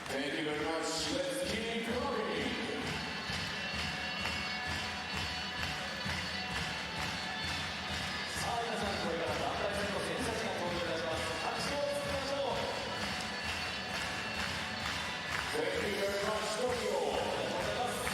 Thank you very much. Let's keep going. さあ皆さん、これから団体戦の選手たちが登場いたします。拍手をお送りしましょう。Thank you very much, Tokyo. ありがとうございます。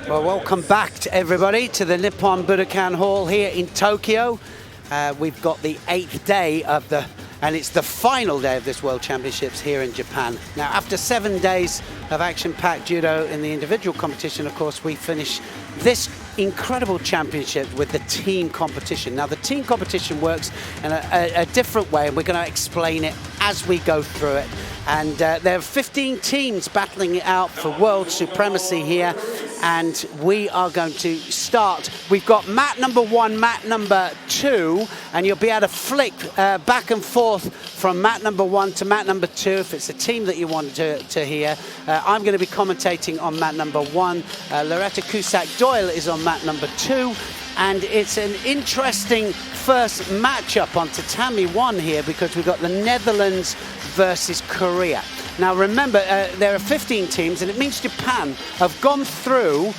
Well, welcome back to everybody to the Nippon Budokan Hall here in Tokyo. We've got the 8th day of and it's the final day of this World Championships here in Japan. Now, after 7 days of action-packed judo in the individual competition, of course, we finish this incredible championship with the team competition. Now, the team competition works in a different way, and we're going to explain it as we go through it. And there are 15 teams battling it out for world supremacy here, and we are going to start. We've got mat number 1, mat number 2, and you'll be able to flick back and forth from mat number 1 to mat number 2 if it's a team that you want to hear. I'm going to be commentating on mat number 1. Loretta Cusack-Doyle is on mat number 2. And it's an interesting first matchup on tatami 1 here, because we've got the Netherlands versus Korea. Now remember, there are 15 teams, and it means Japan have gone through.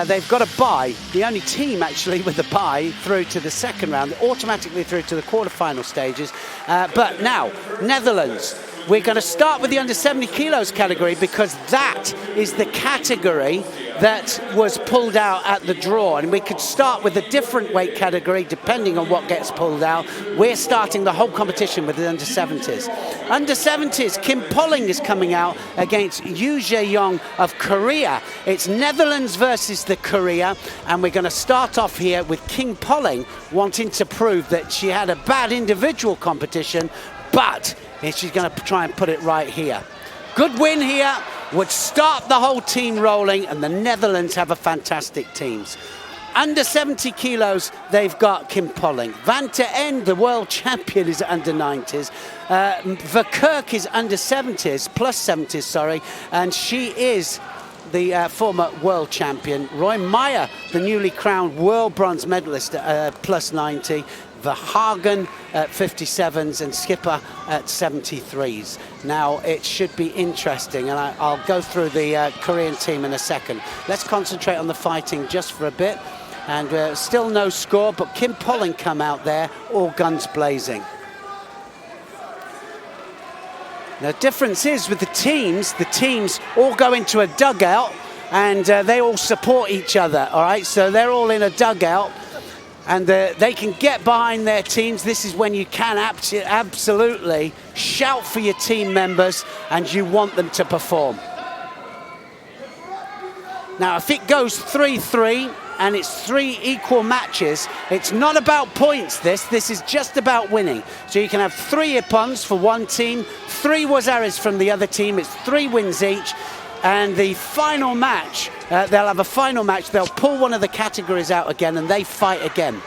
They've got a bye, the only team actually with a bye through to the second round, automatically through to the quarterfinal stages. But now, Netherlands. We're going to start with the under 70 kilos category, because that is the category that was pulled out at the draw. And we could start with a different weight category depending on what gets pulled out. We're starting the whole competition with the under 70s. Under 70s, Kim Polling is coming out against Yoo Jae-young of Korea. It's Netherlands versus the Korea. And we're going to start off here with Kim Polling wanting to prove that she had a bad individual competition, but she's going to try and put it right here. Good win here would start the whole team rolling, and the Netherlands have a fantastic teams. Under 70 kilos, they've got Kim Polling. Van ter End, the world champion, is under 90s. Verkerk is under 70s, plus 70s, sorry, and she is the former world champion. Roy Meyer, the newly crowned world bronze medalist, plus 90. Verhagen at 57s and Skipper at 73s. Now, it should be interesting, and I'll go through the Korean team in a second. Let's concentrate on the fighting just for a bit. And still no score, but Kim Polling come out there, all guns blazing. The difference is with the teams all go into a dugout, and they all support each other, all right? So they're all in a dugout. And they can get behind their teams. This is when you can absolutely shout for your team members and you want them to perform. Now, if it goes 3-3 and it's 3 equal matches, it's not about points, this is just about winning. So you can have 3 ippons for one team, 3 wazaris from the other team, it's 3 wins each. And the final match, they'll have a final match, they'll pull one of the categories out again and they fight again.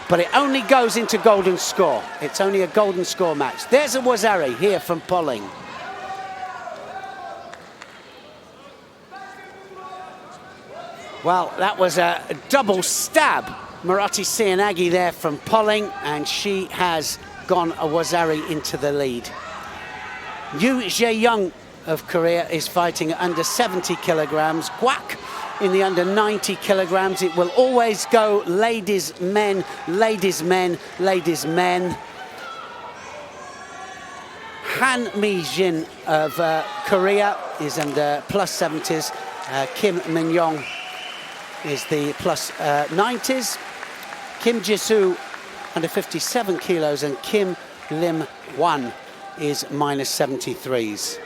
But it only goes into golden score. It's only a golden score match. There's a wazari here from Polling. Well, that was a double stab. Marathi Sianagi there from Polling, and she has gone a wazari into the lead. Yu Jae-young of Korea is fighting at under 70 kilograms. Gwak in the under 90 kilograms. It will always go ladies, men, ladies, men, ladies, men. Han Mi-jin of Korea is under plus 70s. Kim Min-yong is the plus 90s. Kim Ji-soo under 57 kilos, and Kim Lim-wan is minus 73s.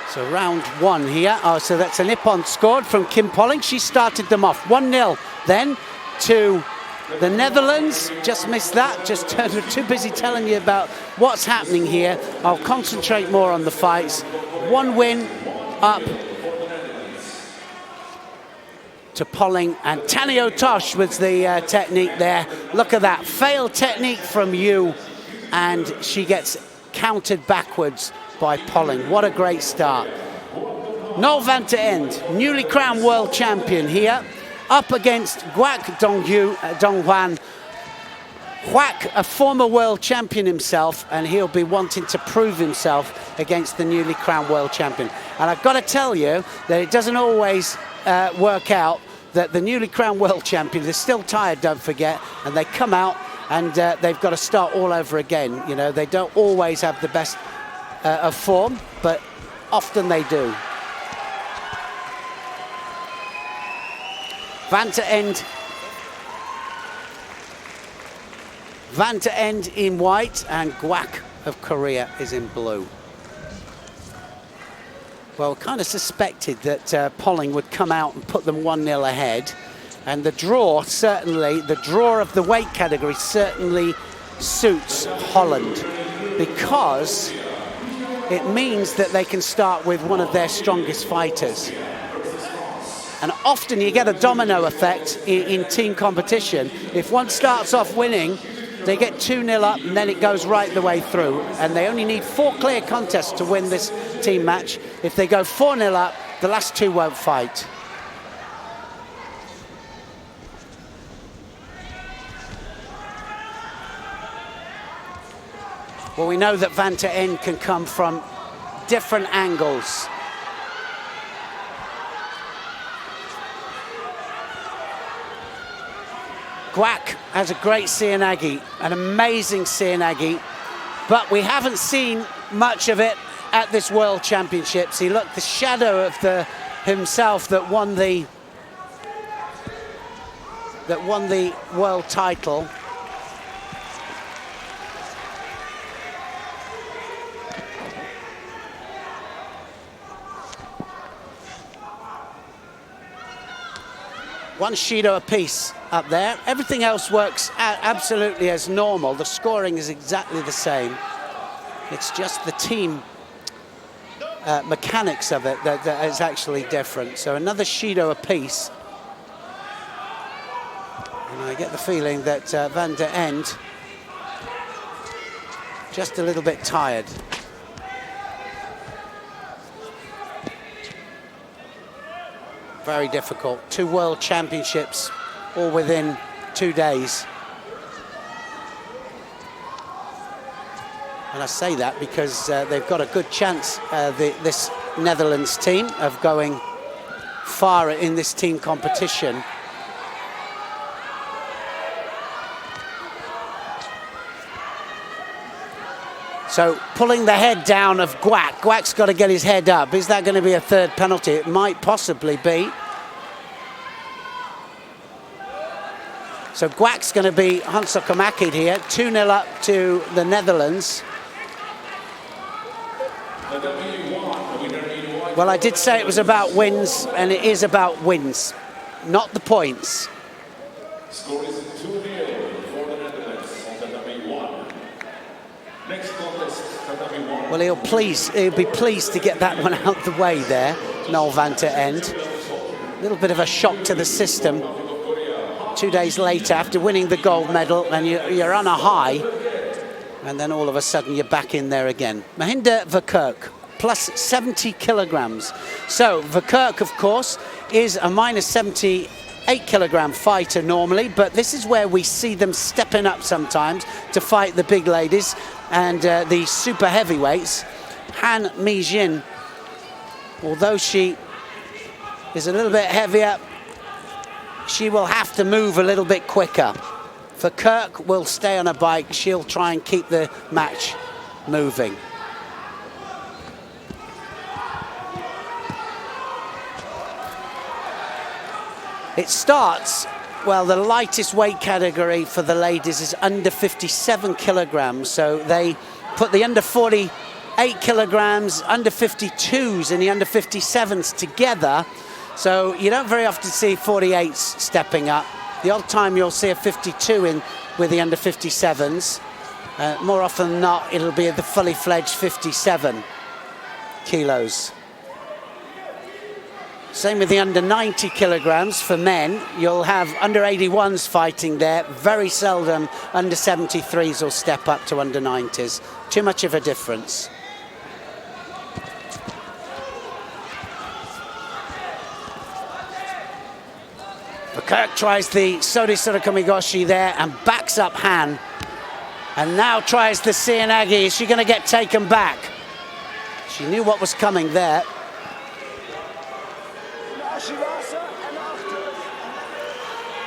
So round 1 here. Oh, so that's an ippon scored from Kim Polling. She started them off 1-0 then to the Netherlands. Just missed that. Just too busy telling you about what's happening here. I'll concentrate more on the fights. 1 win up to Polling, and Tanio Tosh was the technique there. Look at that. Failed technique from Yu, and she gets countered backwards by Polling. What a great start. Noel van ter End, newly crowned world champion here, up against Gwak Dong-hwan. Gwak, a former world champion himself, and he'll be wanting to prove himself against the newly crowned world champion. And I've got to tell you that it doesn't always work out, that the newly crowned world champion is still tired, don't forget, and they come out and they've got to start all over again. You know, they don't always have the best of form, but often they do. Van ter End in white, and Gwak of Korea is in blue. Well, kind of suspected that Polling would come out and put them 1-0 ahead, and the draw, certainly, the draw of the weight category certainly suits Holland, because it means that they can start with one of their strongest fighters. And often you get a domino effect in team competition. If one starts off winning, they get 2-0 up, and then it goes right the way through. And they only need 4 clear contests to win this team match. If they go 4-0 up, the last 2 won't fight. Well, we know that Van ter End can come from different angles. Gwak has a great Sianagi, an amazing Sianagi, but we haven't seen much of it at this World Championships. He looked the shadow of himself that won the world title. One Shido apiece up there. Everything else works absolutely as normal. The scoring is exactly the same. It's just the team mechanics of it that is actually different. So another Shido apiece. And I get the feeling that Van ter End just a little bit tired. Very difficult. 2 world championships all within 2 days. And I say that because they've got a good chance, this Netherlands team, of going far in this team competition. So pulling the head down of Gwak. Gwak's got to get his head up. Is that going to be a 3rd penalty? It might possibly be. So Gwak's going to be Hansokamakid here, 2-0 up to the Netherlands. Well, I did say it was about wins, and it is about wins, not the points. Score is 2-0 for the Netherlands on tatami 1. Next contest, tatami 1. Well, he'll be pleased to get that one out the way there, Noel van ter End. A little bit of a shock to the system. 2 days later, after winning the gold medal, and you're on a high, and then all of a sudden you're back in there again. Mahinda Verkerk, plus 70 kilograms. So Verkerk, of course, is a minus 78 kilogram fighter normally, but this is where we see them stepping up sometimes to fight the big ladies and the super heavyweights. Han Mi-jin, although she is a little bit heavier, she will have to move a little bit quicker. Verkerk will stay on a bike. She'll try and keep the match moving. It starts, well, the lightest weight category for the ladies is under 57 kilograms. So they put the under 48 kilograms, under 52s and the under 57s together. So you don't very often see 48s stepping up. The odd time you'll see a 52 in with the under 57s. More often than not, it'll be the fully fledged 57 kilos. Same with the under 90 kilograms for men. You'll have under 81s fighting there. Very seldom under 73s will step up to under 90s. Too much of a difference. Verkerk tries the Sodi Surakomigoshi there and backs up Han. And now tries the Seoinage. Is she going to get taken back? She knew what was coming there.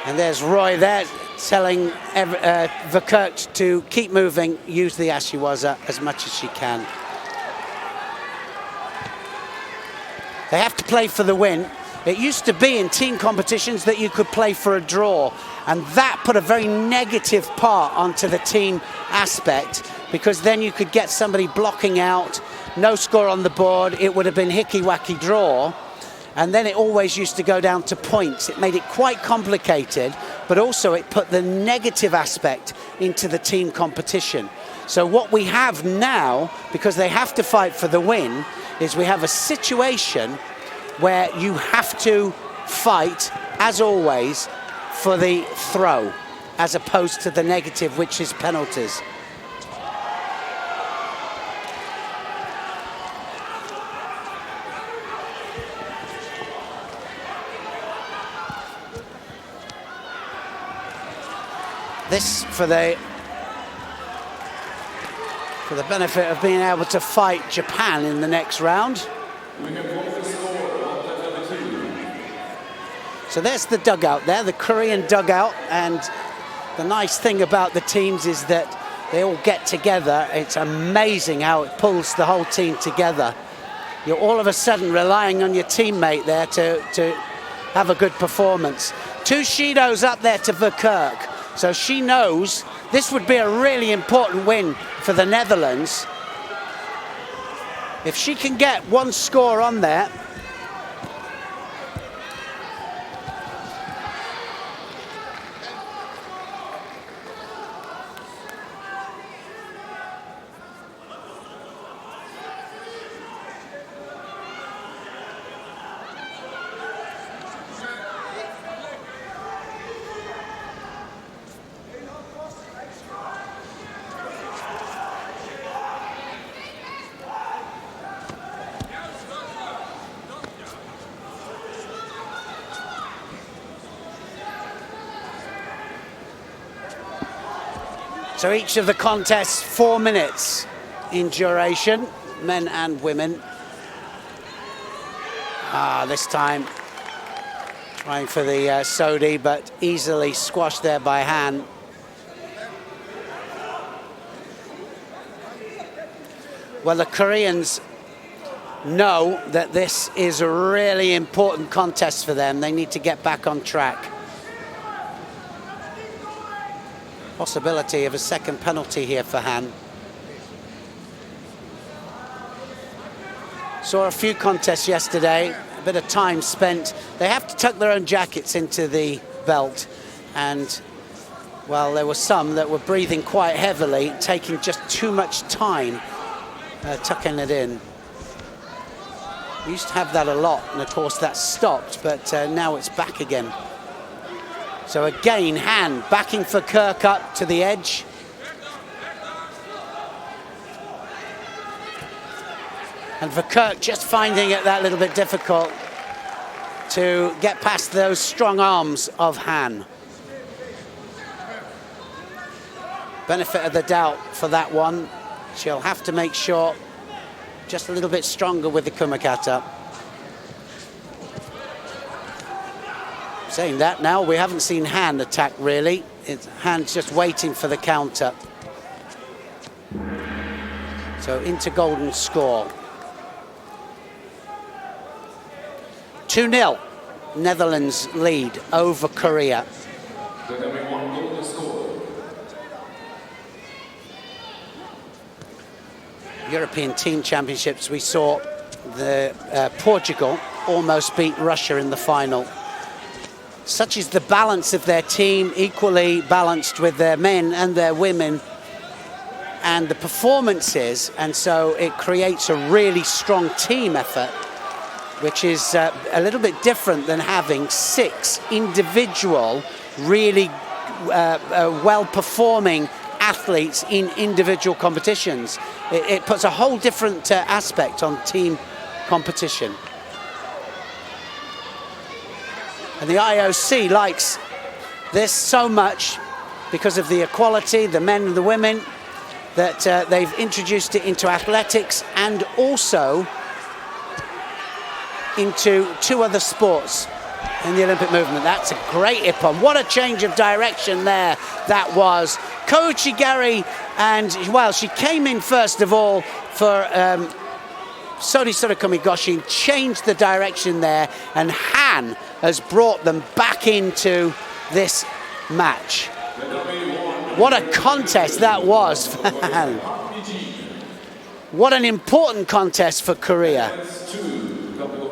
And there's Roy there telling Verkerk to keep moving, use the Ashiwaza as much as she can. They have to play for the win. It used to be in team competitions that you could play for a draw, and that put a very negative part onto the team aspect, because then you could get somebody blocking out, no score on the board, it would have been hickey-wacky draw, and then it always used to go down to points. It made it quite complicated, but also it put the negative aspect into the team competition. So what we have now, because they have to fight for the win, is we have a situation where you have to fight, as always, for the throw, as opposed to the negative, which is penalties. This for the benefit of being able to fight Japan in the next round. So there's the dugout there, the Korean dugout, and the nice thing about the teams is that they all get together. It's amazing how it pulls the whole team together. You're all of a sudden relying on your teammate there to have a good performance. 2 Shidos up there to Verkerk, so she knows this would be a really important win for the Netherlands. If she can get 1 score on there, so each of the contests 4 minutes in duration, men and women. This time trying for the Sodi, but easily squashed there by Han. Well, the Koreans know that this is a really important contest for them. They need to get back on track. Possibility of a second penalty here for Han. Saw a few contests yesterday, a bit of time spent. They have to tuck their own jackets into the belt, and well, there were some that were breathing quite heavily, taking just too much time tucking it in. We used to have that a lot, and of course that stopped, but now it's back again. So again, Han backing for Kirk up to the edge. And for Kirk just finding it that little bit difficult to get past those strong arms of Han. Benefit of the doubt for that one. She'll have to make sure just a little bit stronger with the Kumakata. Saying that now, we haven't seen Han attack really. Han's just waiting for the counter. So into golden score. 2-0, Netherlands lead over Korea. European Team Championships, we saw Portugal almost beat Russia in the final. Such is the balance of their team, equally balanced with their men and their women and the performances, and so it creates a really strong team effort, which is a little bit different than having 6 individual, really well-performing athletes in individual competitions. It puts a whole different aspect on team competition. And the IOC likes this so much because of the equality, the men and the women, that they've introduced it into athletics and also into 2 other sports in the Olympic movement. That's a great ippon. What a change of direction there that was. Kouchi Gari, and well, she came in first of all for Sori Surakomi-Goshin, changed the direction there, and Han has brought them back into this match. What a contest that was for Han. What an important contest for Korea.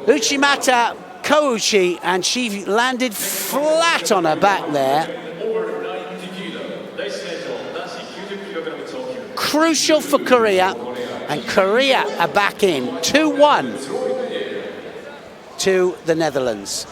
Uchimata Kouchi, and she landed flat on her back there. Crucial for Korea, and Korea are back in 2-1 to the Netherlands.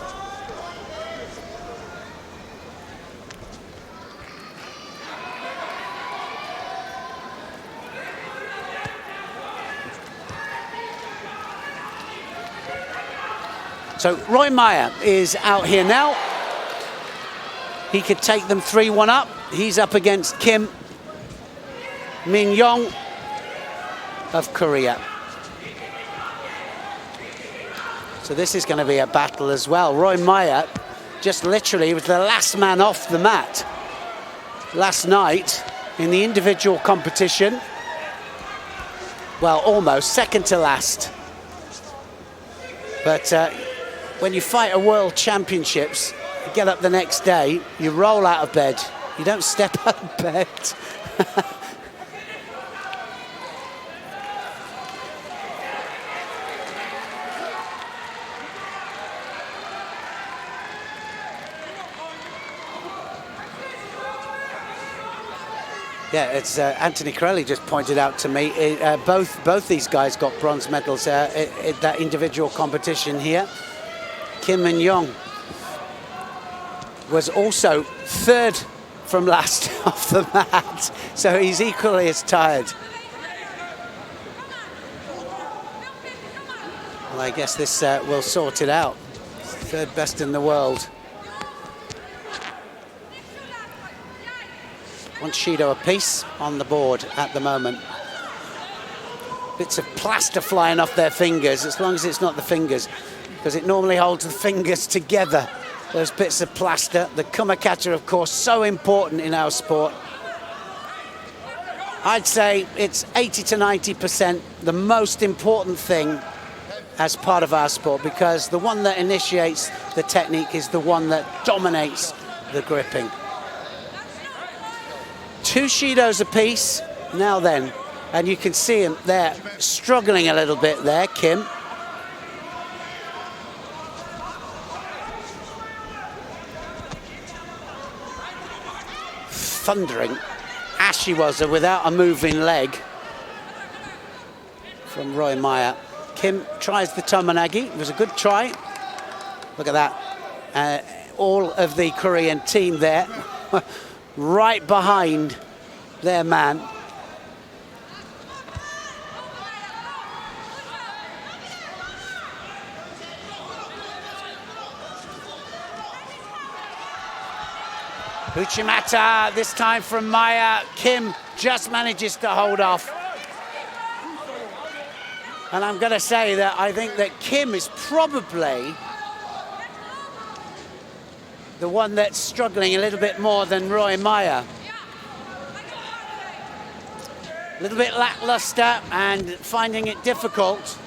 So Roy Meyer is out here now. He could take them 3-1 up. He's up against Kim Min-young of Korea. So this is going to be a battle as well. Roy Meyer just literally was the last man off the mat last night in the individual competition. Well, almost second to last. But when you fight a world championships, you get up the next day, you roll out of bed. You don't step out of bed. Yeah, it's Anthony Corelli just pointed out to me, both these guys got bronze medals in that individual competition here. Kim Min-young was also third from last off the mat, so he's equally as tired. Well, I guess this will sort it out. Third best in the world. One Judo apiece on the board at the moment. Bits of plaster flying off their fingers, as long as it's not the fingers, because it normally holds the fingers together, those bits of plaster. The kumakata, of course, so important in our sport. I'd say it's 80 to 90% the most important thing as part of our sport, because the one that initiates the technique is the one that dominates the gripping. 2 Shidos apiece. Now then, and you can see him there struggling a little bit there, Kim. Thundering as she was without a moving leg from Roy Meyer. Kim tries the Tomonagi. It was a good try. Look at that. All of the Korean team there right behind their man. Uchimata this time from Maya. Kim just manages to hold off. And I'm going to say that I think that Kim is probably the one that's struggling a little bit more than Roy Meyer. A little bit lackluster and finding it difficult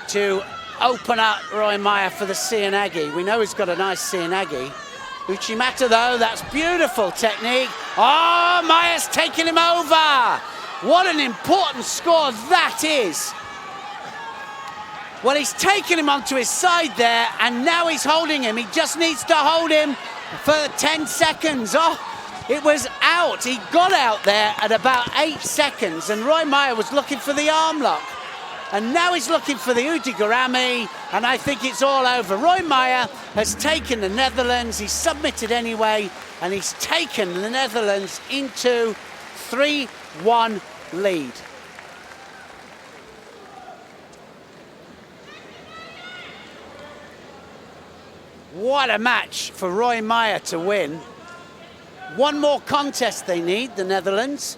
to open up Roy Meyer for the Seoinage. We know he's got a nice Seoinage. Uchimata though, that's beautiful technique. Oh, Meyer's taking him over. What an important score that is. Well, he's taken him onto his side there, and now he's holding him. He just needs to hold him for 10 seconds. Oh, it was out. He got out there at about 8 seconds, and Roy Meyer was looking for the arm lock. And now he's looking for the Udigarami, and I think it's all over. Roy Meyer has taken the Netherlands. He's submitted anyway, and he's taken the Netherlands into 3-1 lead. What a match for Roy Meyer to win. One more contest they need, the Netherlands.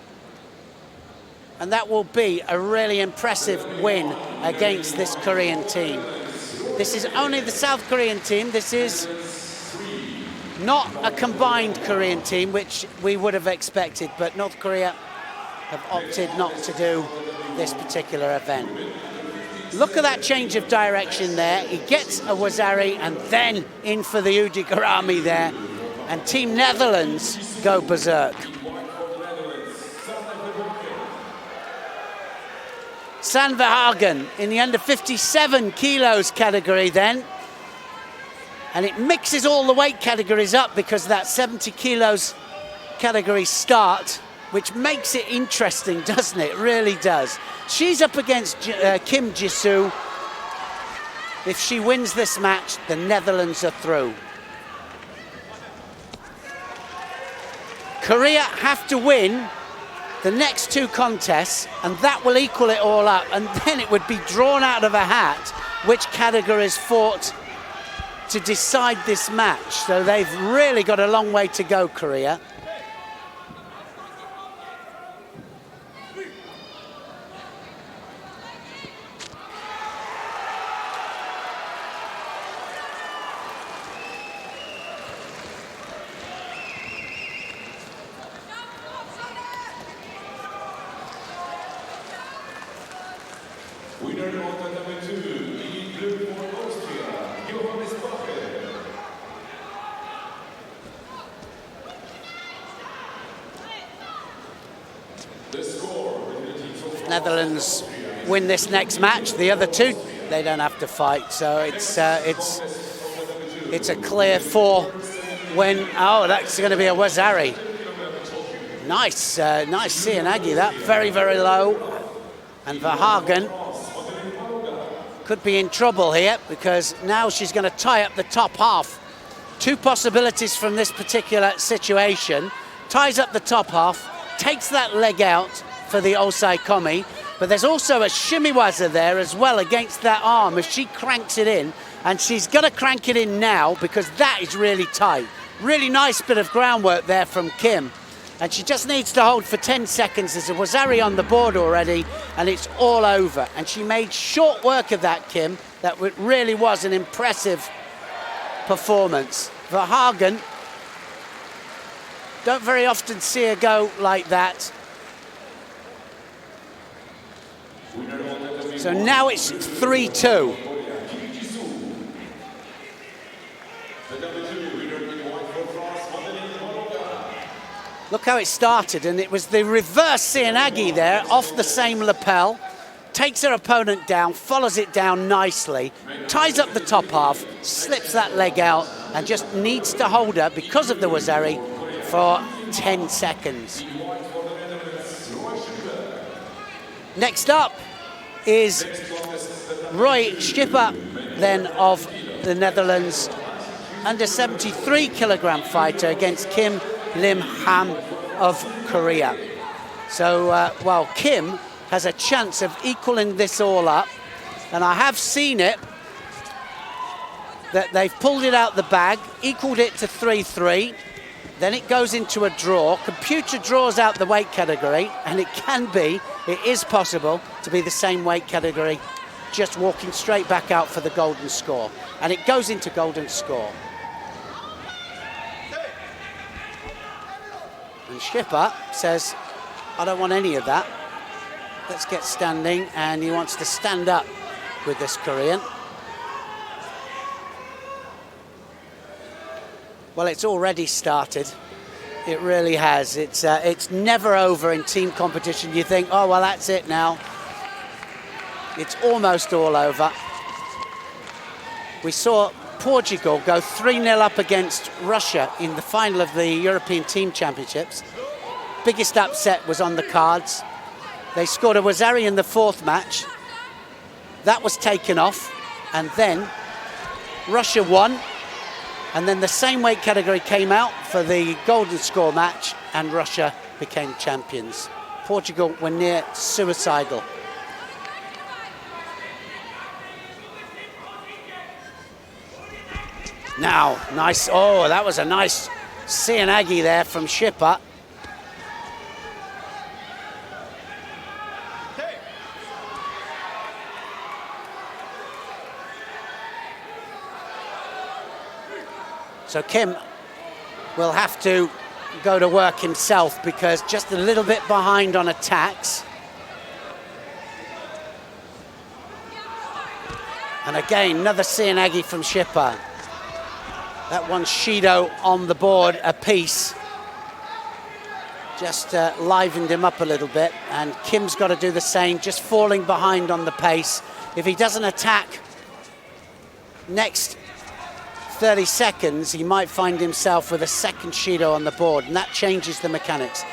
And that will be a really impressive win against this Korean team. This is only the South Korean team. This is not a combined Korean team, which we would have expected, but North Korea have opted not to do this particular event. Look at that change of direction there. He gets a Wazari and then in for the Udigarami there. And Team Netherlands go berserk. Sandverhagen in the under 57 kilos category then. And it mixes all the weight categories up because that 70 kilos category start, which makes it interesting, doesn't it? It really does. She's up against Kim Jisoo. If she wins this match, the Netherlands are through. Korea have to win the next 2 contests, and that will equal it all up, and then it would be drawn out of a hat which categories fought to decide this match. So they've really got a long way to go, Korea. Netherlands win this next match, the other 2 they don't have to fight, so it's a clear 4 win. Oh, that's going to be a Wazari. Nice Seoinage, that very, very low. And Verhagen could be in trouble here because now she's going to tie up the top half. 2 possibilities from this particular situation. Ties up the top half, takes that leg out for the Osai Komi, but there's also a Shimiwaza there as well against that arm if she cranks it in, and she's got to crank it in now because that is really tight. Really nice bit of groundwork there from Kim, and she just needs to hold for 10 seconds. There's a Wazari on the board already, and it's all over, and she made short work of that, Kim. That really was an impressive performance. Verhagen, don't very often see her go like that. So now it's 3-2. Look how it started, and it was the reverse Seoinage there, off the same lapel, takes her opponent down, follows it down nicely, ties up the top half, slips that leg out, and just needs to hold her, because of the wazari, for 10 seconds. Next up is Roy Schipper, then of the Netherlands, under 73 kilogram fighter against Kim Lim Ham of Korea. So while Kim has a chance of equaling this all up, and I have seen it, that they've pulled it out the bag, equaled it to 3-3, then it goes into a draw. Computer draws out the weight category, and it is possible to be the same weight category, just walking straight back out for the golden score. And it goes into golden score. And Schipper says, I don't want any of that. Let's get standing, and he wants to stand up with this Korean. Well, it's already started. It really has. It's never over in team competition. You think, oh, well, that's it now. It's almost all over. We saw Portugal go 3-0 up against Russia in the final of the European Team Championships. Biggest upset was on the cards. They scored a wazari in the fourth match. That was taken off, and then Russia won, and then the same weight category came out for the golden score match, and Russia became champions. Portugal were near suicidal. Now, nice, oh, that was a nice Seoinage there from Schipper. So Kim will have to go to work himself, because just a little bit behind on attacks. And again, another Seoinage from Schipper. That one Judo on the board a piece. Just livened him up a little bit, and Kim's got to do the same, just falling behind on the pace. If he doesn't attack next 30 seconds, he might find himself with a second Judo on the board, and that changes the mechanics.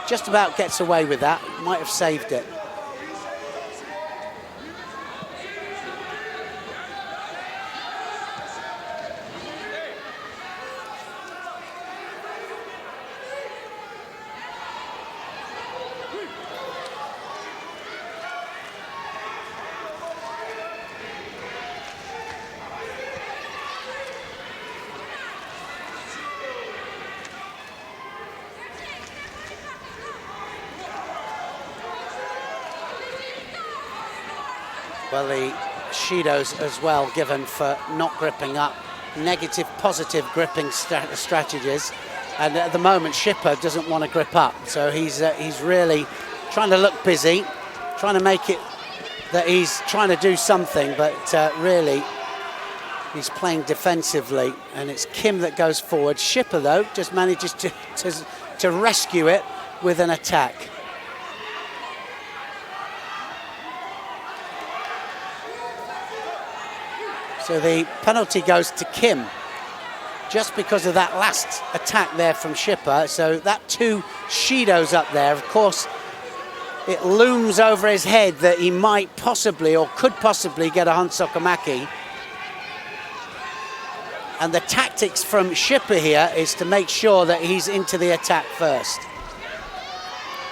Just about gets away with that, might have saved it. Well, the Judos as well given for not gripping up. Negative, positive gripping strategies. And at the moment, Schipper doesn't want to grip up. So he's really trying to look busy, trying to make it that he's trying to do something, but really he's playing defensively. And it's Kim that goes forward. Schipper, though, just manages to rescue it with an attack. So the penalty goes to Kim, just because of that last attack there from Schipper. So that two Judos up there, of course, it looms over his head that he might possibly or could possibly get a Hansokamaki. And the tactics from Schipper here is to make sure that he's into the attack first.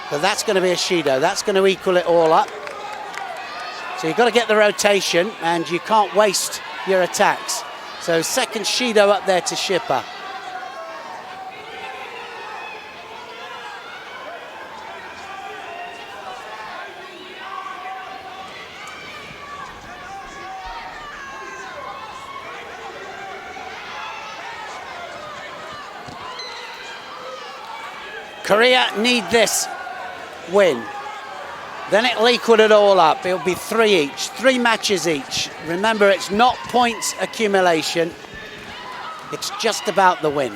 So that's going to be a Judo. That's going to equal it all up. So you've got to get the rotation, and you can't waste your attacks. So second Judo up there to Schipper. Korea need this win. Then it'll equal it all up. It'll be 3 each, 3 matches each. Remember, it's not points accumulation. It's just about the win.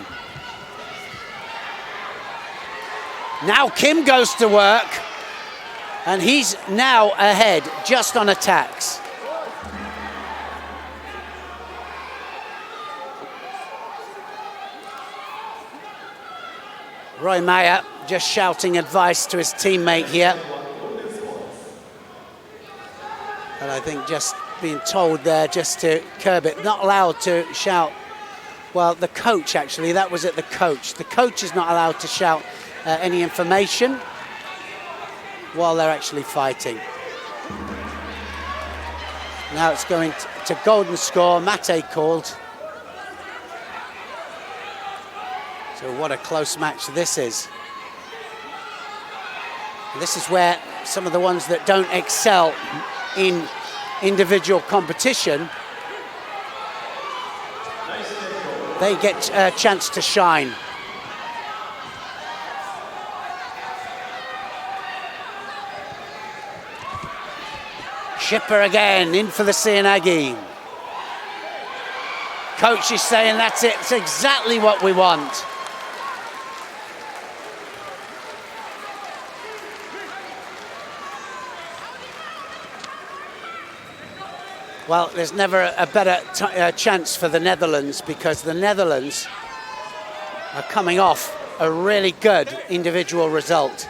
Now Kim goes to work, and he's now ahead just on attacks. Roy Mayer just shouting advice to his teammate here. And I think just being told there just to curb it, not allowed to shout. Well, the coach actually, that was at the coach. The coach is not allowed to shout any information while they're actually fighting. Now it's going to golden score, Mate called. So what a close match this is. This is where some of the ones that don't excel in individual competition, they get a chance to shine. Schipper again, in for the Cianagi. Coach is saying that's it, it's exactly what we want. Well, there's never a better chance for the Netherlands, because the Netherlands are coming off a really good individual result.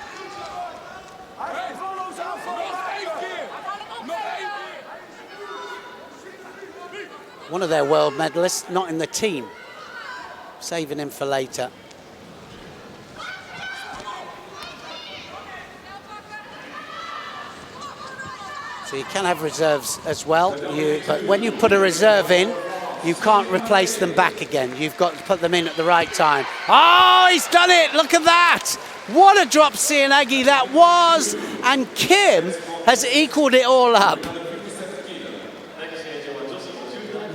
One of their world medalists not in the team, saving him for later. So you can have reserves as well, but when you put a reserve in, you can't replace them back again. You've got to put them in at the right time. Oh, he's done it! Look at that! What a drop Cianagi that was! And Kim has equaled it all up.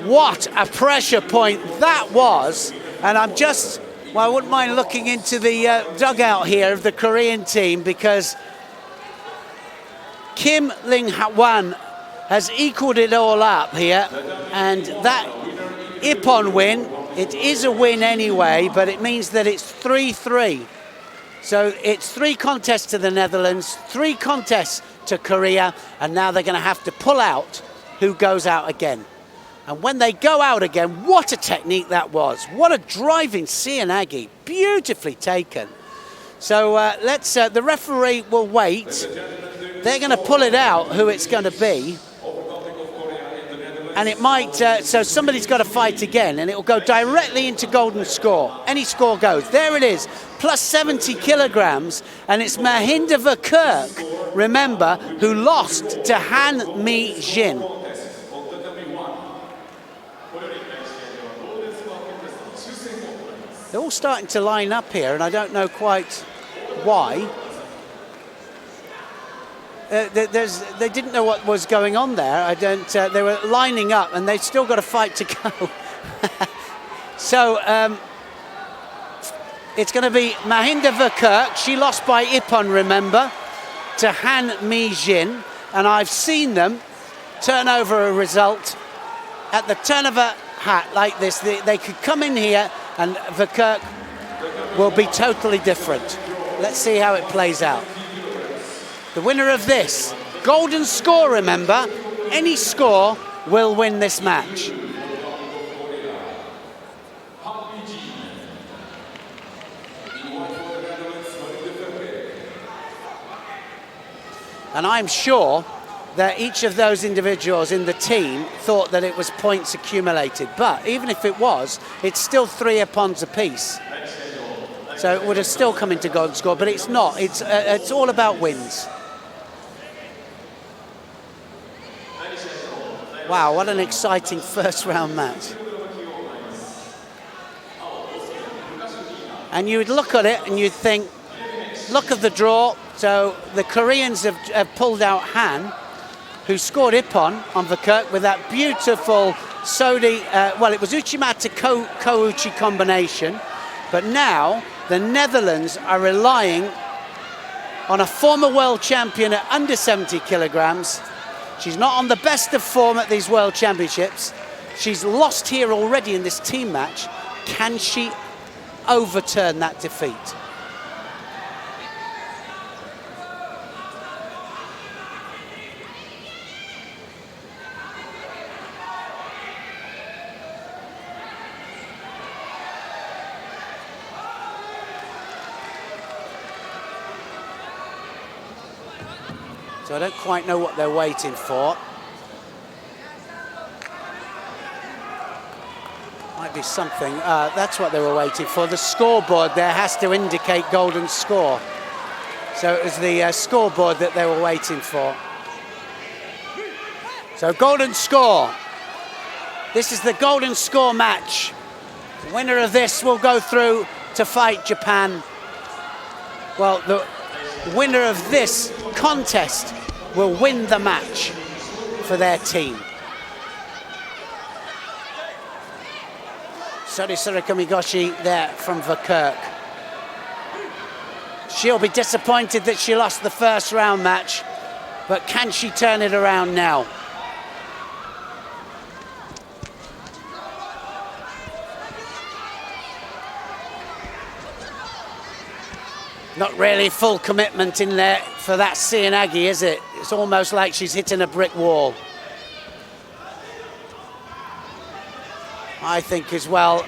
What a pressure point that was! And I'm just, well, I wouldn't mind looking into the dugout here of the Korean team, because Kim Ling-hwan has equaled it all up here, and that Ippon win, it is a win anyway, but it means that it's 3-3. So it's 3 contests to the Netherlands, 3 contests to Korea, and now they're going to have to pull out who goes out again. And when they go out again, what a technique that was. What a driving Cianagi, beautifully taken. So let's, the referee will wait. They're going to pull it out, who it's going to be. And it might, so somebody's got to fight again, and it will go directly into golden score. Any score goes. There it is, plus 70 kilograms, and it's Mahinder Verkerk, remember, who lost to Han Mi-jin. They're all starting to line up here, and I don't know quite why. They didn't know what was going on there. They were lining up, and they've still got a fight to go. So it's going to be Mahinder Verkerk. She lost by Ippon, remember, to Han Mi-jin, and I've seen them turn over a result at the turn of a hat like this. They could come in here, and Verkerk will be totally different. Let's see how it plays out. The winner of this, golden score, remember, any score will win this match. And I'm sure that each of those individuals in the team thought that it was points accumulated. But even if it was, it's still 3 Ippons apiece. So it would have still come into golden score, but it's not. It's all about wins. Wow, what an exciting first round match. And you would look at it and you'd think, look at the draw. So the Koreans have pulled out Han, who scored Ippon on Verkerk with that beautiful Sodi, well, it was Uchimata Kouchi combination. But now the Netherlands are relying on a former world champion at under 70 kilograms. She's not on the best of form at these World Championships. She's lost here already in this team match. Can she overturn that defeat? So I don't quite know what they're waiting for. Might be something. That's what they were waiting for. The scoreboard there has to indicate golden score. So it was the scoreboard that they were waiting for. So golden score. This is the golden score match. The winner of this will go through to fight Japan. Well, the winner of this contest will win the match for their team. Sorisura Kamigoshi there from Verkerk. She'll be disappointed that she lost the first round match, but can she turn it around now? Not really full commitment in there for that Seoinage, is it? It's almost like she's hitting a brick wall. I think as well,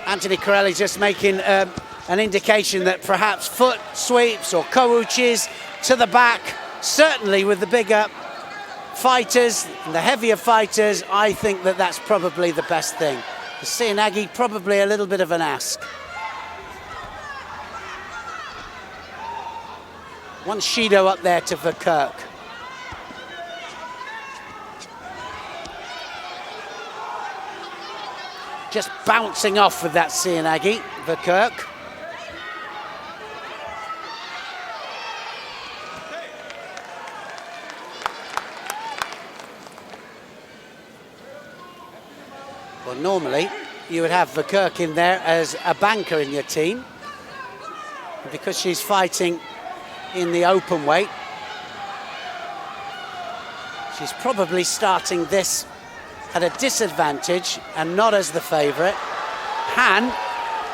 Anthony Corelli's just making an indication that perhaps foot sweeps or kouchis to the back, certainly with the bigger fighters and the heavier fighters, I think that that's probably the best thing. The Seoinage, probably a little bit of an ask. One Shido up there to Verkerk. Just bouncing off with that Seoinage, Verkerk. Well, normally you would have Verkerk in there as a banker in your team. Because she's fighting in the open weight, she's probably starting this at a disadvantage and not as the favorite. Han,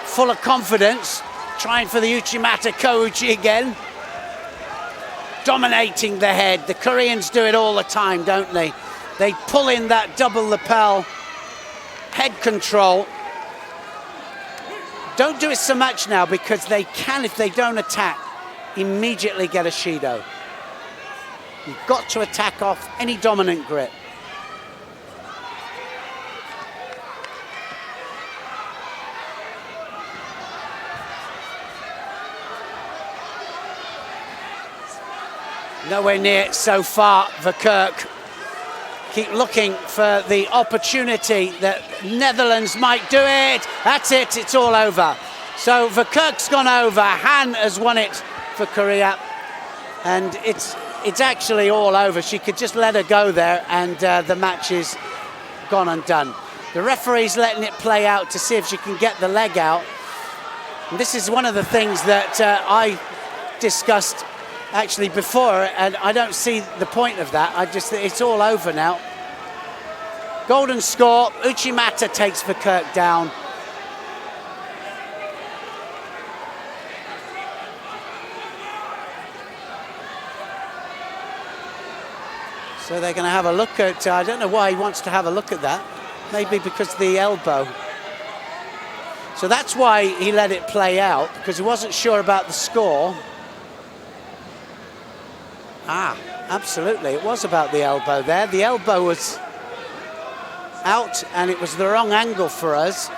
full of confidence, trying for the Uchimata Kouchi again. Dominating the head. The Koreans do it all the time, don't they? They pull in that double lapel head control. Don't do it so much now because they can, if they don't attack, immediately get a Shido. You've got to attack off any dominant grip. Nowhere near so far, Verkerk. Keep looking for the opportunity that Netherlands might do it. That's it, it's all over. So Verkerk's gone over, Han has won it for Korea, and it's actually all over. She could just let her go there and the match is gone undone. The referee's letting it play out to see if she can get the leg out. And this is one of the things that I discussed actually before, and I don't see the point of that. I just think it's all over now. Golden score, Uchimata takes Verkerk down. So they're going to have a look at, I don't know why he wants to have a look at that. Maybe because of the elbow. So that's why he let it play out, because he wasn't sure about the score. Ah, absolutely, it was about the elbow there. The elbow was out and it was the wrong angle for us.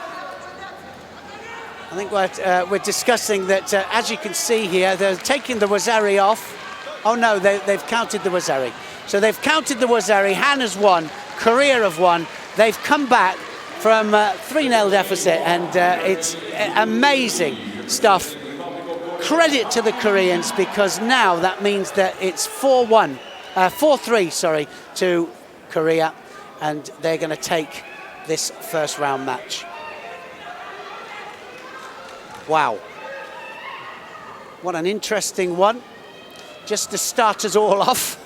I think we're discussing that, as you can see here, they're taking the Wazari off. Oh no, they've counted the Wazari. So they've counted the Wazari, Han has won, Korea have won. They've come back from 3-0 deficit, and it's amazing stuff. Credit to the Koreans, because now that means that it's 4-3, sorry, to Korea, and they're going to take this first round match. Wow. What an interesting one. Just to start us all off.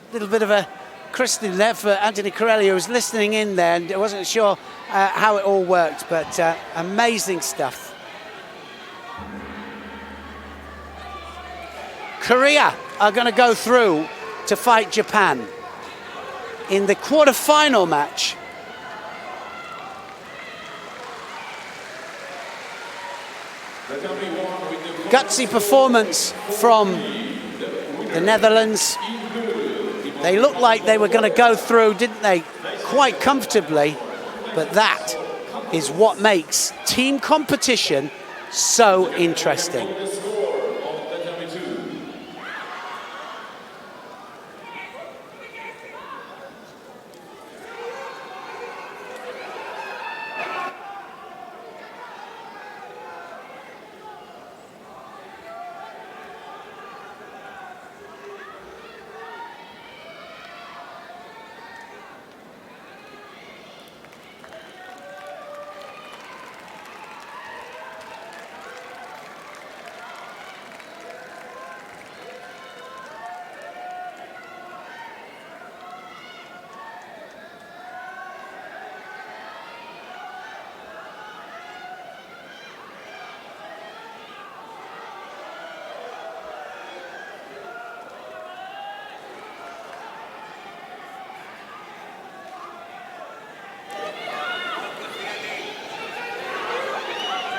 A little bit of a christening there for Anthony Corelli, who was listening in there and wasn't sure how it all worked, but amazing stuff. Korea are going to go through to fight Japan in the quarter-final match. Gutsy performance from the Netherlands. They looked like they were going to go through, didn't they? Quite comfortably. But that is what makes team competition so interesting.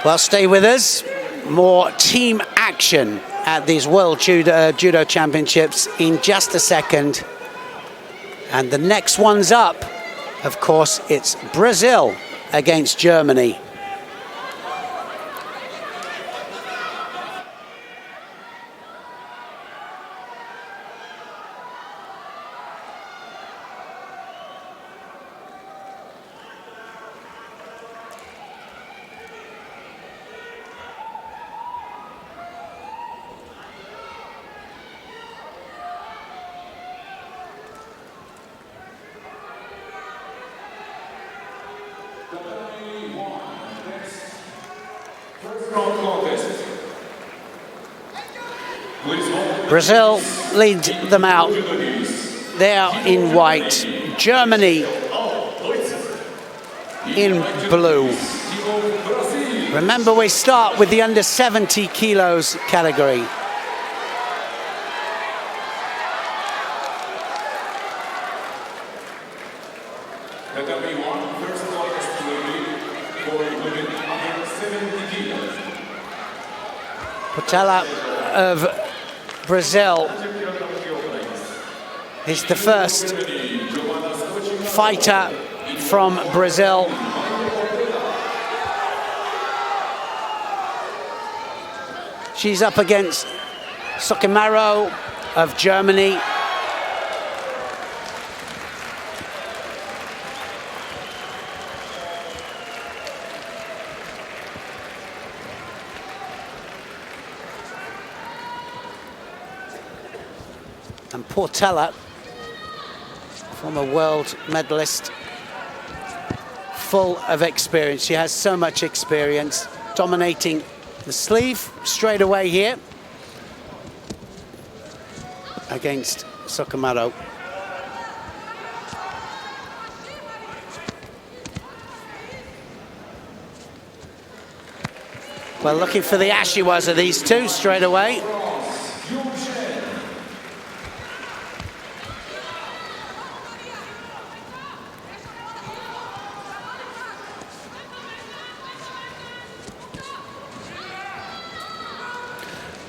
Well, stay with us. More team action at these World Judo Championships in just a second. And the next one's up. Of course, it's Brazil against Germany. Brazil lead them out. They are in white. Germany in blue. Remember, we start with the under 70 kilos category. Portela of Brazil is the first fighter from Brazil. She's up against Sokimaro of Germany. And Portela, former world medalist, full of experience. She has so much experience, dominating the sleeve straight away here against Sokimaro. Well, looking for the Ashiwas of these two straight away.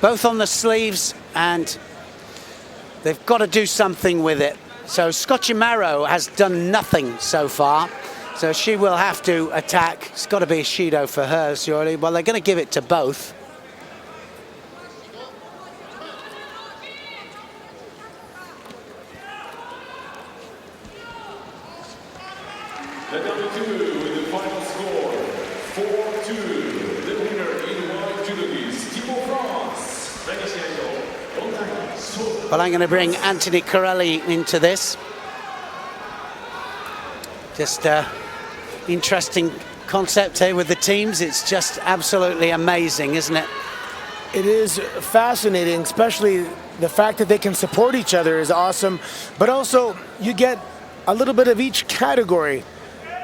Both on the sleeves, and they've got to do something with it. So Sokimaro has done nothing so far, so she will have to attack. It's got to be a Judo for her, surely. Well, they're going to give it to both. The number 2 with the final score, 4-2. The winner in white judo's Team of France. Well, I'm going to bring Anthony Corelli into this. Just interesting concept here with the teams. It's just absolutely amazing, isn't it? It is fascinating, especially the fact that they can support each other is awesome. But also, you get a little bit of each category.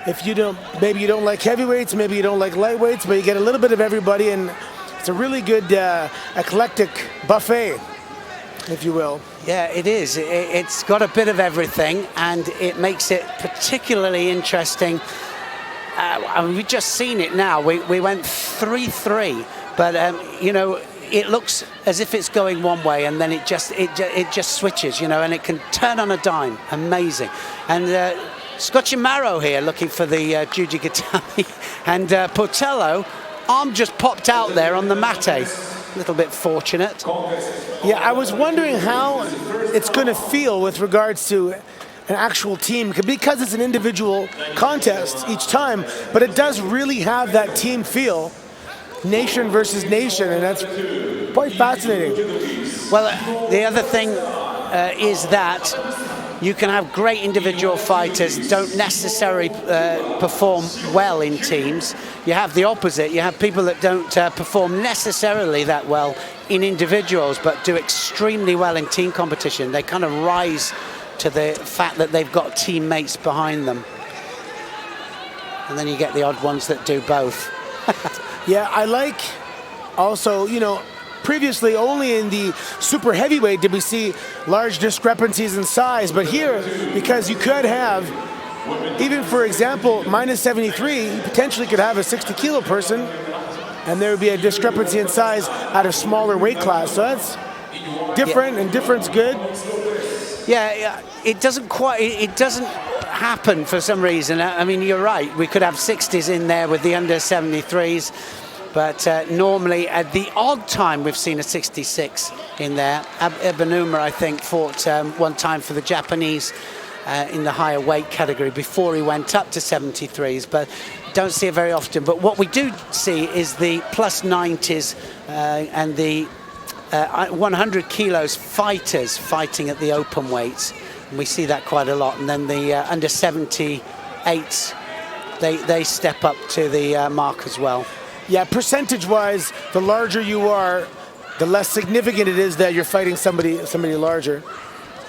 If you don't, maybe you don't like heavyweights, maybe you don't like lightweights, but you get a little bit of everybody, and it's a really good eclectic buffet, if you will. Yeah, it is. It's got a bit of everything, and it makes it particularly interesting. We've just seen it now. We went 3-3, but you know, it looks as if it's going one way, and then it just switches, you know, and it can turn on a dime. Amazing. And Scocchimaro here looking for the Juji Gatami, and Portello, arm just popped out there on the mate. A little bit fortunate. Yeah, I was wondering how it's going to feel with regards to an actual team, because it's an individual contest each time, but it does really have that team feel, nation versus nation, and that's quite fascinating. Well, the other thing is that you can have great individual fighters don't necessarily perform well in teams. You have the opposite. You have people that don't perform necessarily that well in individuals, but do extremely well in team competition. They kind of rise to the fact that they've got teammates behind them. And then you get the odd ones that do both. Yeah, I like also, you know, previously only in the super heavyweight did we see large discrepancies in size, but here, because you could have, even for example, minus 73, you potentially could have a 60 kilo person, and there would be a discrepancy in size at a smaller weight class. So that's different, and different's good. Yeah, it doesn't happen for some reason. I mean, you're right. We could have 60s in there with the under 73s, but normally at the odd time we've seen a 66 in there. Ebenuma, I think, fought one time for the Japanese in the higher weight category before he went up to 73s, but don't see it very often. But what we do see is the plus 90s and the 100 kilos fighters fighting at the open weights. And we see that quite a lot. And then the under 78s, they step up to the mark as well. Yeah, percentage-wise, the larger you are, the less significant it is that you're fighting somebody larger.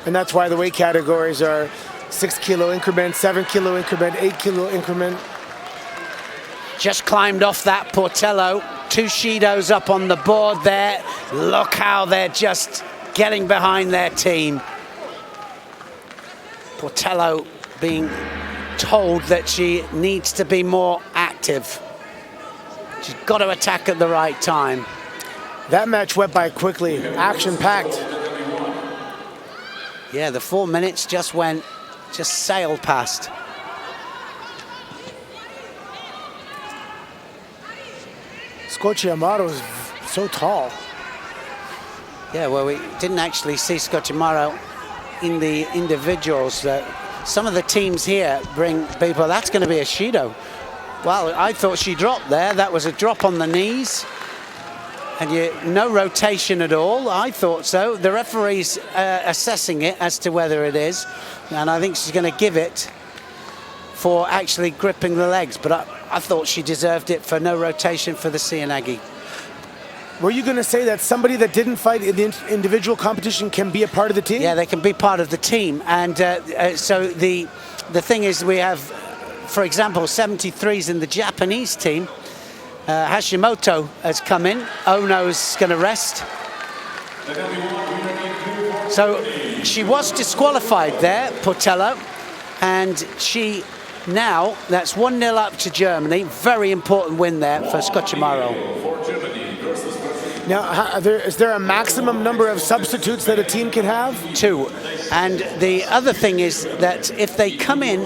And that's why the weight categories are 6 kilo increment, 7 kilo increment, 8 kilo increment. Just climbed off that, Portello. 2 Shidos up on the board there. Look how they're just getting behind their team. Portello being told that she needs to be more active. She's got to attack at the right time. That match went by quickly, action-packed. Yeah, the 4 minutes just sailed past. Scocchimaro is so tall. Yeah, well, we didn't actually see Scocchimaro in the individuals. Some of the teams here bring people. That's going to be a Shido. Well, I thought she dropped there. That was a drop on the knees. And no rotation at all. I thought so. The referee's assessing it as to whether it is. And I think she's going to give it for actually gripping the legs. But I thought she deserved it for no rotation for the Seoinage. Were you going to say that somebody that didn't fight in the individual competition can be a part of the team? Yeah, they can be part of the team. And so the thing is, we have, for example, 73s in the Japanese team. Hashimoto has come in. Ono's going to rest. So she was disqualified there, Portello. And she now, that's 1-0 up to Germany. Very important win there for Scocchimaro. Now, is there a maximum number of substitutes that a team can have? 2. And the other thing is that if they come in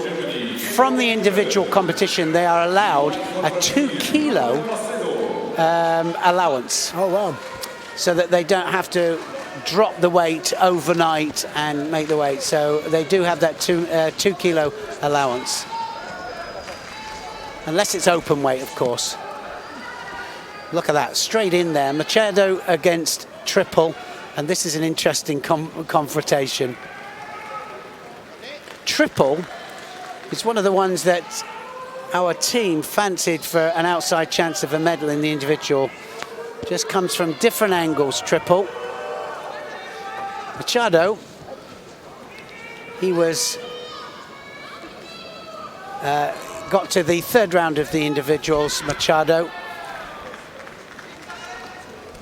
from the individual competition, they are allowed a 2 kilo allowance. Oh, wow. So that they don't have to drop the weight overnight and make the weight. So they do have that 2 kilo allowance. Unless it's open weight, of course. Look at that, straight in there. Machado against Triple, and this is an interesting confrontation. Triple is one of the ones that our team fancied for an outside chance of a medal in the individual. Just comes from different angles, Triple. Machado, he was got to the 3rd round of the individuals, Machado,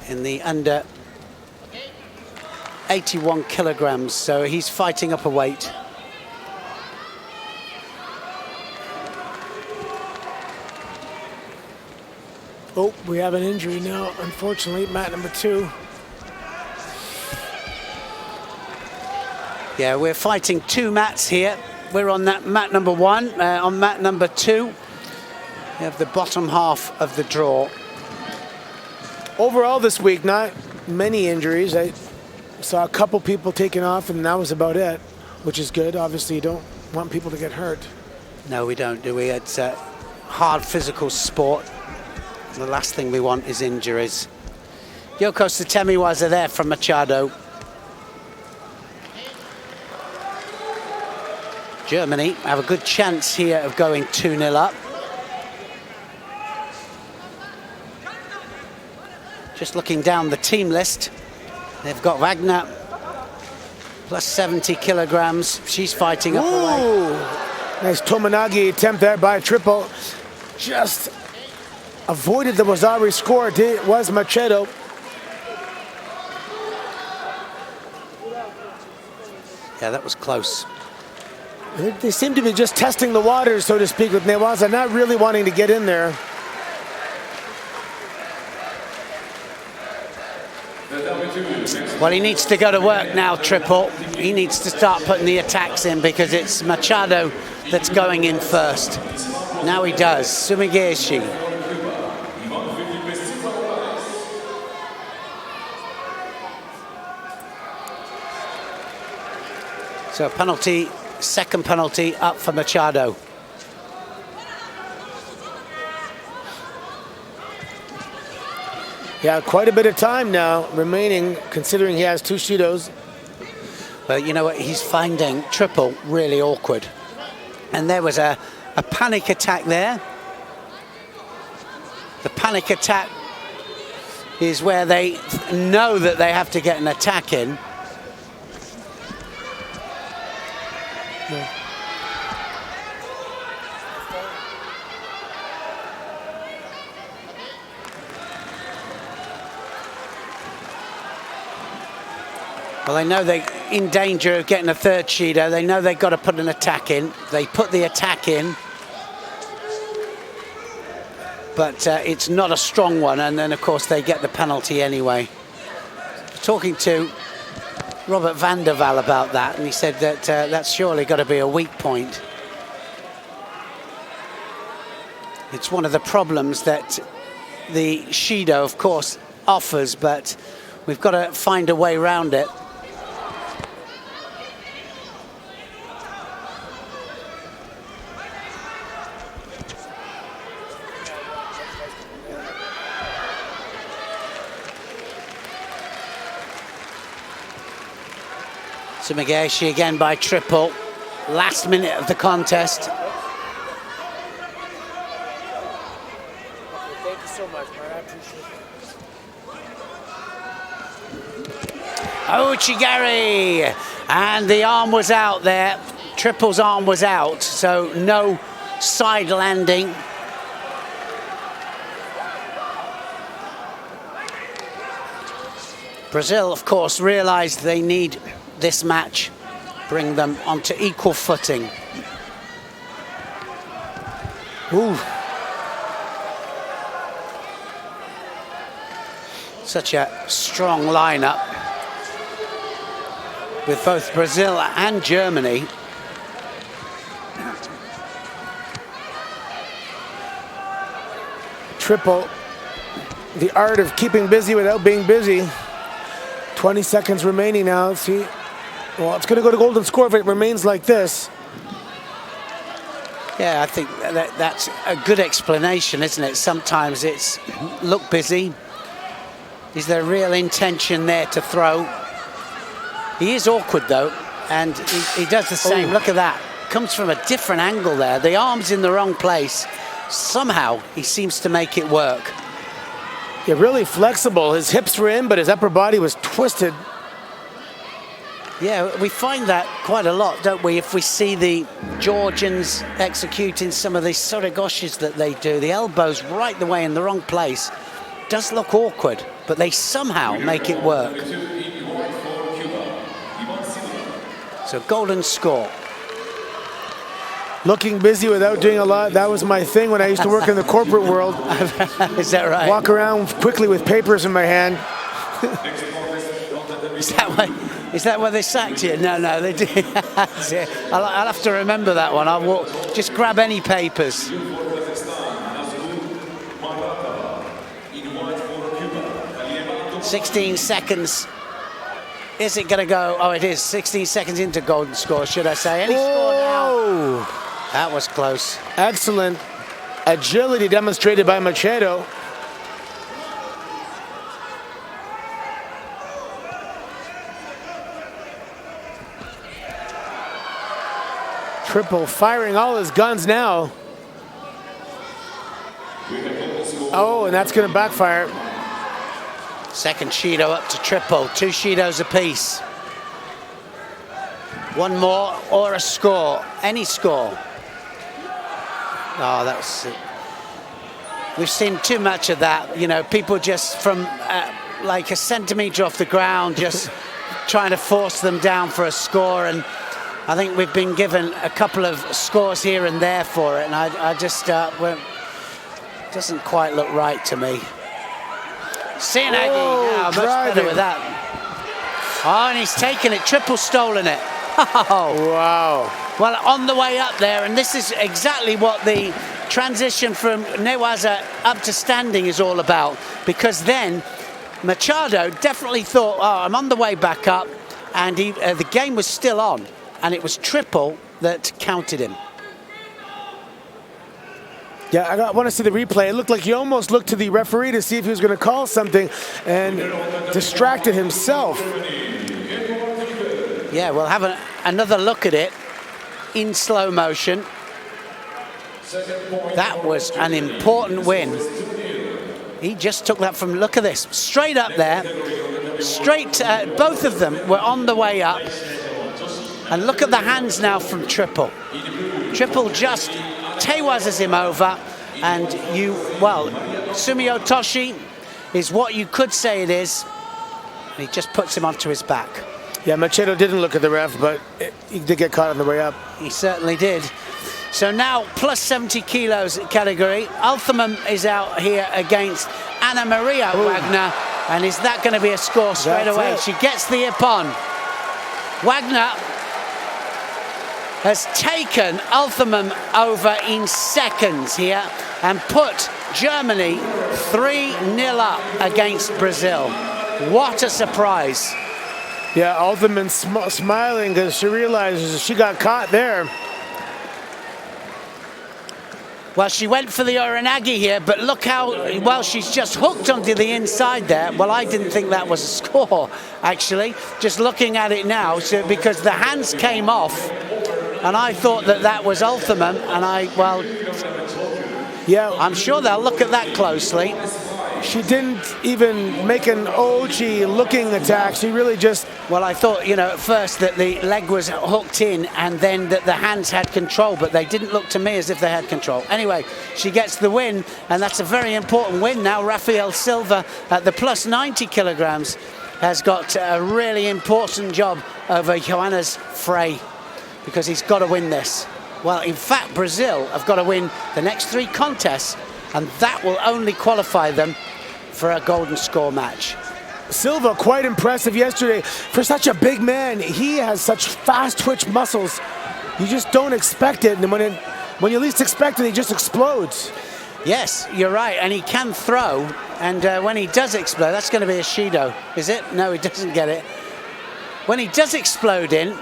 in the under 81 kilograms, so he's fighting up a weight. Oh, we have an injury now, unfortunately, mat number 2. Yeah, we're fighting 2 mats here. We're on that mat number 1. On mat number 2, we have the bottom half of the draw. Overall this week, not many injuries. I saw a couple people taking off, and that was about it, which is good. Obviously, you don't want people to get hurt. No, we don't, do we? It's a hard physical sport. The last thing we want is injuries. Yoko Satemiwaza there from Machado. Germany have a good chance here of going 2-0 up. Just looking down the team list, they've got Wagner, plus 70 kilograms. She's fighting up the way. Nice Tominagi attempt there by Triple. Just avoided the Wazari score. It was Machado. Yeah, that was close. They seem to be just testing the waters, so to speak, with Newaza, not really wanting to get in there. Well, he needs to go to work now, Triple. He needs to start putting the attacks in because it's Machado that's going in first. Now he does. Sumigeshi. So penalty, second penalty up for Machado. Yeah, quite a bit of time now remaining, considering he has 2 Shidos. But you know what, he's finding Triple really awkward. And there was a panic attack there. The panic attack is where they know that they have to get an attack in. Yeah. Well, they know they're in danger of getting a third Shido. They know they've got to put an attack in. They put the attack in. But it's not a strong one. And then, of course, they get the penalty anyway. Talking to Robert van der Waal about that, and he said that that's surely got to be a weak point. It's one of the problems that the Shido, of course, offers, but we've got to find a way around it. Sumigeshi again by Triple. Last minute of the contest. Thank you so much, man. I appreciate it. Uchigari! And the arm was out there. Triple's arm was out, so no side landing. Brazil, of course, realized they need this match, bring them onto equal footing. Ooh. Such a strong lineup with both Brazil and Germany. Triple, the art of keeping busy without being busy. 20 seconds remaining now. See, well, it's going to go to golden score if it remains like this. Yeah, I think that's a good explanation, isn't it? Sometimes it's look busy. Is there real intention there to throw? He is awkward though, and he does the same. Look at that. Comes from a different angle there. The arm's in the wrong place. Somehow he seems to make it work. Yeah, really flexible. His hips were in, but his upper body was twisted. Yeah, we find that quite a lot, don't we? If we see the Georgians executing some of these sorigoshis that they do, the elbow's right the way in the wrong place. Does look awkward, but they somehow make it work. So golden score. looking busy without doing a lot. That was my thing when I used to work in the corporate world. Is that right? Walk around quickly with papers in my hand. Is that why they sacked you? No, they did. I'll have to remember that one. Just grab any papers. 16 seconds. Is it going to go? Oh, it is. 16 seconds into golden score, should I say. Any score now? That was close. Excellent agility demonstrated by Machado. Triple firing all his guns now. Oh, and that's going to backfire. Second Shido up to triple. 2 Shidos apiece. One more or a score. Any score. Oh, that was... We've seen too much of that. You know, people just from like a centimetre off the ground just trying to force them down for a score. And I think we've been given a couple of scores here and there for it. And I just... well, doesn't quite look right to me. Sinagi now, much better with that. Oh, and he's taken it, triple stolen it. Oh, wow. Well, on the way up there, and this is exactly what the transition from Newaza up to standing is all about, because then Machado definitely thought, oh, I'm on the way back up, and the game was still on, and it was triple that counted him. Yeah, I want to see the replay. It looked like he almost looked to the referee to see if he was going to call something and distracted himself. Yeah, we'll have another look at it in slow motion. That was an important win. He just took that from, look at this, straight up there. Straight, both of them were on the way up. And look at the hands now from Triple. Triple just Teiwazes him over, and Sumio Toshi is what you could say it is. He just puts him onto his back. Yeah, Machado didn't look at the ref, but he did get caught on the way up. He certainly did. So now, plus 70 kilos category. Althemam is out here against Anna Maria Wagner, and is that going to be a score straight away? She gets the Ippon. Wagner has taken Althemam over in seconds here and put Germany 3-0 up against Brazil. What a surprise. Yeah, Althemam smiling because she realizes she got caught there. Well, she went for the Oranagi here, but look how well she's just hooked onto the inside there. Well, I didn't think that was a score, actually, just looking at it now, because the hands came off. And I thought that was Althemam, and I'm sure they'll look at that closely. She didn't even make an Ochi-looking attack. She really just... Well, I thought, at first that the leg was hooked in and then that the hands had control, but they didn't look to me as if they had control. Anyway, she gets the win, and that's a very important win now. Rafael Silva at the plus 90 kilograms has got a really important job over Johannes Frey, because he's got to win this. Well, in fact, Brazil have got to win the next 3 contests, and that will only qualify them for a golden score match. Silva, quite impressive yesterday. For such a big man, he has such fast twitch muscles. You just don't expect it, and when you least expect it, he just explodes. Yes, you're right, and he can throw, and when he does explode, that's going to be a Shido, is it? No, he doesn't get it. When he does explode in,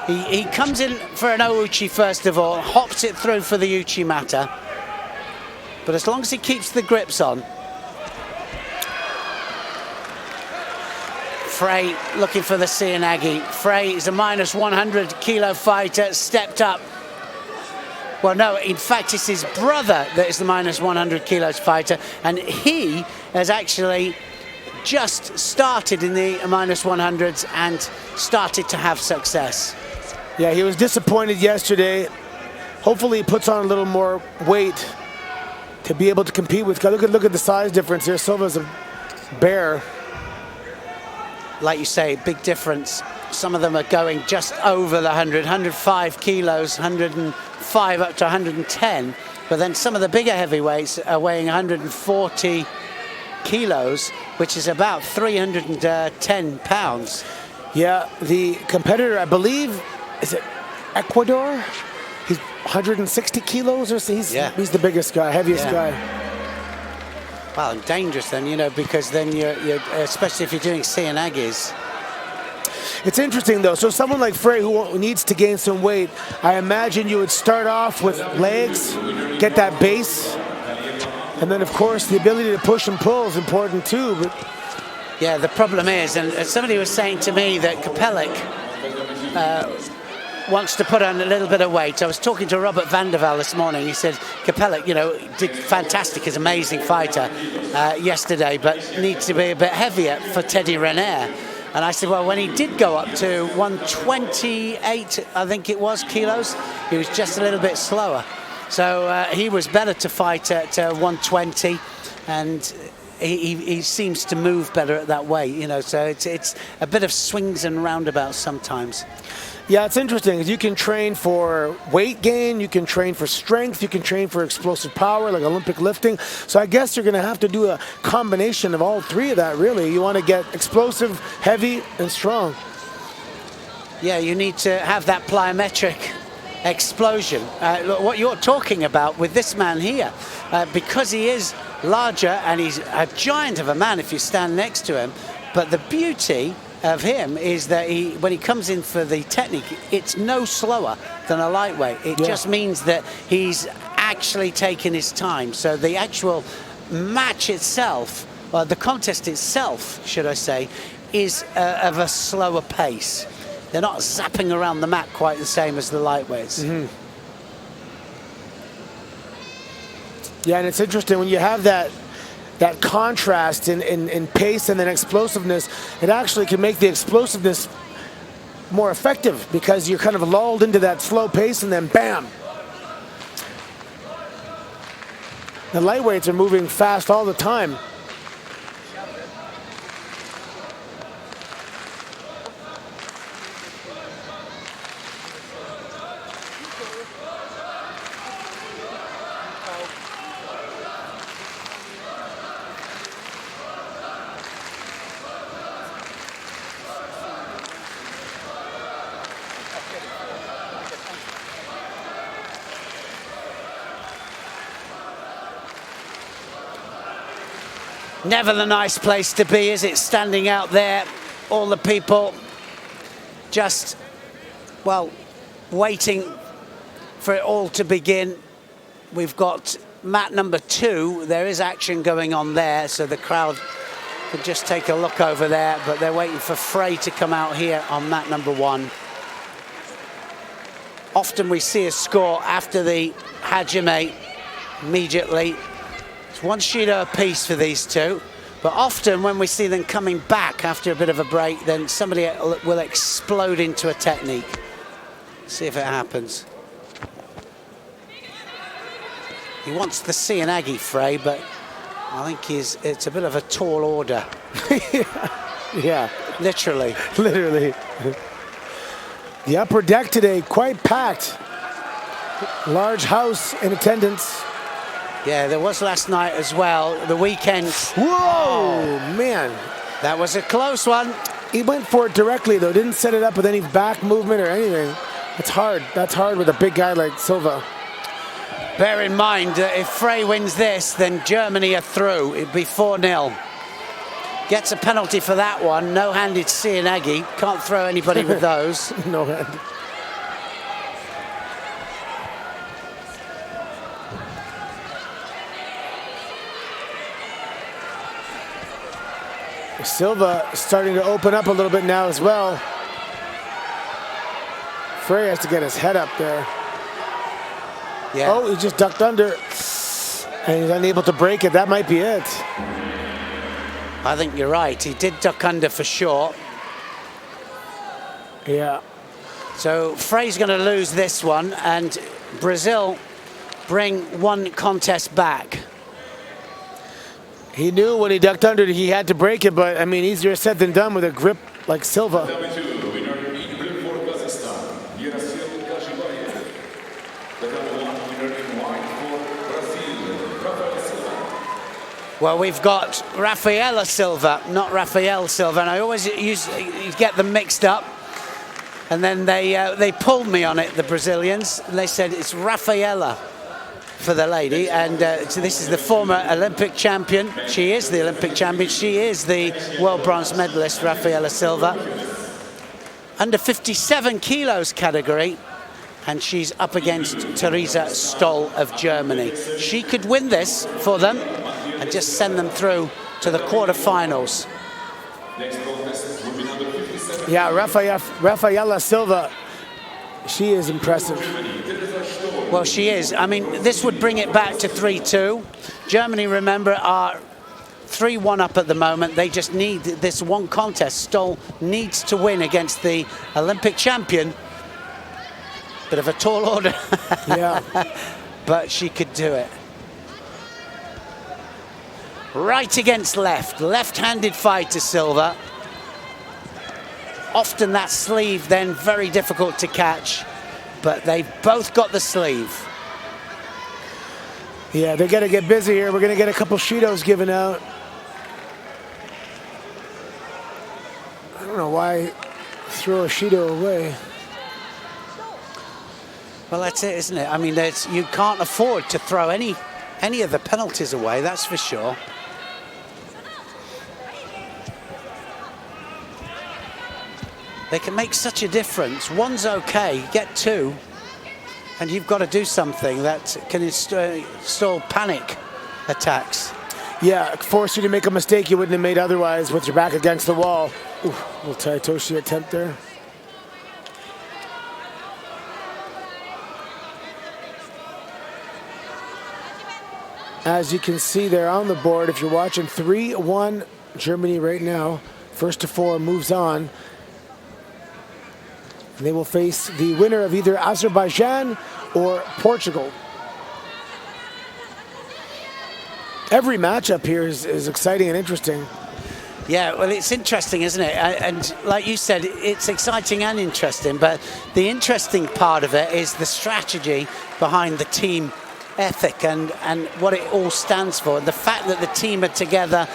he comes in for an O-Uchi first of all, hops it through for the Uchimata. But as long as he keeps the grips on. Frey looking for the Seoinage. Frey is a minus 100 kilo fighter, stepped up. Well, no, in fact, it's his brother that is the minus 100 kilos fighter, and he has actually just started in the minus 100s and started to have success. Yeah, he was disappointed yesterday. Hopefully he puts on a little more weight to be able to compete with. Look at the size difference here. Silva's a bear. Like you say, big difference. some of them are going just over the 100, 105 kilos, 105 up to 110. But then some of the bigger heavyweights are weighing 140 kilos, which is about 310 pounds. Yeah, the competitor, I believe, is it Ecuador? He's 160 kilos, or he's the biggest guy, heaviest guy. Well, and dangerous then, you know, because then you're especially if you're doing Cianagis. It's interesting though. So someone like Frey who needs to gain some weight, I imagine you would start off with legs, get that base, and then of course the ability to push and pull is important too. But yeah, the problem is, and somebody was saying to me that Kapelic wants to put on a little bit of weight. I was talking to Robert Vanderval this morning. He said Kapelic, you know, did fantastic, he's an amazing fighter yesterday, but needs to be a bit heavier for Teddy Riner. And I said, well, when he did go up to 128, I think it was, kilos, he was just a little bit slower. So he was better to fight at 120, and he seems to move better at that weight, you know, so it's a bit of swings and roundabouts sometimes. Yeah, it's interesting. You can train for weight gain, you can train for strength, you can train for explosive power, like Olympic lifting. So I guess you're going to have to do a combination of all three of that, really. You want to get explosive, heavy, and strong. Yeah, you need to have that plyometric explosion. Look, what you're talking about with this man here, because he is larger and he's a giant of a man if you stand next to him, but the beauty of him is that when he comes in for the technique, it's no slower than a lightweight. It just means that he's actually taking his time. So the actual match itself, or the contest itself, should I say, is of a slower pace. They're not zapping around the mat quite the same as the lightweights. Mm-hmm. Yeah, and it's interesting when you have that contrast in pace and then explosiveness, it actually can make the explosiveness more effective because you're kind of lulled into that slow pace and then bam. The lightweights are moving fast all the time. Never the nice place to be, is it? Standing out there, all the people just, well, waiting for it all to begin. We've got mat number 2. There is action going on there, so the crowd could just take a look over there, but they're waiting for Frey to come out here on mat number 1. Often we see a score after the Hajime immediately. It's 1 shooter apiece for these two, but often when we see them coming back after a bit of a break, then somebody will explode into a technique. See if it happens. He wants the Cianagi Frey, but I think it's a bit of a tall order. Yeah. Literally. Literally. The upper deck today quite packed. Large house in attendance. Yeah, there was last night as well, the weekend. Whoa, man. That was a close one. He went for it directly, though. Didn't set it up with any back movement or anything. It's hard. That's hard with a big guy like Silva. Bear in mind that if Frey wins this, then Germany are through. It'd be 4-0. Gets a penalty for that one. No-handed Cianagi. Can't throw anybody with those. No-handed. Silva starting to open up a little bit now as well. Frey has to get his head up there. Yeah. Oh, he just ducked under, and he's unable to break it. That might be it. I think you're right. He did duck under for sure. Yeah. So Frey's going to lose this one, and Brazil bring one contest back. He knew when he ducked under he had to break it, but I mean, easier said than done with a grip like Silva. Well, we've got Rafaela Silva, not Rafael Silva, and I always get them mixed up. And then they pulled me on it, the Brazilians, and they said it's Rafaela for the lady. And so this is the former Olympic champion. She is the Olympic champion. She is the world bronze medalist, Rafaela Silva. Under 57 kilos category. And she's up against Theresa Stoll of Germany. She could win this for them and just send them through to the quarterfinals. Yeah, Rafaela Silva, she is impressive. Well, she is. I mean, this would bring it back to 3-2. Germany, remember, are 3-1 up at the moment. They just need this one contest. Stoll needs to win against the Olympic champion. Bit of a tall order. Yeah. But she could do it. Right against left. Left-handed fight to Silva. Often that sleeve then very difficult to catch. But they've both got the sleeve. Yeah, they got to get busy here. We're going to get a couple Shidos given out. I don't know why throw a Shido away. Well, that's it, isn't it? I mean, you can't afford to throw any of the penalties away, that's for sure. They can make such a difference. One's okay, get two, and you've got to do something that can install panic attacks. Yeah, force you to make a mistake you wouldn't have made otherwise with your back against the wall. Ooh, little Taitoshi attempt there. As you can see there on the board, if you're watching, 3-1 Germany right now. First to four moves on. They will face the winner of either Azerbaijan or Portugal. Every matchup here is exciting and interesting. Yeah, well, it's interesting, isn't it? And like you said, it's exciting and interesting. But the interesting part of it is the strategy behind the team ethic and what it all stands for. The fact that the team are together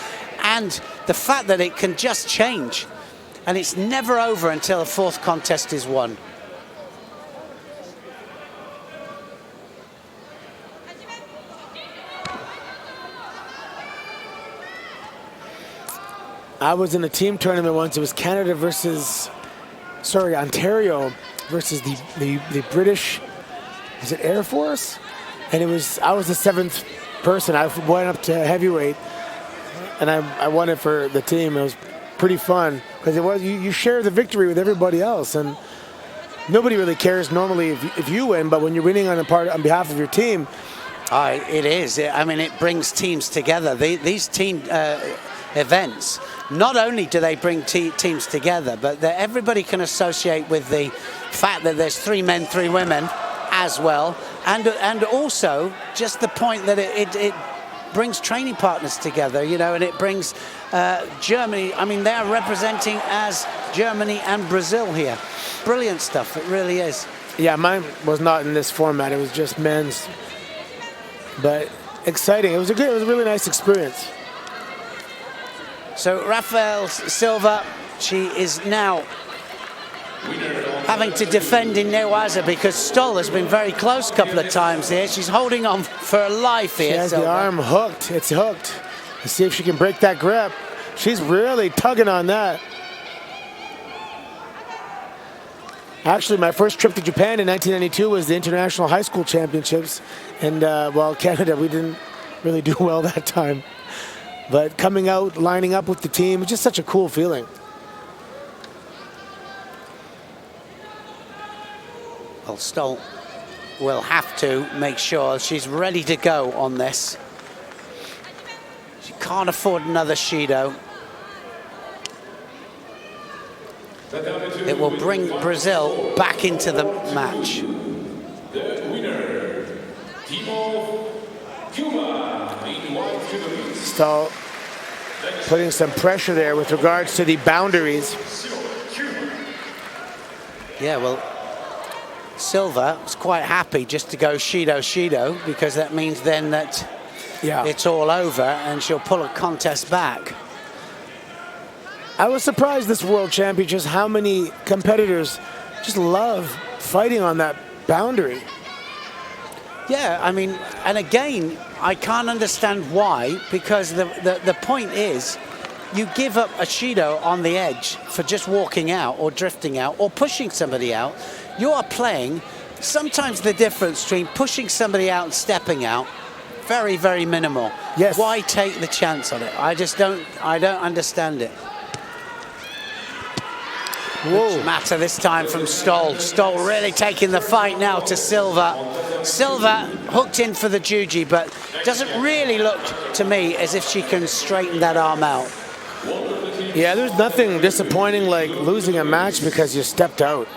and the fact that it can just change. And it's never over until a fourth contest is won. I was in a team tournament once. It was Ontario versus the British, is it Air Force? And I was the seventh person. I went up to heavyweight, and I won it for the team. It was pretty fun because you share the victory with everybody else, and nobody really cares normally if you win, but when you're winning on behalf of your team, it is. I mean, it brings teams together. These team events, not only do they bring teams together, but everybody can associate with the fact that there's 3 men, 3 women as well, and also just the point that it brings training partners together, you know, and it brings Germany. I mean, they're representing as Germany and Brazil here. Brilliant stuff, it really is. Yeah, mine was not in this format. It was just men's, but exciting. It was a really nice experience. So Rafael Silva, she is now having to defend in Newaza because Stoll has been very close a couple of times here. She's holding on for her life here. She has the arm hooked. It's hooked. Let's see if she can break that grip. She's really tugging on that. Actually, my first trip to Japan in 1992 was the International High School Championships. And, well, Canada, we didn't really do well that time. But coming out, lining up with the team, it's just such a cool feeling. Well, Stoll will have to make sure she's ready to go on this. She can't afford another Shido. It will bring Brazil back into the match. The winner, Timo Cuba. Stoll putting some pressure there with regards to the boundaries. Yeah, well, Silva was quite happy just to go Shido because that means then that Yeah. it's all over and she'll pull a contest back. I was surprised this World Championship just how many competitors just love fighting on that boundary. Yeah, I mean, and again, I can't understand why, because the point is, you give up a Shido on the edge for just walking out or drifting out or pushing somebody out. You are playing, sometimes the difference between pushing somebody out and stepping out, very, very minimal. Yes. Why take the chance on it? I don't understand it. Whoa. Matter this time from Stoll. Stoll really taking the fight now to Silva. Silva hooked in for the Juji, but doesn't really look to me as if she can straighten that arm out. Yeah, there's nothing disappointing like losing a match because you stepped out.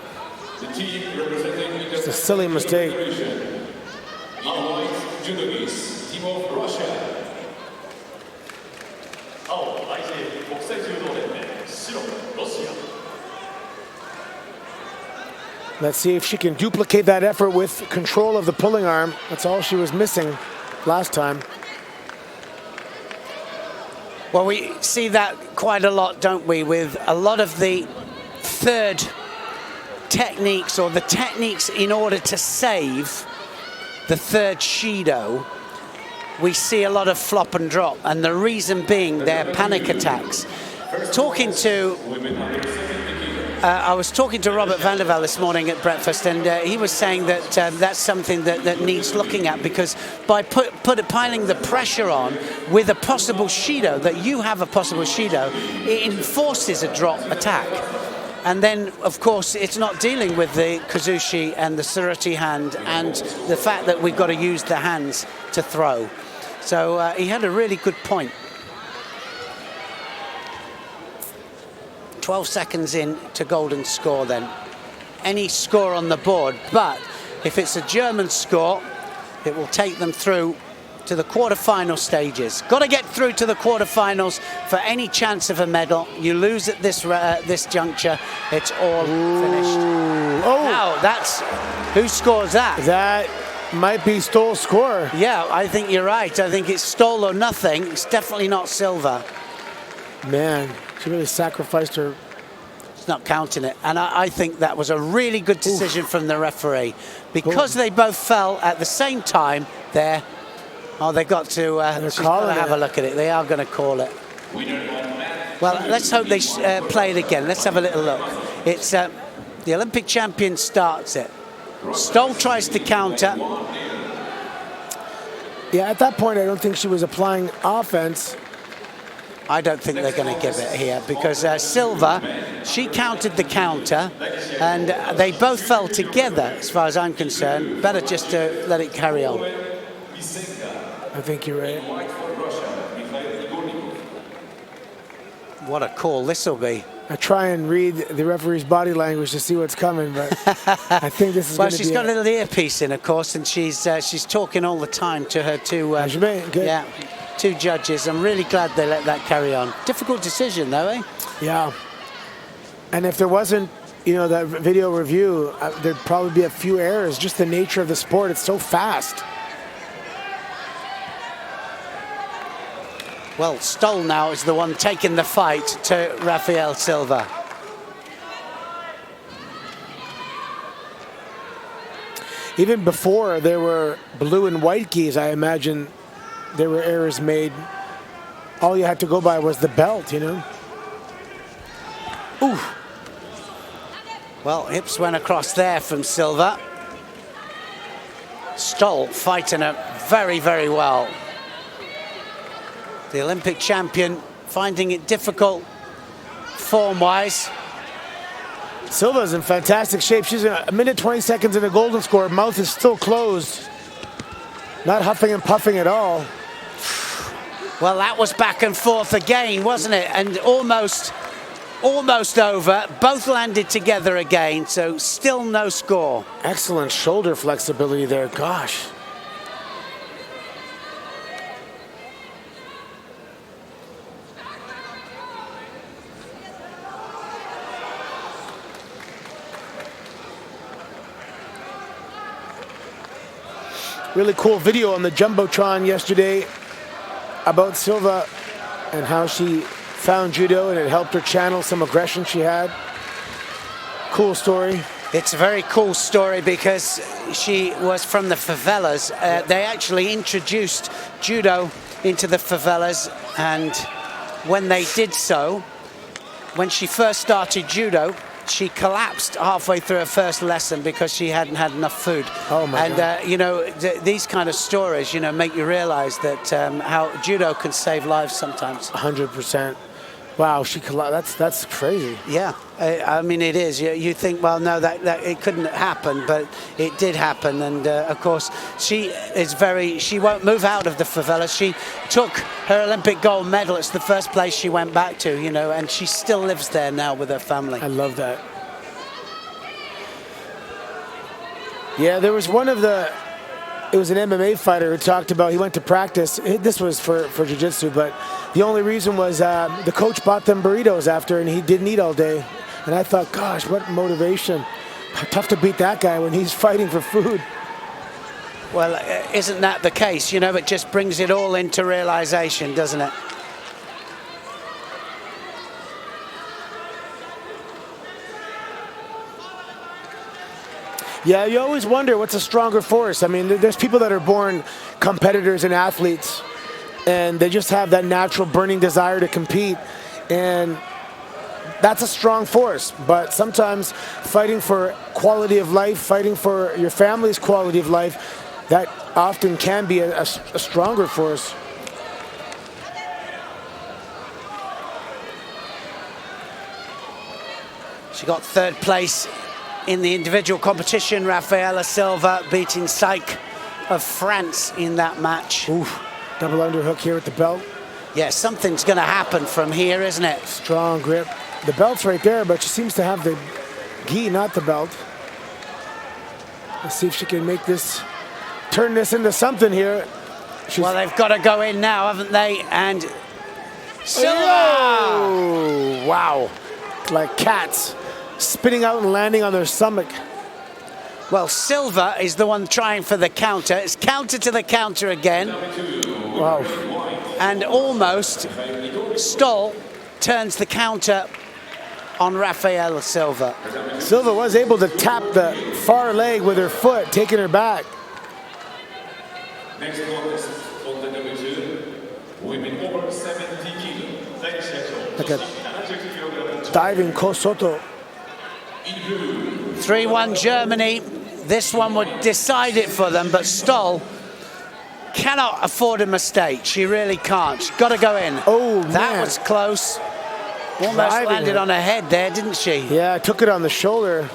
It's a silly mistake. Let's see if she can duplicate that effort with control of the pulling arm. That's all she was missing last time. Well, we see that quite a lot, don't we, with a lot of the third techniques or the techniques in order to save the third Shido. We see a lot of flop and drop, and the reason being their panic attacks. I was talking to Robert Vandervelde this morning at breakfast, and he was saying that that's something that needs looking at, because by piling the pressure on with a possible Shido, that you have a possible Shido, it enforces a drop attack. And then, of course, it's not dealing with the Kazushi and the Suruti hand and the fact that we've got to use the hands to throw. So he had a really good point. 12 seconds in to golden score then. Any score on the board, but if it's a German score, it will take them through to the quarterfinal stages. Got to get through to the quarterfinals for any chance of a medal. You lose at this juncture, it's all finished. Oh, Now, that's, who scores that? that might be Stoll's score. Yeah, I think you're right. I think it's Stoll or nothing. It's definitely not Silva. Man, she really sacrificed her. It's not counting it. And I think that was a really good decision from the referee. Because they both fell at the same time there. Oh, they've got to, she's got to have a look at it. They are going to call it. Well, let's hope they play it again. Let's have a little look. It's the Olympic champion starts it. Stoll tries to counter. Yeah, at that point, I don't think she was applying offense. I don't think they're going to give it here, because Silva, she countered the counter, and they both fell together, as far as I'm concerned. Better just to let it carry on. I think you're right. What a call this will be. I try and read the referee's body language to see what's coming, but I think this is Well, going to be she's got a little earpiece in, of course, and she's talking all the time to her two two judges. I'm really glad they let that carry on. Difficult decision, though, eh? Yeah. And if there wasn't, that video review, there'd probably be a few errors. Just the nature of the sport, it's so fast. Well, Stoll now is the one taking the fight to Rafael Silva. Even before there were blue and white keys, I imagine there were errors made. All you had to go by was the belt, Ooh. Well, hips went across there from Silva. Stoll fighting her very, very well. The Olympic champion finding it difficult form-wise. Silva's in fantastic shape. She's a minute 20 seconds in the golden score. Mouth is still closed. Not huffing and puffing at all. Well, that was back and forth again, wasn't it? And almost over. Both landed together again, so still no score. Excellent shoulder flexibility there. Gosh. Really cool video on the Jumbotron yesterday. about Silva and how she found judo and it helped her channel some aggression she had. Cool story. It's a very cool story because she was from the favelas. They actually introduced judo into the favelas, and when they did so, when she first started judo, she collapsed halfway through her first lesson because she hadn't had enough food. Oh my God. You know, these kind of stories, you know, make you realize that how judo can save lives sometimes. 100%. Wow, that's crazy. Yeah, I mean it is. You think, well, no, that it couldn't happen, but it did happen. And of course, she won't move out of the favela. She took her Olympic gold medal. It's the first place she went back to, you know, and she still lives there now with her family. I love that. Yeah, there was it was an MMA fighter who talked about, he went to practice. This was for jiu-jitsu, but the only reason was the coach bought them burritos after, and he didn't eat all day. And I thought, gosh, what motivation. Tough to beat that guy when he's fighting for food. Well, isn't that the case? You know, it just brings it all into realization, doesn't it? Yeah, you always wonder what's a stronger force. I mean, there's people that are born competitors and athletes, and they just have that natural burning desire to compete, and that's a strong force. But sometimes fighting for quality of life, fighting for your family's quality of life, that often can be a stronger force. She got third place in the individual competition. Rafaela Silva beating Saik of France in that match. Oof, double underhook here at the belt. Yeah, something's going to happen from here, isn't it? Strong grip. The belt's right there, but she seems to have the gi, not the belt. Let's see if she can turn this into something here. Well, they've got to go in now, haven't they? And Silva! Oh, wow. Like cats, spinning out and landing on their stomach. Well, Silva is the one trying for the counter. It's counter to the counter again. Wow. And almost Stoll turns the counter on Rafaela Silva. Silva was able to tap the far leg with her foot, taking her back. Next contest on the number 2, women over 70 kilos. Like a diving Kosoto. 3-1 Germany. This one would decide it for them, but Stoll cannot afford a mistake. She really can't. She's got to go in. Oh, that man. was close. Almost Driving landed her on her head there, didn't she? Yeah, took it on the shoulder.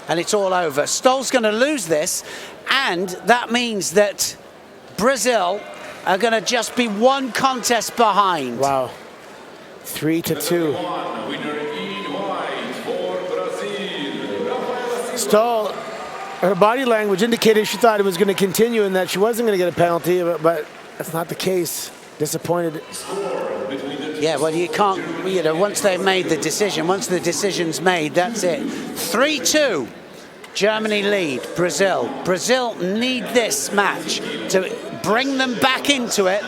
And it's all over. Stoll's going to lose this, and that means that Brazil are going to just be one contest behind. Wow. 3-2. Stoll, her body language indicated she thought it was going to continue and that she wasn't going to get a penalty, but that's not the case. Disappointed. Yeah, well, you can't, you know, once they've made the decision, once the decision's made, that's it. 3-2. Germany lead Brazil. Brazil need this match to bring them back into it.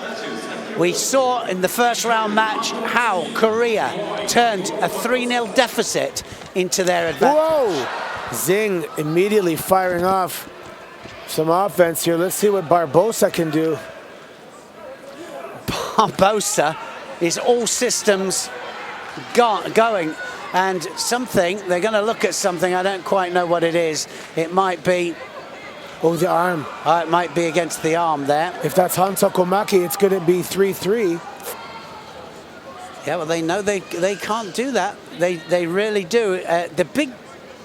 We saw in the first round match how Korea turned a 3-0 deficit into their advantage. Whoa! Zing immediately firing off some offense here. Let's see what Barbosa can do. Barbosa is all systems going, and they're going to look at something. I don't quite know what it is. It might be, oh, the arm. It might be against the arm there. If that's Hansakomaki, it's going to be 3-3. Yeah, well, they know they can't do that. They really do. The big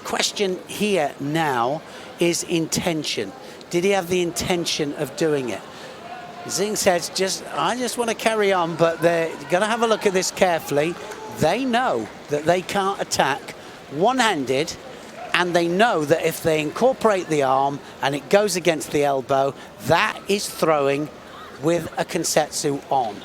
question here now is intention. Did he have the intention of doing it? Zing says, I just want to carry on, but they're going to have a look at this carefully. They know that they can't attack one-handed, and they know that if they incorporate the arm and it goes against the elbow, that is throwing with a Kensetsu on.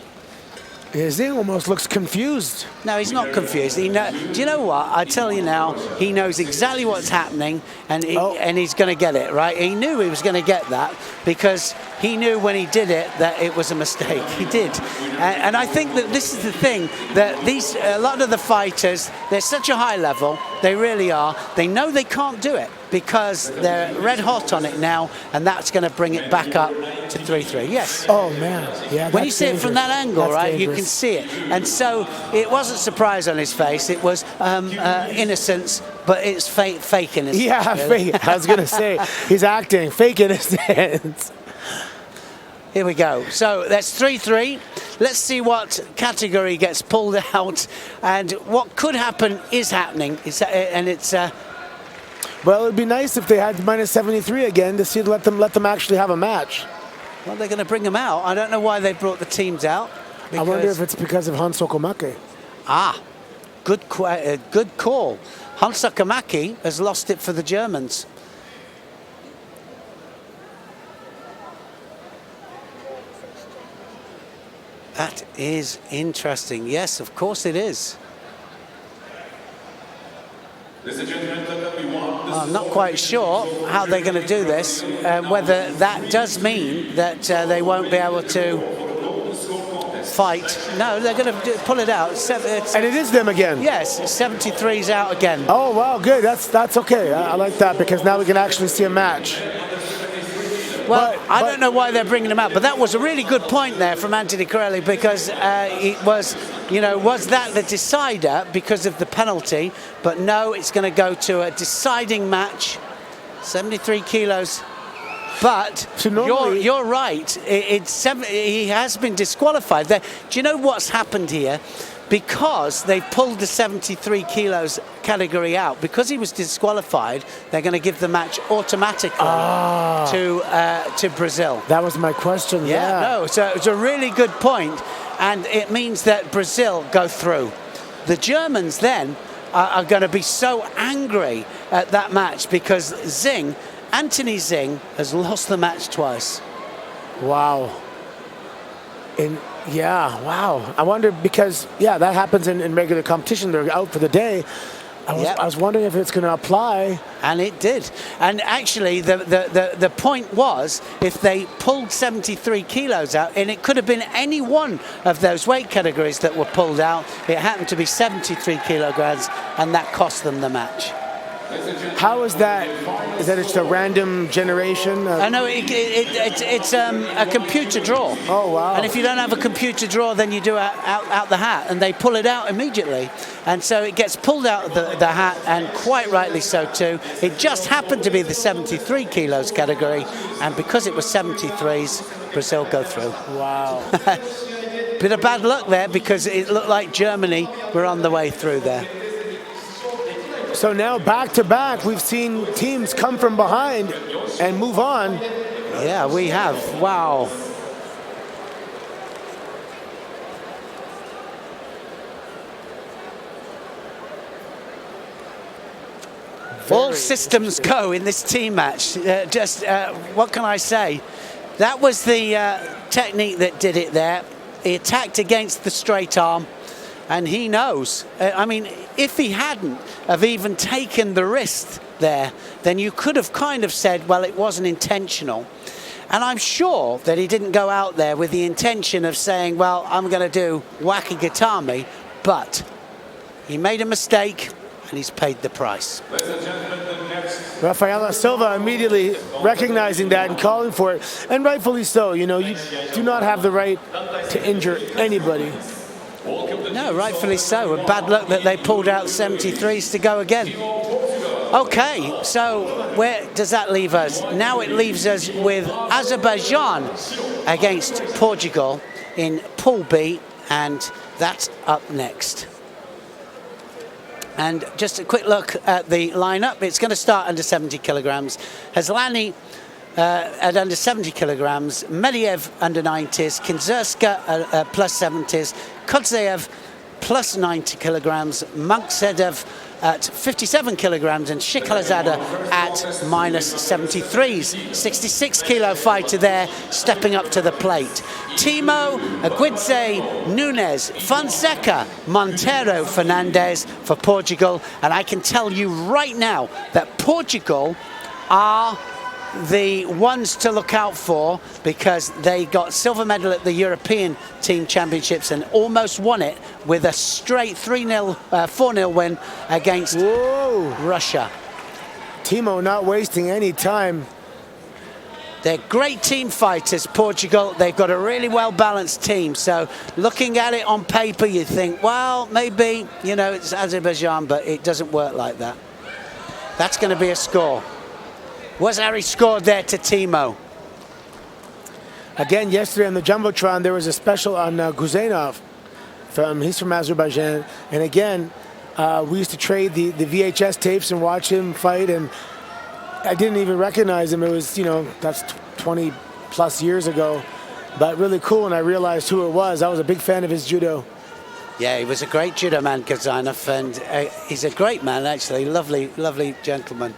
Zing almost looks confused. No, he's not confused. Do you know what? I tell you now, he knows exactly what's happening, and he's going to get it, right? He knew he was going to get that because he knew when he did it that it was a mistake. He did. And I think that this is the thing, that a lot of the fighters, they're such a high level, they really are. They know they can't do it because they're red hot on it now, and that's going to bring it back up to 3-3. Yes. Oh, man. Yeah, when you see it from that angle, that's right, dangerous. you can see it. And so it wasn't surprise on his face. It was innocence, but it's fake innocence. Yeah, fake. I was going to say, he's acting. Fake innocence. Here we go. So that's 3-3. Let's see what category gets pulled out, and what could happen is happening. Well, it'd be nice if they had minus 73 again to see let them actually have a match. Well, they're going to bring them out. I don't know why they brought the teams out. I wonder if it's because of Hans Sokomake. Good call. Hans Sokomake has lost it for the Germans. That is interesting. Yes, of course it is. I'm not quite sure how they're going to do this, whether that does mean that they won't be able to fight. No, they're going to pull it out. And it is them again. Yes, 73's out again. Oh, wow, good. That's okay. I like that because now we can actually see a match. Well, I don't know why they're bringing him out, but that was a really good point there from Anthony Corelli because it was, was that the decider because of the penalty? But no, it's going to go to a deciding match, 73 kilos. But so you're right. He has been disqualified. Do you know what's happened here? Because they pulled the 73 kilos category out, because he was disqualified, they're going to give the match automatically to Brazil. That was my question. Yeah, no, so it's a really good point, and it means that Brazil go through. The Germans then are going to be so angry at that match because Anthony Zing has lost the match twice. Wow. Yeah, wow. I wonder because, that happens in regular competition. They're out for the day. I was wondering if it's going to apply. And it did. And actually, the point was, if they pulled 73 kilos out, and it could have been any one of those weight categories that were pulled out, it happened to be 73 kilograms, and that cost them the match. How is that? Is that just a random generation? I know it's a computer draw. Oh, wow. And if you don't have a computer draw, then you do out the hat, and they pull it out immediately. And so it gets pulled out of the hat, and quite rightly so too. It just happened to be the 73 kilos category, and because it was 73s, Brazil go through. Wow. Bit of bad luck there because it looked like Germany were on the way through there. So now back to back, we've seen teams come from behind and move on. Yeah, we have. Wow. All systems go in this team match. What can I say? That was the technique that did it there. He attacked against the straight arm. And he knows. I mean, if he hadn't have even taken the wrist there, then you could have kind of said, well, it wasn't intentional. And I'm sure that he didn't go out there with the intention of saying, well, I'm going to do wakigatame, but he made a mistake and he's paid the price. Rafaela Silva immediately recognizing that and calling for it, and rightfully so. You do not have the right to injure anybody. No, rightfully so. And bad luck that they pulled out 73s to go again. Okay, so where does that leave us? Now it leaves us with Azerbaijan against Portugal in Pool B, and that's up next. And just a quick look at the lineup. It's going to start under 70 kilograms. Haslani at under 70 kilograms, Medvedev under 90s, Kinzerska plus 70s, Kodzeyev plus 90 kilograms, Manksedov at 57 kilograms, and Shikalazada at minus 73s. 66 kilo fighter there, stepping up to the plate. Timo, Aguidze, Nunes, Fonseca, Montero, Fernandez for Portugal. And I can tell you right now that Portugal are the ones to look out for, because they got silver medal at the European Team Championships and almost won it with a straight 4-0 win against Russia. Timo not wasting any time. They're great team fighters, Portugal. They've got a really well-balanced team. So looking at it on paper, you think, well, maybe, you know, it's Azerbaijan, but it doesn't work like that. That's going to be a score. Wazari scored there to Timo. Again, yesterday on the Jumbotron, there was a special on Guzenov. He's from Azerbaijan. And again, we used to trade the VHS tapes and watch him fight. And I didn't even recognize him. It was, you know, that's 20 plus years ago. But really cool, and I realized who it was. I was a big fan of his judo. Yeah, he was a great judo man, Gazanov, and he's a great man, actually. Lovely, lovely gentleman.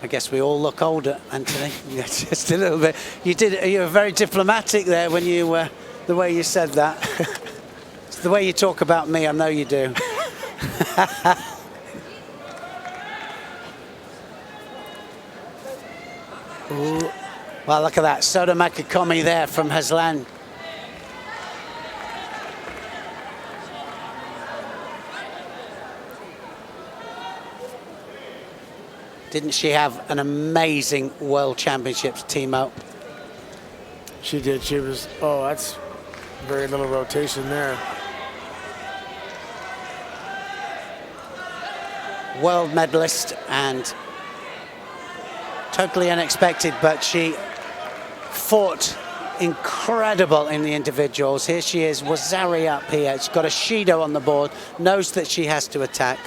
I guess we all look older, Anthony. Yeah, just a little bit. You were very diplomatic there when you, the way you said that. It's the way you talk about me, I know you do. Ooh. Well, look at that. Soda Makikomi there from Haslan. Didn't she have an amazing World Championships, Timo? She did. She was, oh, that's very little rotation there. World medalist, and totally unexpected, but she fought incredible in the individuals. Here she is, Wazari up here. She's got a Shido on the board, knows that she has to attack.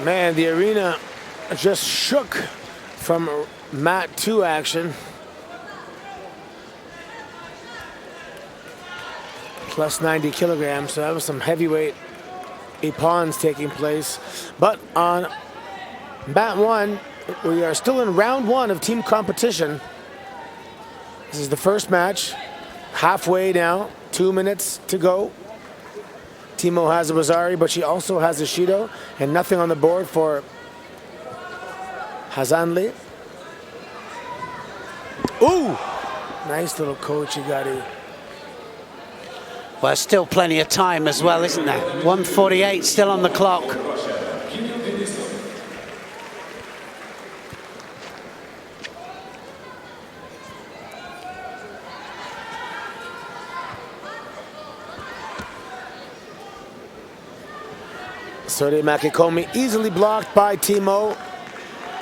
Man, the arena just shook from mat 2 action. Plus 90 kilograms, so that was some heavyweight ippons taking place. But on mat 1, we are still in round 1 of team competition. This is the first match, halfway now, 2 minutes to go. Timo has a Wazari, but she also has a Shido, and nothing on the board for Hazanli. Ooh! Nice little Kochigari. Well, still plenty of time as well, isn't there? 1:48 still on the clock. Soda Makikomi easily blocked by Timo.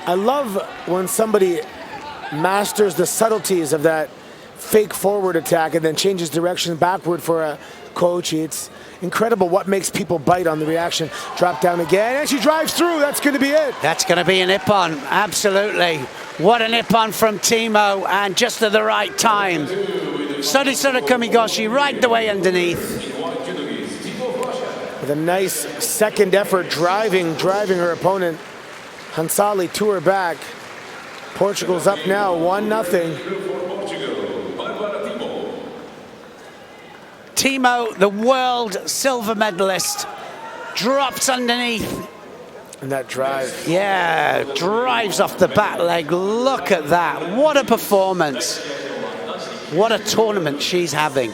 I love when somebody masters the subtleties of that fake forward attack and then changes direction backward for a Kochi. It's incredible what makes people bite on the reaction. Drop down again, and she drives through. That's going to be it. That's going to be an ippon, absolutely. What an ippon from Timo, and just at the right time. Sori Kamigoshi right the way underneath. With a nice second effort, driving her opponent, Hansali, to her back. Portugal's up now, 1-0. Timo, the world silver medalist, drops underneath. And that drive. Yeah, drives off the back leg. Look at that. What a performance. What a tournament she's having.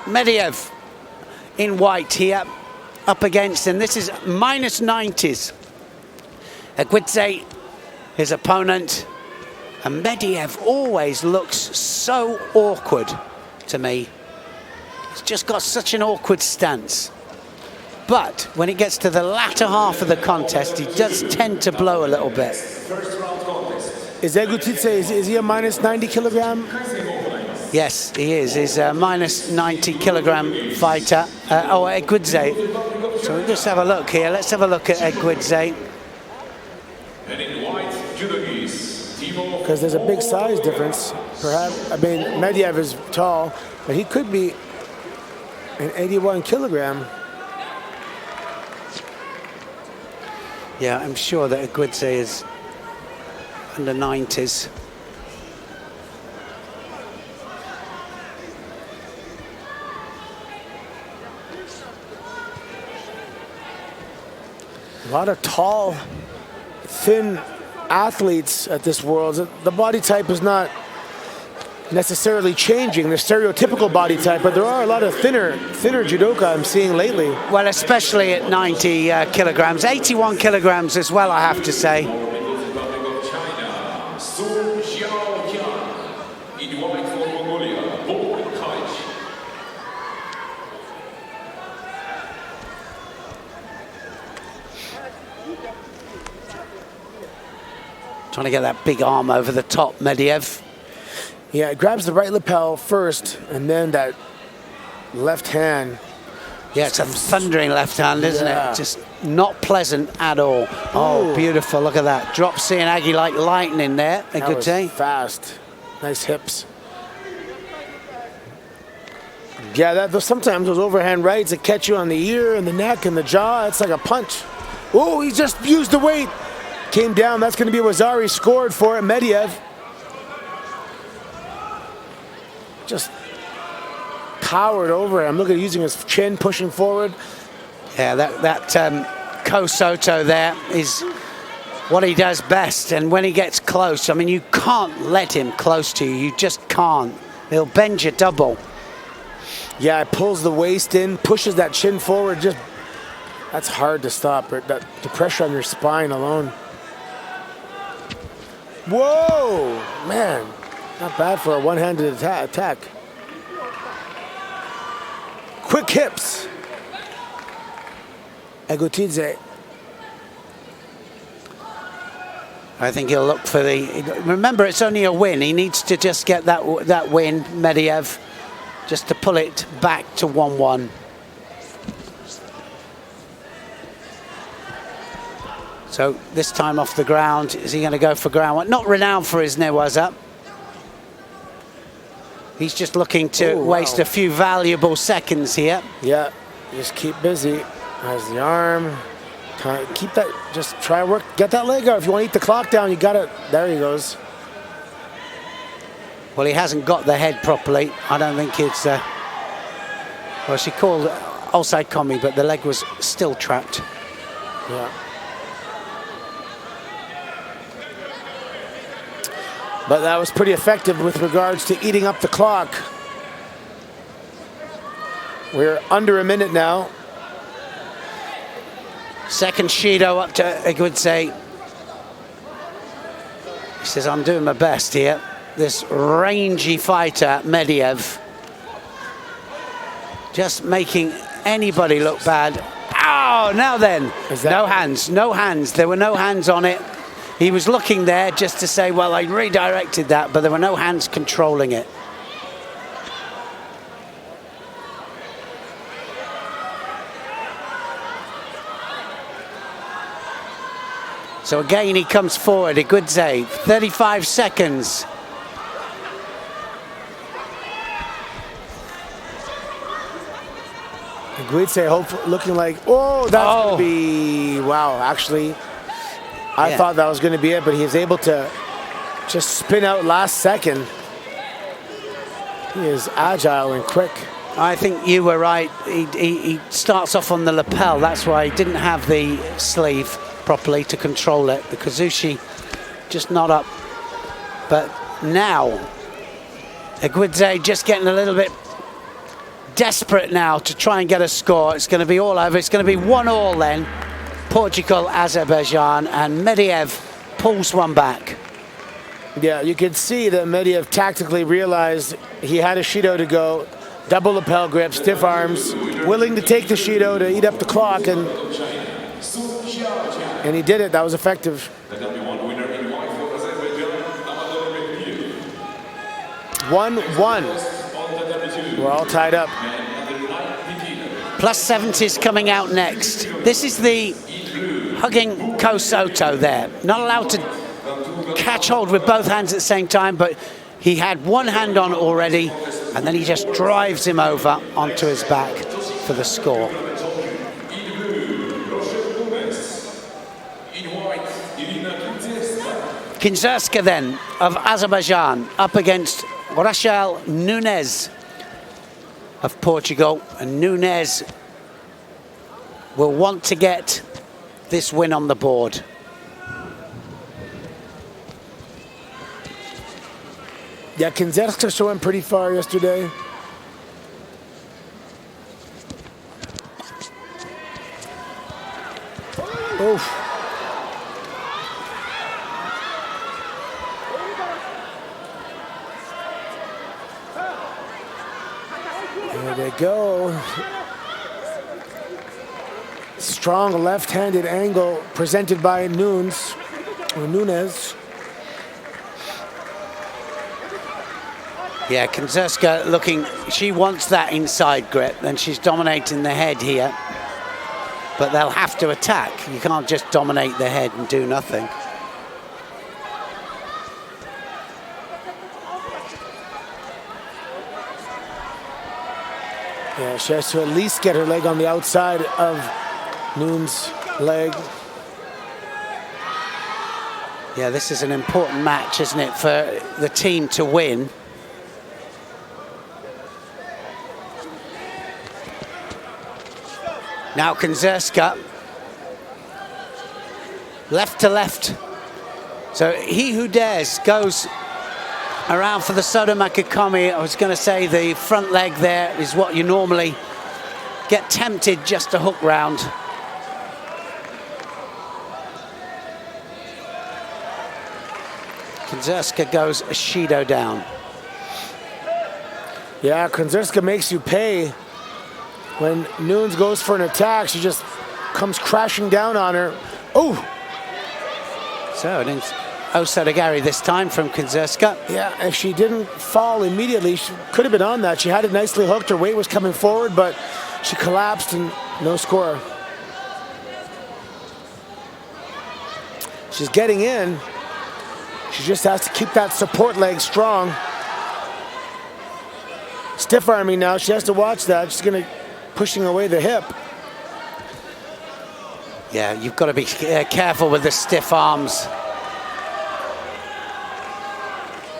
Medvedev in white here, up against him. This is minus 90s. Aguidze, his opponent. And Medvedev always looks so awkward to me. He's just got such an awkward stance. But when it gets to the latter half of the contest, he does tend to blow a little bit. Is Aguidze, is he a minus 90 kilogram? Yes, he is. He's a minus 90 kilogram fighter. Aguidze. So we'll just have a look here. Let's have a look at Aguidze. Because because there's a big size difference. Perhaps, I mean, Medvedev is tall, but he could be an 81 kilogram. Yeah, I'm sure that Aguidze is under 90s. A lot of tall, thin athletes at this Worlds. The body type is not necessarily changing, the stereotypical body type, but there are a lot of thinner judoka I'm seeing lately. Well, especially at 90 kilograms, 81 kilograms as well, I have to say. Trying to get that big arm over the top, Medvedev. Yeah, it grabs the right lapel first, and then that left hand. Yeah, it's a thundering left hand, isn't it? Just not pleasant at all. Oh, beautiful, look at that. Drop Seoinage like lightning there, a good day. Fast, nice hips. Yeah, sometimes those overhand rights that catch you on the ear and the neck and the jaw, it's like a punch. Oh, he just used the weight. Came down, that's going to be what Zari scored for it. Medvedev just powered over him. Look at using his chin, pushing forward. Yeah, that Ko Soto there is what he does best. And when he gets close, I mean, you can't let him close to you. You just can't. He'll bend your double. Yeah, it pulls the waist in, pushes that chin forward. Just that's hard to stop. The pressure on your spine alone. Whoa, man. Not bad for a one-handed attack. Quick hips. Aguidze. I think he'll look for the... Remember, it's only a win. He needs to just get that win, Medvedev, just to pull it back to 1-1. So this time off the ground, is he going to go for ground? Not renowned for his newaza. He's just looking to waste a few valuable seconds here. Yeah, just keep busy. Has the arm. Keep that, just try to work, get that leg out. If you want to eat the clock down, you got it. There he goes. Well, he hasn't got the head properly. I don't think it's, well, she called outside commi, but the leg was still trapped. Yeah. But that was pretty effective with regards to eating up the clock. We're under a minute now. Second Shido up to Aguidze. He says, I'm doing my best here. This rangy fighter, Medvedev, just making anybody look bad. Oh, now then. No hands, no hands. There were no hands on it. He was looking there just to say, well, I redirected that, but there were no hands controlling it. So again, he comes forward, Aguidze, 35 seconds. Aguidze looking like, oh, that's going to be, wow, actually. I thought that was going to be it, but he was able to just spin out last second. He is agile and quick. I think you were right. He starts off on the lapel. That's why he didn't have the sleeve properly to control it. The Kazushi just not up. But now, Aguidze just getting a little bit desperate now to try and get a score. It's going to be all over. It's going to be 1-1 then. Portugal, Azerbaijan, and Medvedev pulls one back. Yeah, you can see that Medvedev tactically realized he had a Shido to go. Double lapel grip, stiff arms, willing to take the Shido to eat up the clock, and he did it. That was effective. 1-1. We're all tied up. Plus 70s coming out next. This is the hugging Ko Soto there. Not allowed to catch hold with both hands at the same time, but he had one hand on already, and then he just drives him over onto his back for the score. Kinzerska then, of Azerbaijan, up against Rachel Nunes of Portugal. And Nunes will want to get this win on the board. Yeah, Kinzerska went pretty far yesterday. Oof. There they go. Strong left-handed angle presented by Nunes. Yeah, Kinzerska looking, she wants that inside grip, and she's dominating the head here. But they'll have to attack. You can't just dominate the head and do nothing. Yeah, she has to at least get her leg on the outside of Nunes' leg. Yeah, this is an important match, isn't it, for the team to win. Now Kinzerska, left to left. So he who dares goes around for the Soto Makikomi. I was going to say the front leg there is what you normally get tempted just to hook round. Kinzerska goes a Shido down. Yeah, Kinzerska makes you pay. When Nunes goes for an attack, she just comes crashing down on her. Oh! So it is Osotogari this time from Kinzerska. Yeah, if she didn't fall immediately, she could have been on that. She had it nicely hooked. Her weight was coming forward, but she collapsed and no score. She's getting in. She just has to keep that support leg strong. Stiff arming now. She has to watch that. She's going to pushing away the hip. Yeah, you've got to be careful with the stiff arms.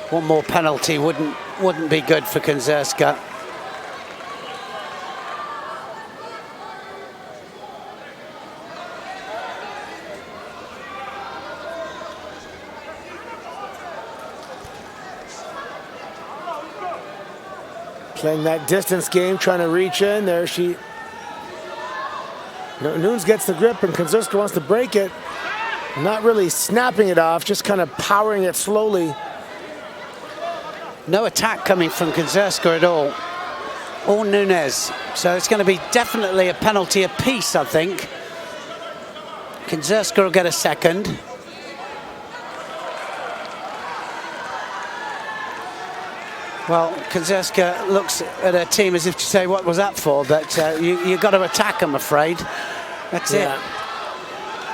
One more penalty wouldn't be good for Kinzerska. Playing that distance game, trying to reach in there. Nunes gets the grip and Kinzerska wants to break it. Not really snapping it off, just kind of powering it slowly. No attack coming from Kinzerska at all. Or Nunes. So it's going to be definitely a penalty apiece, I think. Kinzerska will get a second. Well, Kinzerska looks at her team as if to say, what was that for? But you've got to attack, I'm afraid. That's it.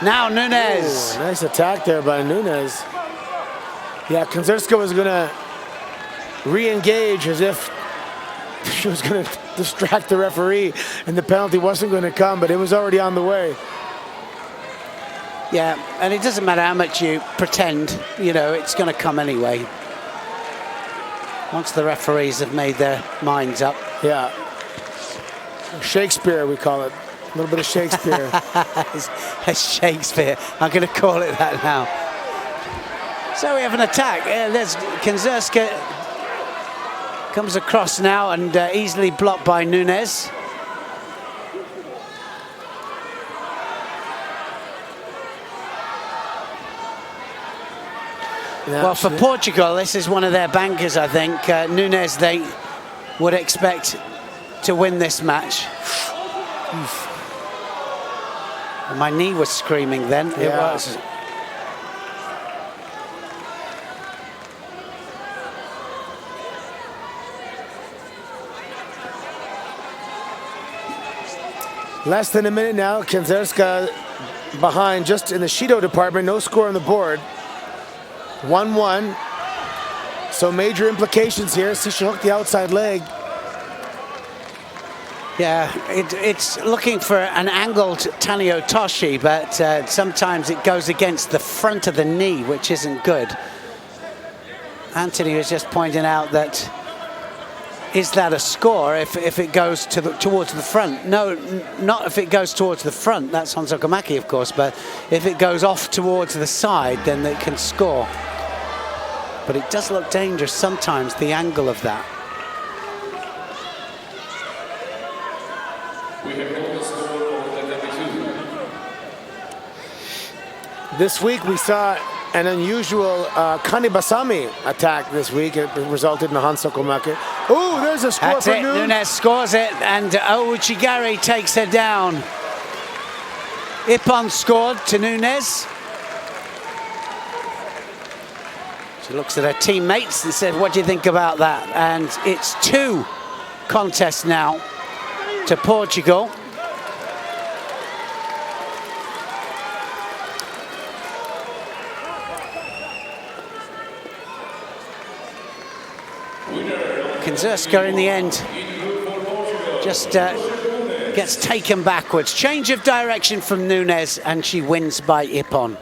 Now Nunes. Ooh, nice attack there by Nunes. Yeah, Kinzerska was going to re-engage as if she was going to distract the referee and the penalty wasn't going to come, but it was already on the way. Yeah, and it doesn't matter how much you pretend, you know, it's going to come anyway. Once the referees have made their minds up. Yeah. Shakespeare, we call it. A little bit of Shakespeare. Shakespeare. I'm going to call it that now. So we have an attack. There's Kinzerska comes across now and easily blocked by Nunes. Well, for Portugal, this is one of their bankers, I think. Nunes, they would expect to win this match. My knee was screaming then. Yeah. It was. Less than a minute now. Kinzerska behind just in the Shido department. No score on the board. 1-1. So major implications here. See, she hooked the outside leg. Yeah, it's looking for an angled Taniotoshi, but sometimes it goes against the front of the knee, which isn't good. Anthony was just pointing out that, is that a score if it goes towards the front? No, not if it goes towards the front. That's Honsokomaki, of course, but if it goes off towards the side, then it can score. But it does look dangerous sometimes, the angle of that. We have the score of the number 2. This week we saw an unusual Kanibasami attack this week. It resulted in a Honsokomaki. Ooh, there's a score. That's for it. Nunes scores it, and Ouchigari takes her down. Ippon scored to Nunes. She looks at her teammates and said, what do you think about that? And it's 2 contests now to Portugal. Kinzerska in the end just gets taken backwards. Change of direction from Nunes, and she wins by Ippon.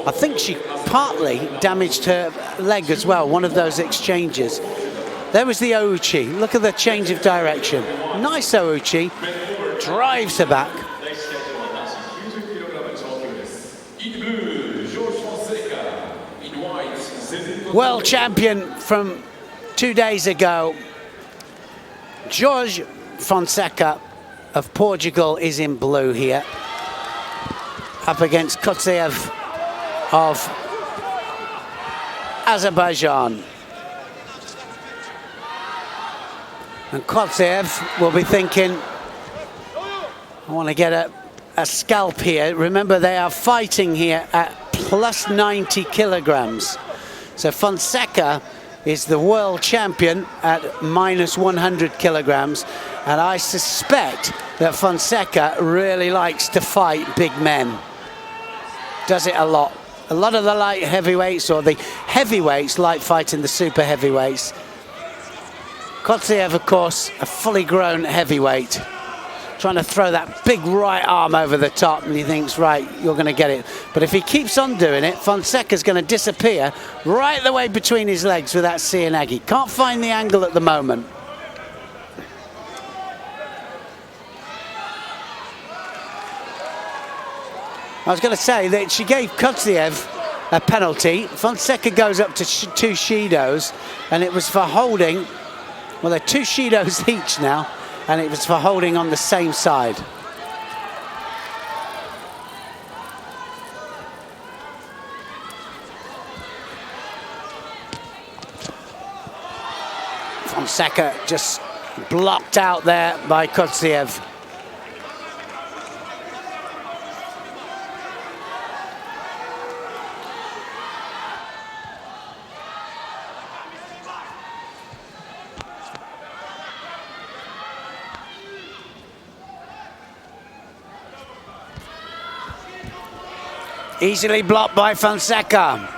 I think she partly damaged her leg as well, one of those exchanges. There was the Ouchi. Look at the change of direction. Nice Ouchi. Drives her back. World champion from 2 days ago, Jorge Fonseca of Portugal is in blue here, up against Kotsev of Azerbaijan. And Kotsev will be thinking, I want to get a scalp here. Remember, they are fighting here at plus 90 kilograms. So Fonseca is the world champion at minus 100 kilograms. And I suspect that Fonseca really likes to fight big men. Does it a lot. A lot of the light heavyweights or the heavyweights like fighting the super heavyweights. Kotsev, of course, a fully grown heavyweight, trying to throw that big right arm over the top, and he thinks, right, you're going to get it. But if he keeps on doing it, Fonseca's going to disappear right the way between his legs with that Seoinage. Can't find the angle at the moment. I was going to say that she gave Kotsev a penalty. Fonseca goes up to 2 Shidos, and it was for holding. Well, they're 2 Shidos each now, and it was for holding on the same side. Fonseca just blocked out there by Kotsev. Easily blocked by Fonseca.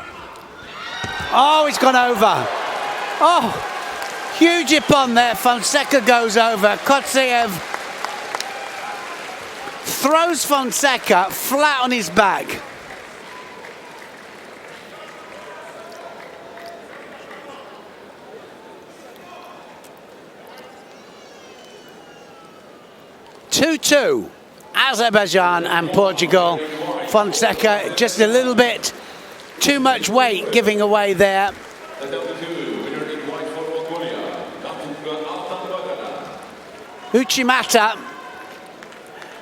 Oh, he's gone over. Oh, huge Ippon there. Fonseca goes over. Kotsev throws Fonseca flat on his back. Two, Azerbaijan and Portugal. Fonseca just a little bit too much weight giving away there. Uchimata,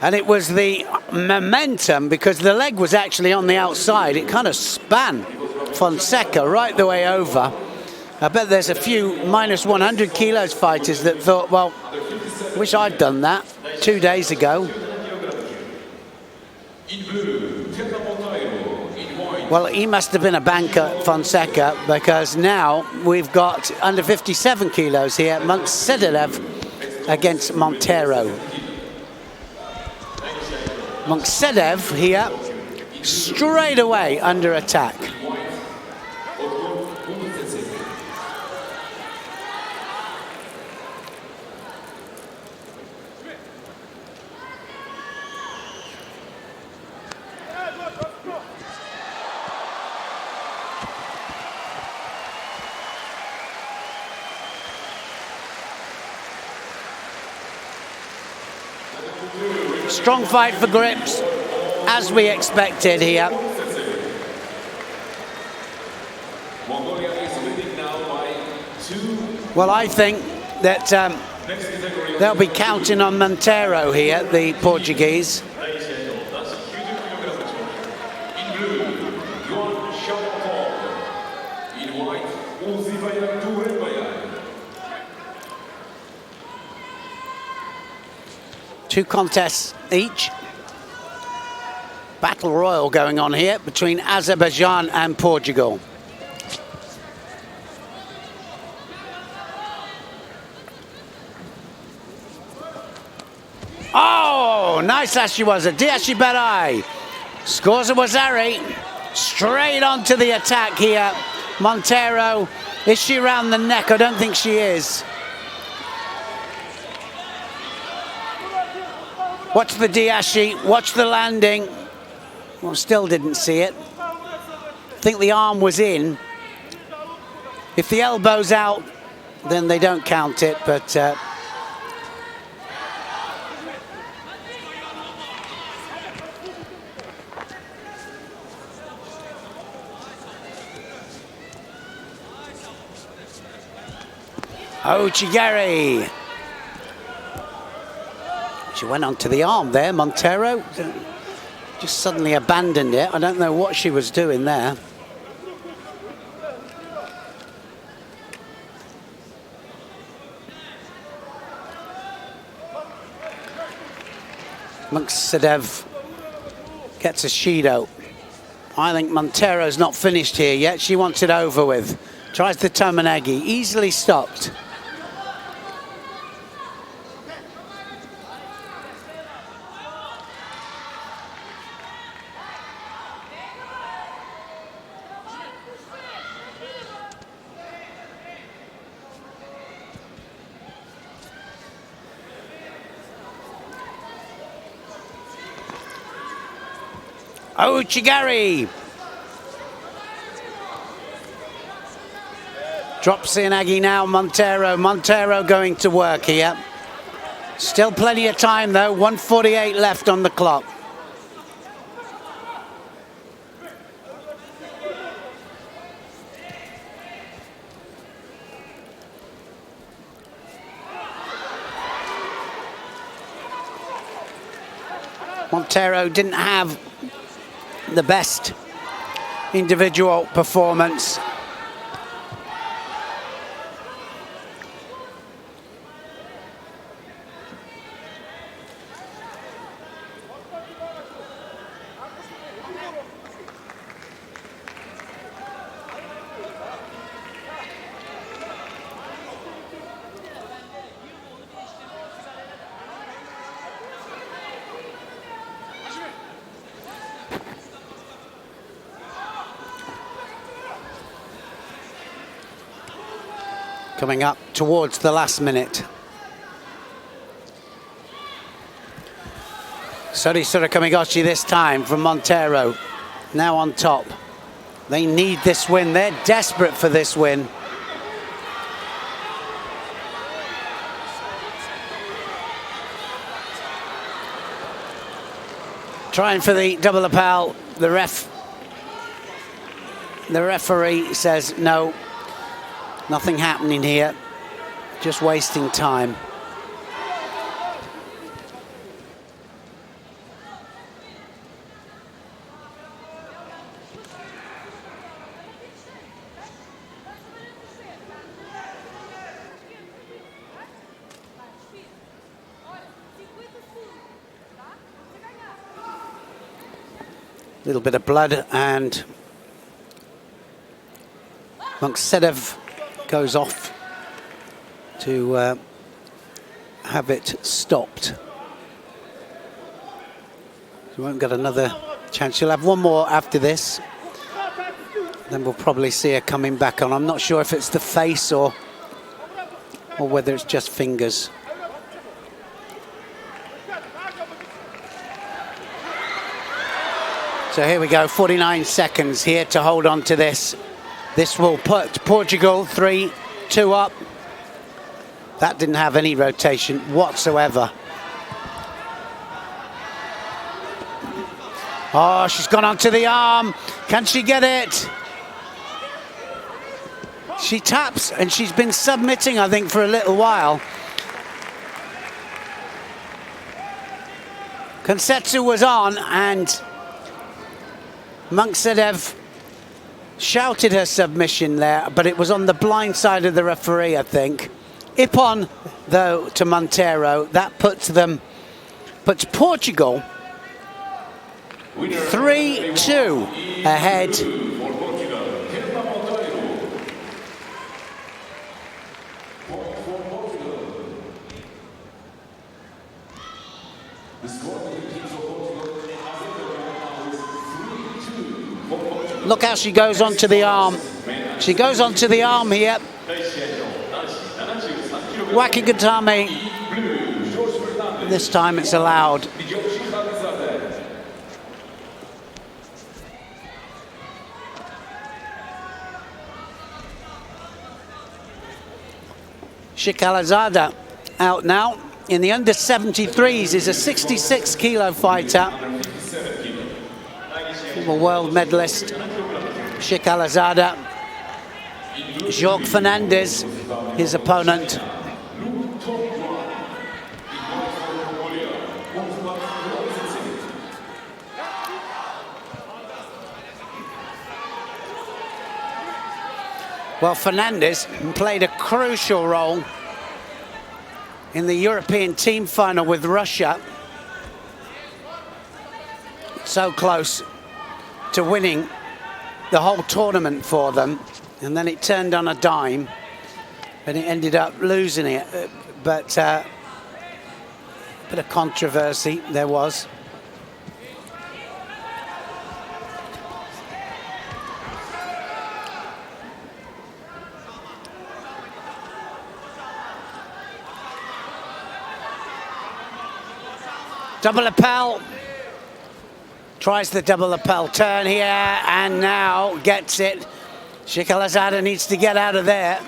and it was the momentum because the leg was actually on the outside. It kind of span Fonseca right the way over. I bet there's a few minus 100 kilos fighters that thought, well, wish I'd done that 2 days ago. Well, he must have been a banker, Fonseca, because now we've got under 57 kilos here, Monksedev against Montero. Monksedev here straight away under attack. Strong fight for grips, as we expected here. Mongolia is leading now by 2. Well, I think that they'll be counting on Monteiro here, the Portuguese. Two contests each. Battle royal going on here between Azerbaijan and Portugal. Oh, nice Ashiwaza. Diashi Berai scores a Wazari. Straight onto the attack here. Monteiro. Is she around the neck? I don't think she is. Watch the Diashi, watch the landing. Well, still didn't see it. I think the arm was in. If the elbow's out, then they don't count it, but... Chigari. She went onto the arm there, Monteiro. Just suddenly abandoned it. I don't know what she was doing there. Munksadev gets a Shido. I think Monteiro's not finished here yet. She wants it over with. Tries the Tomanagi, easily stopped. Chigari drops in Aggie now. Monteiro going to work here. Still plenty of time though. 1:48 left on the clock. Monteiro didn't have the best individual performance. Coming up towards the last minute. Sorisura Kamigochi this time from Monteiro. Now on top. They need this win. They're desperate for this win. Trying for the double lapel. The referee says no. Nothing happening here, just wasting time. A little bit of blood and Munksadev goes off to have it stopped. We won't get another chance. She'll have one more after this. Then we'll probably see her coming back on. I'm not sure if it's the face or whether it's just fingers. So here we go, 49 seconds here to hold on to this. This will put Portugal 3-2 up. That didn't have any rotation whatsoever. Oh, she's gone onto the arm. Can she get it? She taps, and she's been submitting, I think, for a little while. Konsetsu was on, and Monksedev shouted her submission there, but it was on the blind side of the referee, I think. Ippon, though, to Montero. That puts Portugal 3-2 ahead. Look how she goes onto the arm. She goes onto the arm here. Wakigatame. This time it's allowed. Shikalazada out now. In the under 73s is a 66 kilo fighter. Former world medalist Shikalazada. Jorge Fernandez, his opponent. Well, Fernandez played a crucial role in the European team final with Russia. So close to winning the whole tournament for them. And then it turned on a dime and it ended up losing it. But a bit of controversy there was. Double lapel. Tries the double lapel turn here and now gets it. Shikalazada needs to get out of there.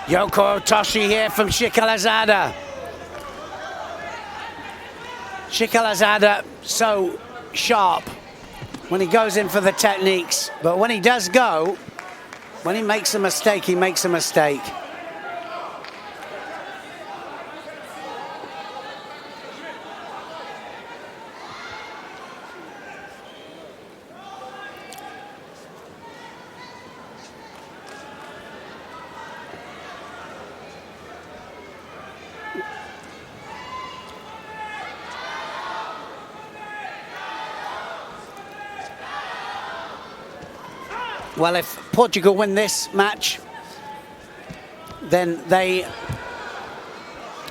Yoko Otoshi here from Shikalazada. Shikalazada so sharp when he goes in for the techniques, but when he does go, when he makes a mistake, he makes a mistake. Well, if Portugal win this match, then they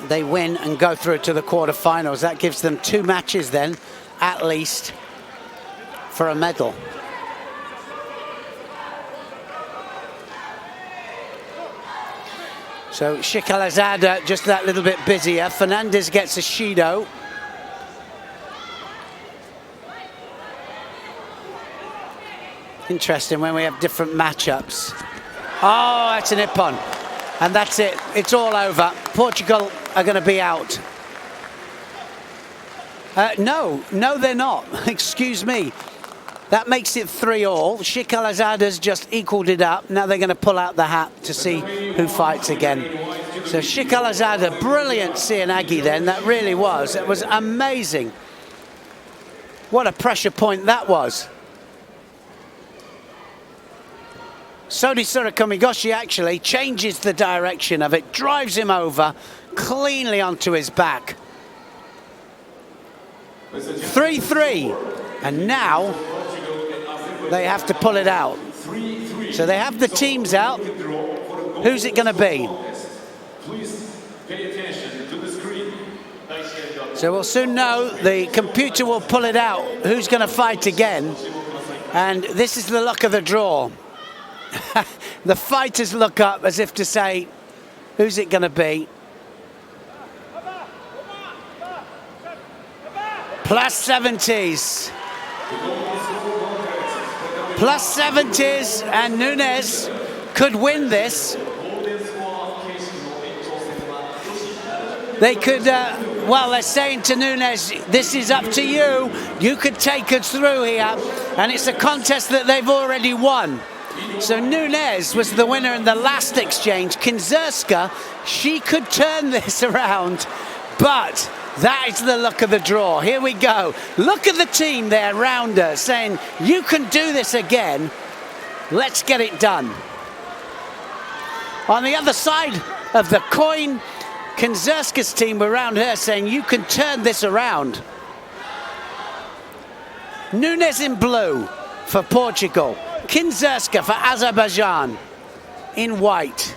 win and go through to the quarterfinals. That gives them 2 matches then, at least, for a medal. So Shikalazada just that little bit busier. Fernandez gets a Shido. Interesting when we have different matchups. Oh, that's an Ippon. And that's it. It's all over. Portugal are going to be out. No, they're not. Excuse me. That makes it 3-all. Shikalazada's just equaled it up. Now they're going to pull out the hat to see who fights again. So Shikalazada, brilliant Seoinage then. That really was. It was amazing. What a pressure point that was. Sodisura Komigoshi actually changes the direction of it, drives him over, cleanly onto his back. 3-3. And now they have to pull it out. So they have the teams out. Who's it going to be? Please pay attention to the screen. So we'll soon know. The computer will pull it out. Who's going to fight again? And this is the luck of the draw. The fighters look up as if to say, who's it going to be? Plus 70s. Plus 70s, and Nunes could win this. They could, well, they're saying to Nunes, this is up to you. You could take us through here. And it's a contest that they've already won. So Nunes was the winner in the last exchange. Kinzerska, she could turn this around. But that is the luck of the draw. Here we go. Look at the team there around her saying, you can do this again. Let's get it done. On the other side of the coin, Kinzerska's team were around her saying, you can turn this around. Nunes in blue for Portugal. Kinzerska for Azerbaijan in white.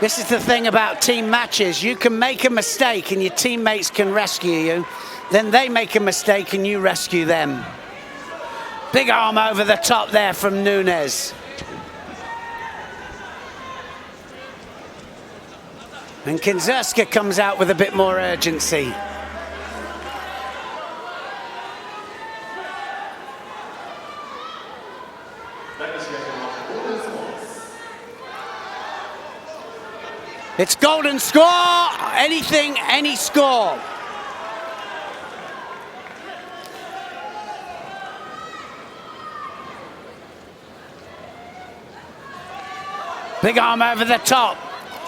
This is the thing about team matches. You can make a mistake and your teammates can rescue you. Then they make a mistake and you rescue them. Big arm over the top there from Nunes. And Kinzerska comes out with a bit more urgency. It's golden score, anything, any score. Big arm over the top.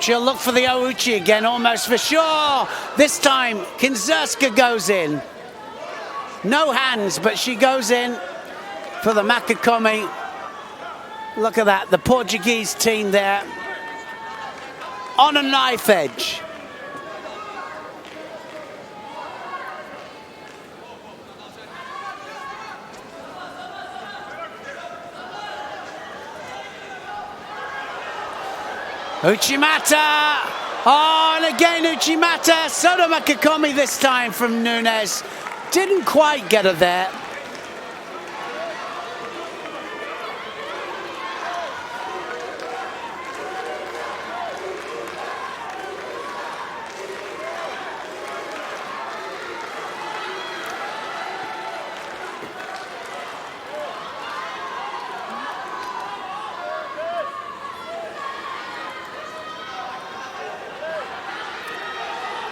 She'll look for the Ouchi again, almost for sure. This time, Kinzerska goes in. No hands, but she goes in for the Makakome. Look at that, the Portuguese team there. On a knife edge. Uchimata! Oh, and again Uchimata. Soto Makakome this time from Nunes. Didn't quite get her there.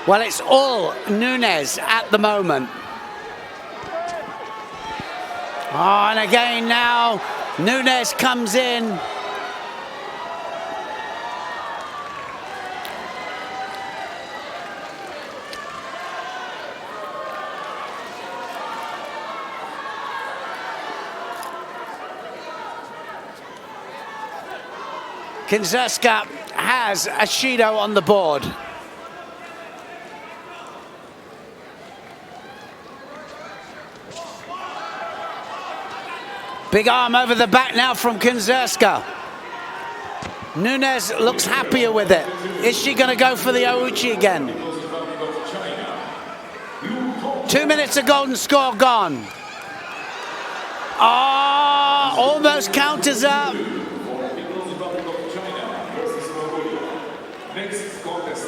Well, it's all Nunes at the moment. Oh, and again now, Nunes comes in. Kinzerska has a Judo on the board. Big arm over the back now from Kinzerska. Nunes looks happier with it. Is she going to go for the Ouchi again? 2 minutes of golden score gone. Oh, almost counters up. Next contest,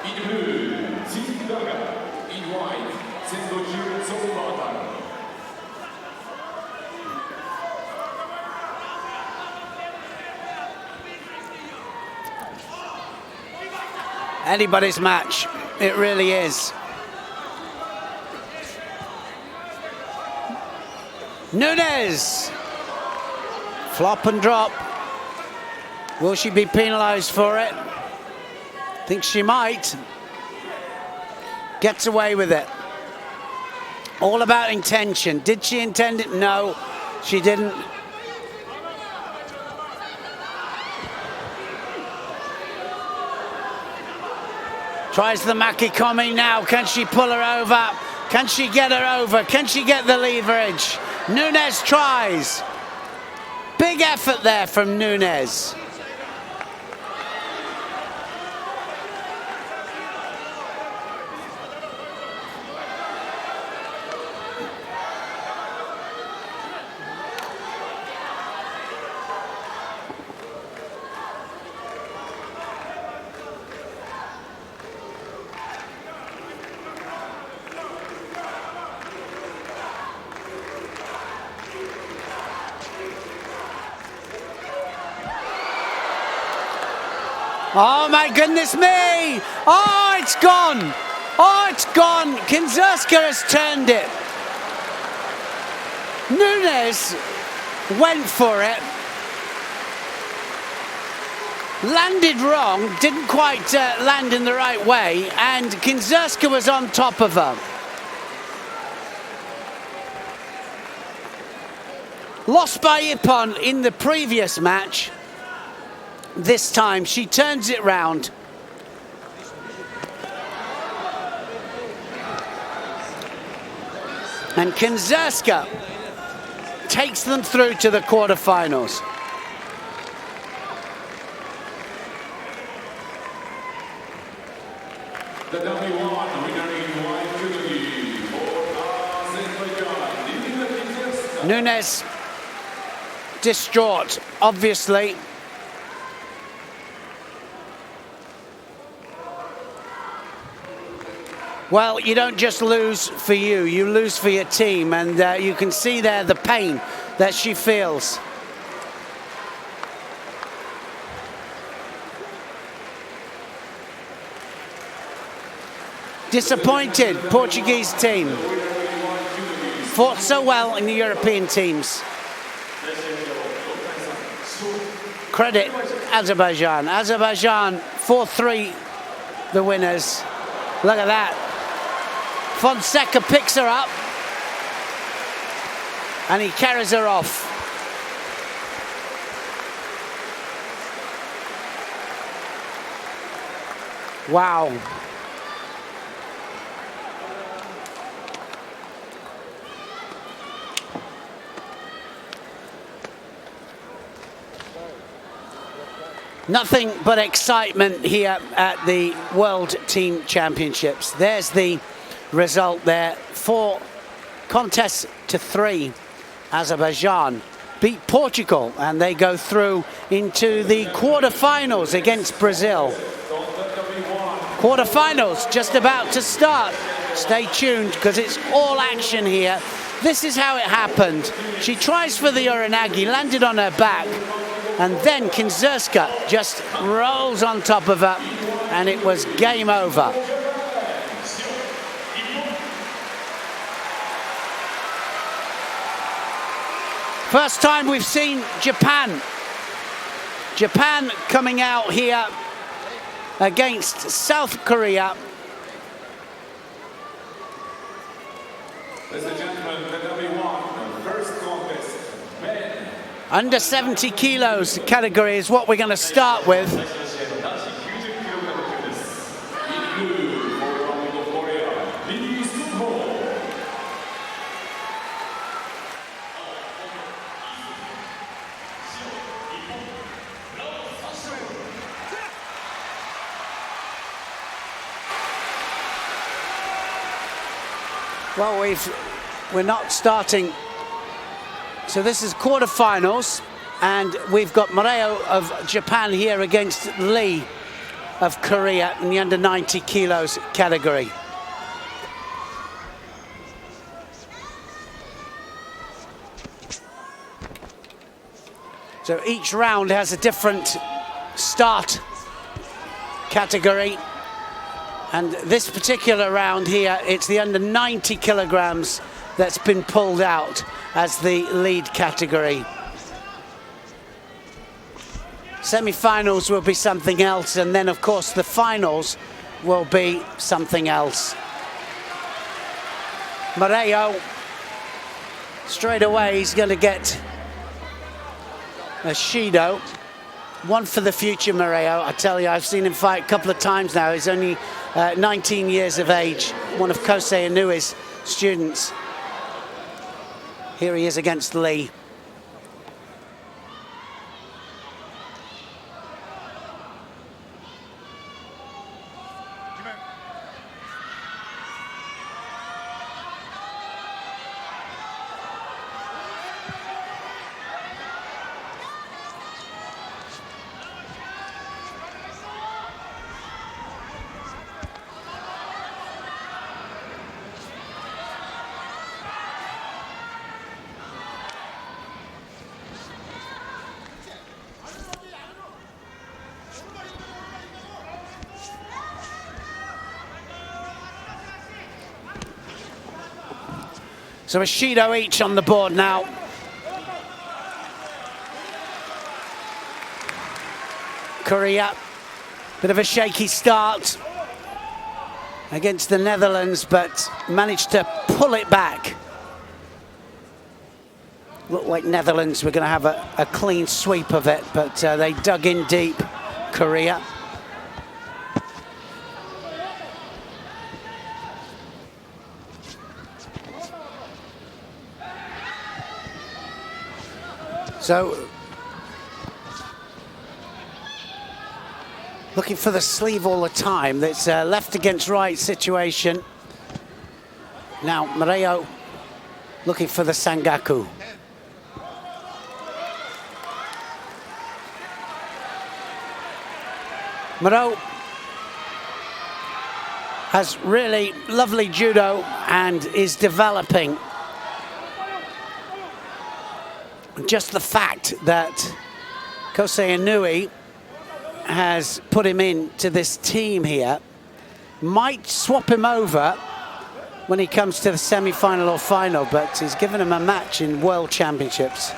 in blue, in white, anybody's match, it really is. Nunes, flop and drop. Will she be penalized for it? I think she might. Gets away with it. All about intention. Did she intend it? No, she didn't. Tries the Makikomi now. Can she pull her over? Can she get her over? Can she get the leverage? Nunes tries. Big effort there from Nunes. Oh my goodness me! Oh, it's gone! Oh, it's gone! Kinzerska has turned it. Nunes went for it. Landed wrong, didn't quite land in the right way, and Kinzerska was on top of her. Lost by Ippon in the previous match. This time she turns it round. And Kinzerska takes them through to the quarterfinals. The W1 winner in white judo for Azerbaijan. Nunes distraught, obviously. Well, you don't just lose for you lose for your team, and you can see there the pain that she feels. Disappointed, Portuguese team. Fought so well in the European teams. Credit Azerbaijan. Azerbaijan 4-3, the winners. Look at that. Fonseca picks her up and he carries her off. Wow. Nothing but excitement here at the World Team Championships. There's the result there. 4 contests to 3. Azerbaijan beat Portugal and they go through into the quarterfinals against Brazil. Quarterfinals just about to start. Stay tuned because it's all action here. This is how it happened. She tries for the Uranagi, landed on her back, and then Kinzerska just rolls on top of her and it was game over. First time we've seen Japan. Japan coming out here against South Korea. Ladies and gentlemen, the W1 first contest, men. Under 70 kilos category is what we're going to start with. Well, we're not starting. So this is quarterfinals, and we've got Moreo of Japan here against Lee of Korea in the under 90 kilos category. So each round has a different start category. And this particular round here, it's the under 90 kilograms that's been pulled out as the lead category. Semi-finals will be something else, and then of course the finals will be something else. Moreo, straight away, he's going to get a Shido. One for the future, Moreo. I tell you, I've seen him fight a couple of times now. He's only 19 years of age, one of Kosei Inui's students. Here he is against Lee. So a Shido each on the board now. Korea, bit of a shaky start against the Netherlands, but managed to pull it back. Looked like Netherlands were going to have a clean sweep of it, but they dug in deep, Korea. So, looking for the sleeve all the time. That's a left against right situation. Now, Moreo looking for the Sangaku. Moreo has really lovely judo and is developing. Just the fact that Kosei Inui has put him into this team here might swap him over when he comes to the semi-final or final, but he's given him a match in World Championships.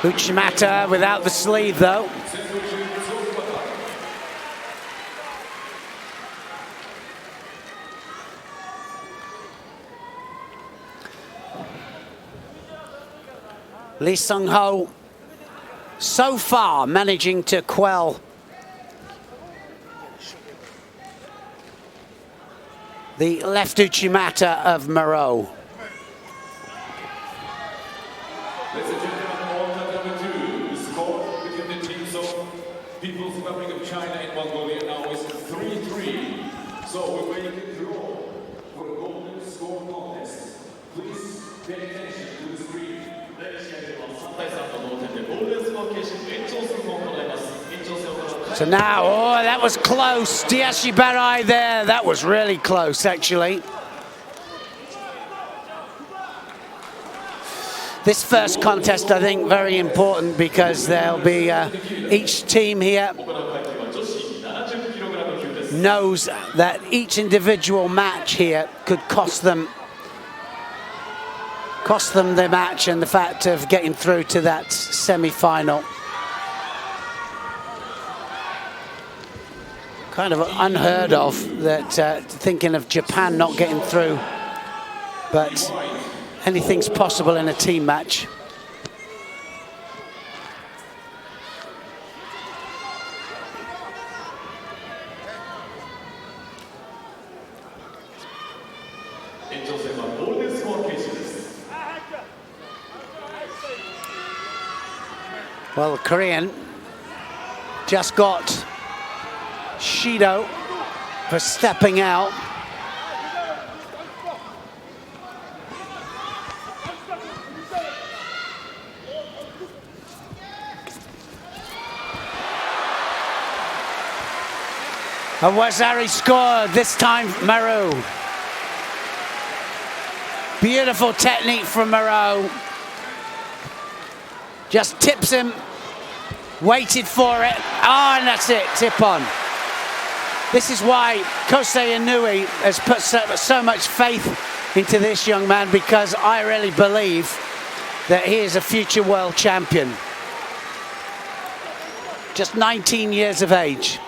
Uchimata without the sleeve though. Lee Sung-ho so far managing to quell the left Uchimata of Moreau. Ladies and gentlemen, all time number 2, the score between the teams of People's Republic of China and Mongolia now is 3-3. So we're waiting to draw for a golden score contest. Please pay attention to the screen. So now, oh, that was close. Diashi Barai there. That was really close, actually. This first contest, I think, very important because there'll be each team here knows that each individual match here could cost them the match and the fact of getting through to that semi-final. Kind of unheard of that, thinking of Japan not getting through, but anything's possible in a team match. Well, the Korean just got Shido for stepping out. And Wazari scored, this time Maru. Beautiful technique from Maru. Just tips him, waited for it. Oh, and that's it, tip on. This is why Kosei Inui has put so much faith into this young man, because I really believe that he is a future world champion. Just 19 years of age.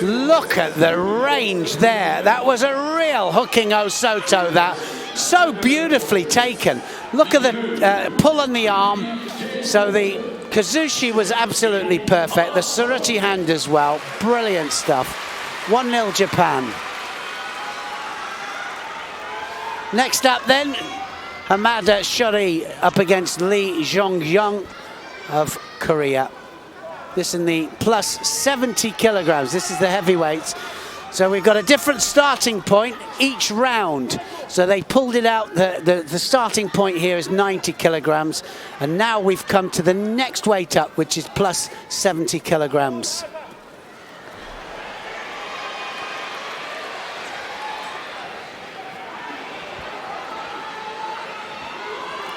Look at the range there. That was a real hooking Osoto, that. So beautifully taken. Look at the pull on the arm. So the Kazushi was absolutely perfect. The Suruti hand as well. Brilliant stuff. 1-0 Japan. Next up then, Hamada Shori up against Lee Jong-young of Korea. This in the plus 70 kilograms. This is the heavyweights. So we've got a different starting point each round. So they pulled it out. The starting point here is 90 kilograms. And now we've come to the next weight up, which is plus 70 kilograms.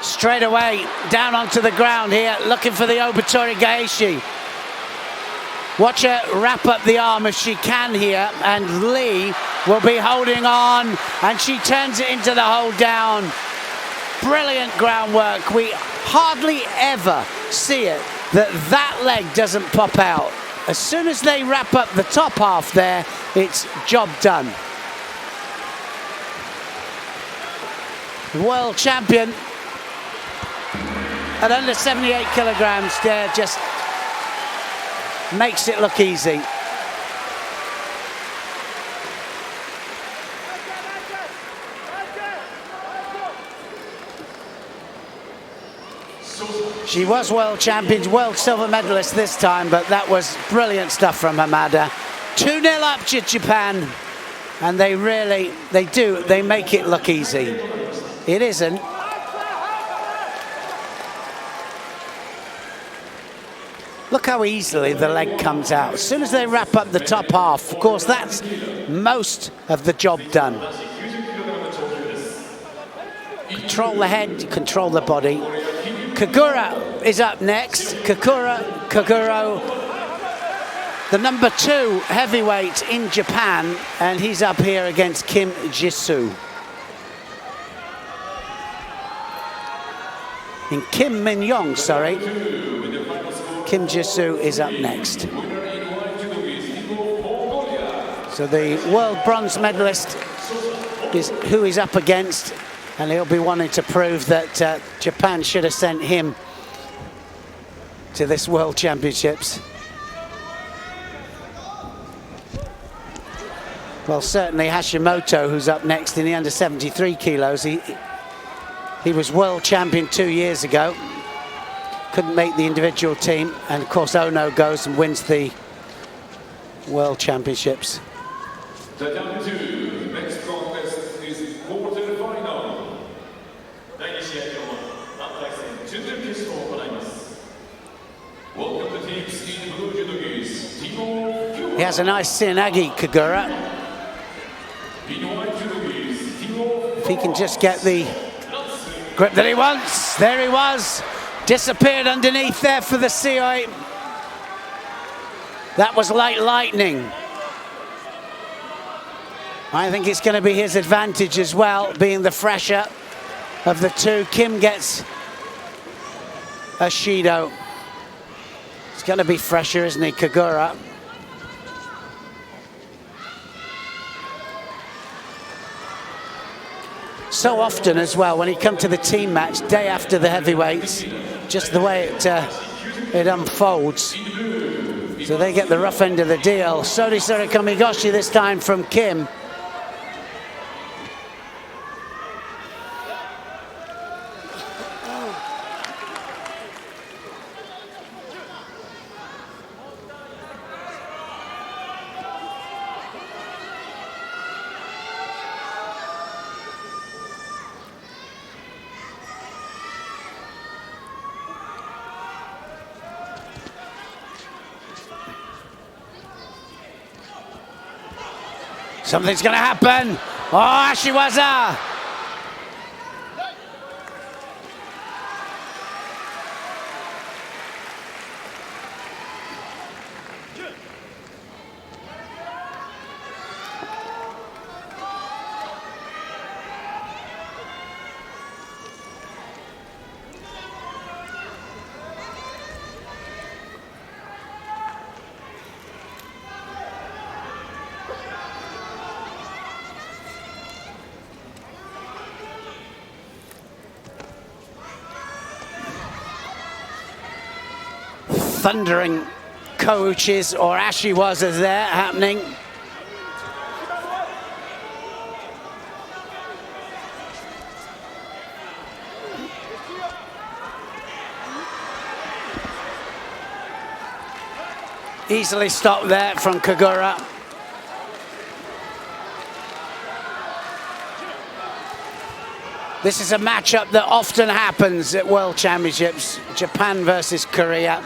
Straight away, down onto the ground here, looking for the Obatori Gaeshi. Watch her wrap up the arm if she can here, and Lee will be holding on, and she turns it into the hold down. Brilliant groundwork. We hardly ever see it that leg doesn't pop out. As soon as they wrap up the top half there, it's job done. World champion at under 78 kilograms there, just makes it look easy. She was world champion, world silver medalist this time, but that was brilliant stuff from Hamada. 2-0 up to Japan, and they make it look easy. It isn't. Look how easily the leg comes out. As soon as they wrap up the top half, of course, that's most of the job done. Control the head, control the body. Kagura is up next. Kaguro, the number 2 heavyweight in Japan, and he's up here against Kim Jisoo. In Kim Min-young, sorry. Kim Jisoo is up next. So the world bronze medalist is who he's up against, and he'll be wanting to prove that Japan should have sent him to this World Championships. Well, certainly Hashimoto, who's up next in the under 73 kilos. He was world champion 2 years ago. Couldn't make the individual team, and of course Ono goes and wins the World Championships. Next contest is quarter-final. Welcome the teams in blue judogi. He has a nice Sinagi, Kagura. If he can just get the grip that he wants. There he was. Disappeared underneath there for the Sioi. That was like lightning. I think it's going to be his advantage as well, being the fresher of the two. Kim gets a Shido. It's going to be fresher, isn't he, Kagura? So often as well, when he come to the team match, day after the heavyweights, just the way it unfolds. So they get the rough end of the deal. Sorisori Kamigoshi this time from Kim. Something's going to happen. Oh, Ashiwaza! Thundering coaches or Ashiwazas there happening. Easily stopped there from Kagura. This is a matchup that often happens at World Championships, Japan versus Korea.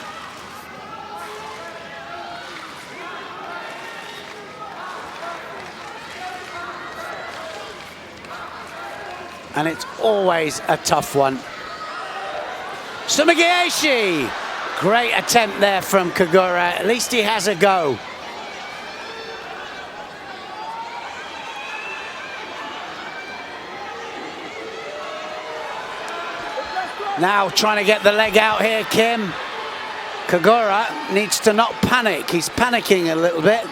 And it's always a tough one. Sumigaeshi! Great attempt there from Kagura. At least he has a go. Now trying to get the leg out here, Kim. Kagura needs to not panic. He's panicking a little bit.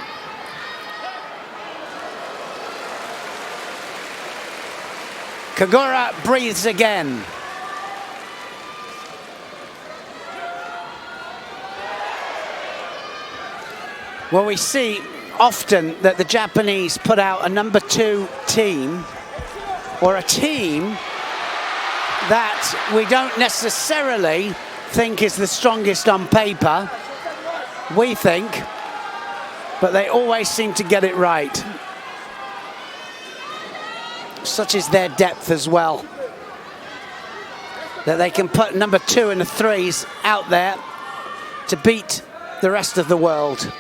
Kagura breathes again. Well, we see often that the Japanese put out a number 2 team, or a team that we don't necessarily think is the strongest on paper. We think, but they always seem to get it right. Such is their depth as well, that they can put number 2 and the 3s out there to beat the rest of the world.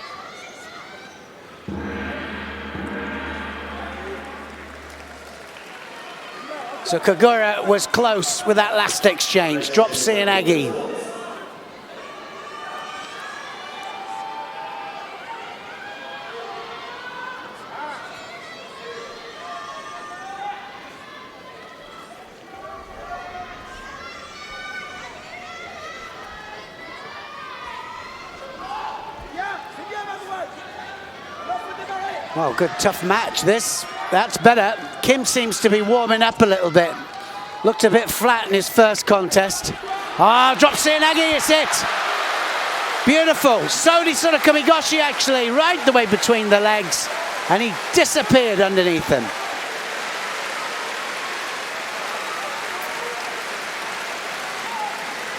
So Kagura was close with that last exchange, dropped Seoinage. Well, good tough match this. That's better. Kim seems to be warming up a little bit. Looked a bit flat in his first contest. Ah, oh, drops Seoinage, it's it. Beautiful. Sodi sort of Kamigoshi actually, right the way between the legs. And he disappeared underneath them.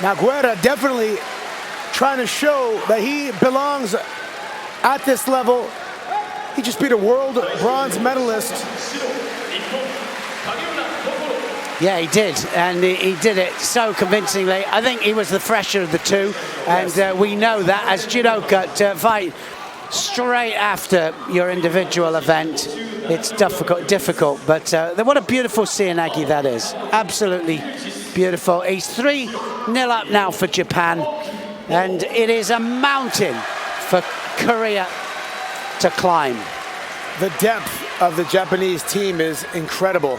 Now Guerra definitely trying to show that he belongs at this level. He just beat a world bronze medalist. Yeah, he did, and he did it so convincingly. I think he was the fresher of the two, and we know that as judoka to fight straight after your individual event, it's difficult. But what a beautiful Seoinage that is. Absolutely beautiful. He's 3-0 up now for Japan, and it is a mountain for Korea to climb. The depth of the Japanese team is incredible.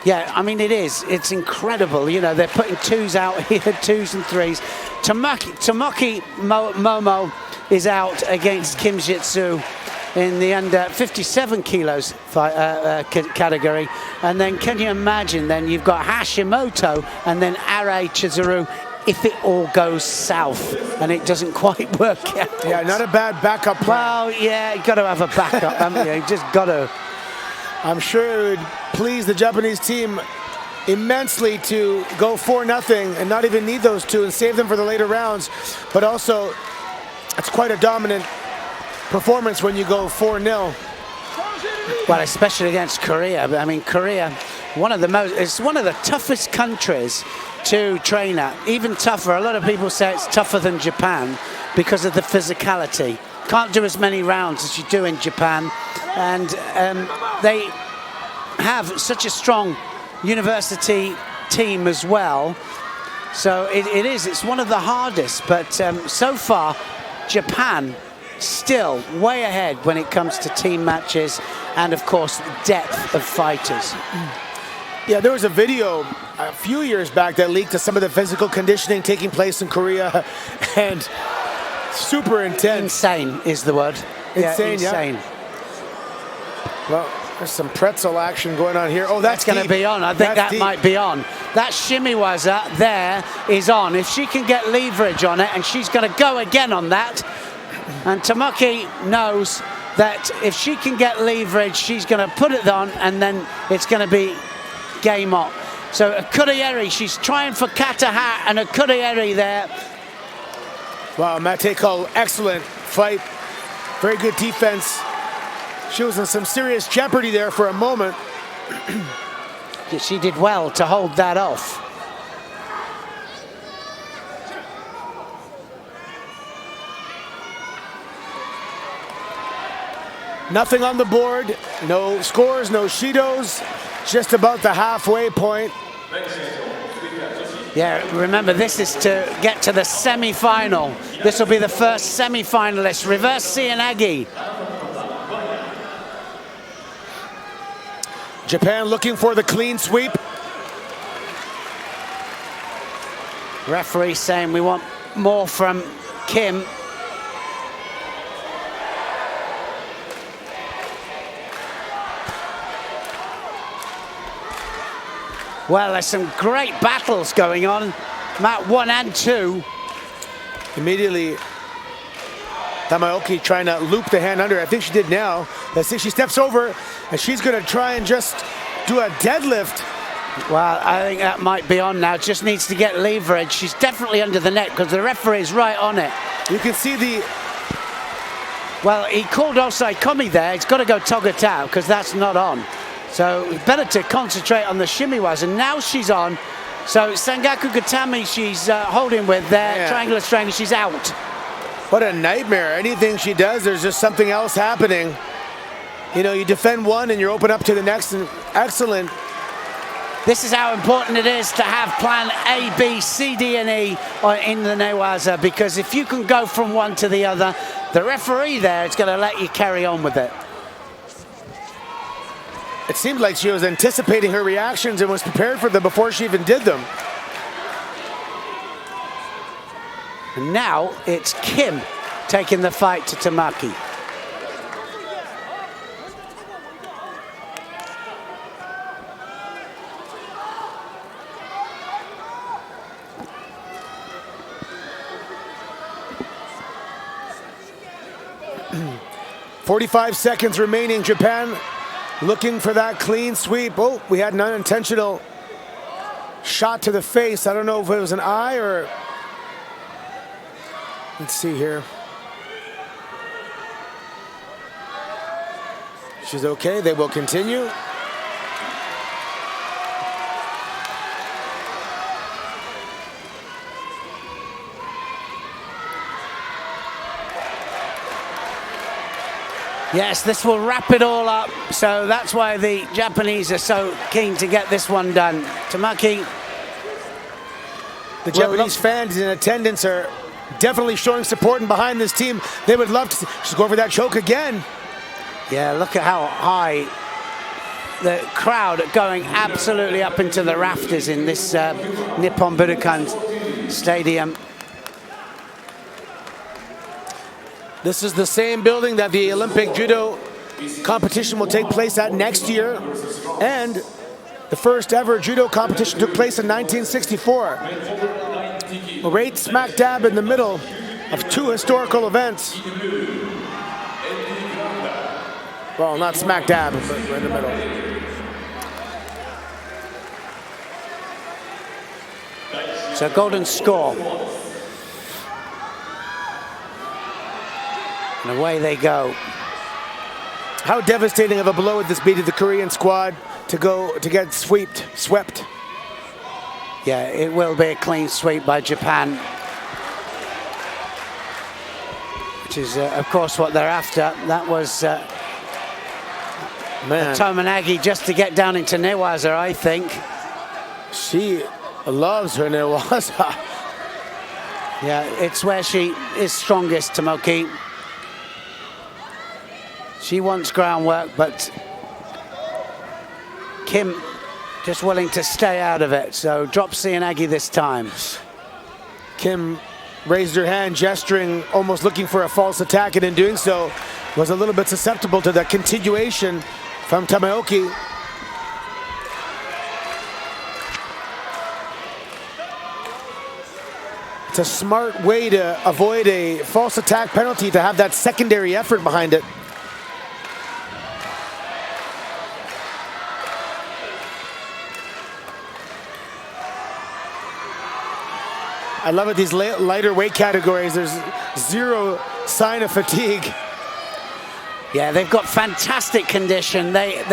Yeah, I mean, it is. It's incredible. You know, they're putting 2s out here, 2s and 3s. Tomoki Momo is out against Kim Jitsu in the under 57 kilos category. And then can you imagine, then you've got Hashimoto and then Are Chizuru if it all goes south and it doesn't quite work out. Yeah, not a bad backup plan. Well, yeah, you've got to have a backup, haven't you? You just got to. I'm sure it would please the Japanese team immensely to go 4-0 and not even need those 2 and save them for the later rounds. But also, it's quite a dominant performance when you go 4-0. Well, especially against Korea. I mean, Korea, it's one of the toughest countries to train at. Even tougher. A lot of people say it's tougher than Japan because of the physicality. Can't do as many rounds as you do in Japan. And they have such a strong university team as well. So it's one of the hardest, but so far Japan still way ahead when it comes to team matches and of course depth of fighters. Yeah, there was a video a few years back that leaked of some of the physical conditioning taking place in Korea, and super intense. Insane is the word. Insane, yeah, insane. Well, there's some pretzel action going on here. Oh, that's going to be on. I think that deep. might be on. That shimiwaza there is on. If she can get leverage on it, and she's going to go again on that. And Tamaki knows that if she can get leverage, she's going to put it on, and then it's going to be game on. So a Kurieri, she's trying for Kataha, and a Kurieri there. Wow, Mate called excellent fight. Very good defense. She was in some serious jeopardy there for a moment. She did well to hold that off. Nothing on the board, no scores, no Shidos, just about the halfway point. Yeah, remember this is to get to the semi-final. This will be the first semi-finalist, reverse Cianagi. Japan looking for the clean sweep. Referee saying we want more from Kim. Well, there's some great battles going on. Mat 1 and 2. Immediately, Tamaoki trying to loop the hand under. I think she did now. Let's see, she steps over, and she's going to try and just do a deadlift. Well, I think that might be on now. Just needs to get leverage. She's definitely under the net because the referee is right on it. You can see the... Well, he called offside komi there. He's got to go Togatao because that's not on. So better to concentrate on the shimiwas, and now she's on. So Sangaku Gatami she's holding with there, yeah. Triangular strangle, she's out. What a nightmare. Anything she does, there's just something else happening. You know, you defend one and you're open up to the next, and excellent. This is how important it is to have plan A, B, C, D, and E in the newaza, because if you can go from one to the other, the referee there is going to let you carry on with it. It seemed like she was anticipating her reactions and was prepared for them before she even did them. And now it's Kim taking the fight to Tamaki. .45 seconds remaining. Japan looking for that clean sweep. Oh, we had an unintentional shot to the face. I don't know if it was an eye or... Let's see here. She's okay. They will continue. Yes, this will wrap it all up. So that's why the Japanese are so keen to get this one done. Tamaki. The Japanese fans in attendance are definitely showing support and behind this team. They would love to. She's going for that choke again. Yeah, look at how high the crowd are going, absolutely up into the rafters in this Nippon Budokan Stadium. This is the same building that the Olympic judo competition will take place at next year. And the first ever judo competition took place in 1964. Right smack dab in the middle of two historical events. Well, not smack dab, but right in the middle. So golden score. And away they go. How devastating of a blow would this be to the Korean squad to get swept? Yeah, it will be a clean sweep by Japan, which is, of course, what they're after. That was Man. Tominagi just to get down into Newaza, I think. She loves her Newaza. Yeah, it's where she is strongest, Tomoki. She wants groundwork, but Kim just willing to stay out of it. So drops Seoinage this time. Kim raised her hand, gesturing, almost looking for a false attack, and in doing so, was a little bit susceptible to the continuation from Tamaoki. It's a smart way to avoid a false attack penalty, to have that secondary effort behind it. I love it, these lighter weight categories, there's zero sign of fatigue. Yeah, they've got fantastic condition. They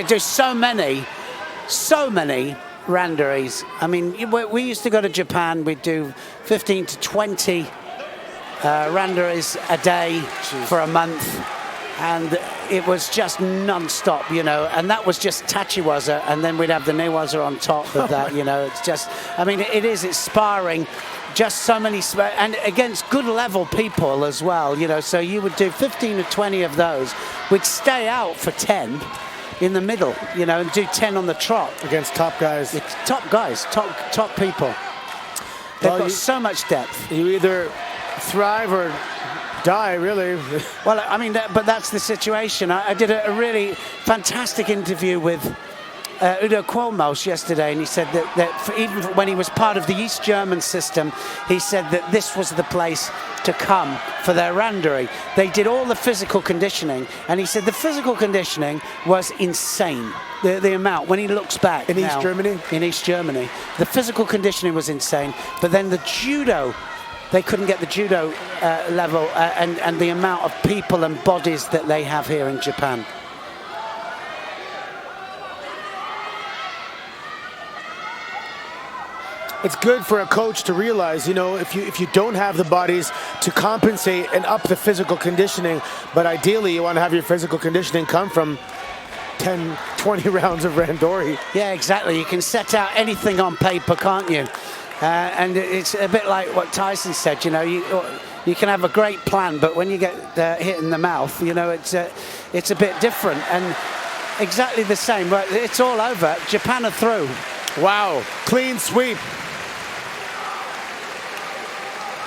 do so many randoris. I mean, we used to go to Japan, we'd do 15 to 20 randoris a day for a month. And it was just non-stop, you know, and that was just tachiwaza, and then we'd have the newaza on top of that, you know. It's just, I mean, it's sparring, just so many, and against good level people as well, you know. So you would do 15 to 20 of those. We'd stay out for 10 in the middle, you know, and do 10 on the trot. Against top guys. Top guys, top people. They've got so much depth. You either thrive or die, really. Well, I mean, but that's the situation. I did a really fantastic interview with Udo Quolmos yesterday, and he said that even when he was part of the East German system, he said that this was the place to come for their randori. They did all the physical conditioning, and he said the physical conditioning was insane. The amount, when he looks back in East Germany? In East Germany. The physical conditioning was insane, but then the judo, they couldn't get the judo level and the amount of people and bodies that they have here in Japan. It's good for a coach to realize, you know, if you don't have the bodies to compensate and up the physical conditioning, but ideally you want to have your physical conditioning come from 10, 20 rounds of randori. Yeah, exactly. You can set out anything on paper, can't you? And it's a bit like what Tyson said, you know, you can have a great plan, but when you get hit in the mouth, you know, it's a bit different. And exactly the same, but it's all over. Japan are through. Wow, clean sweep.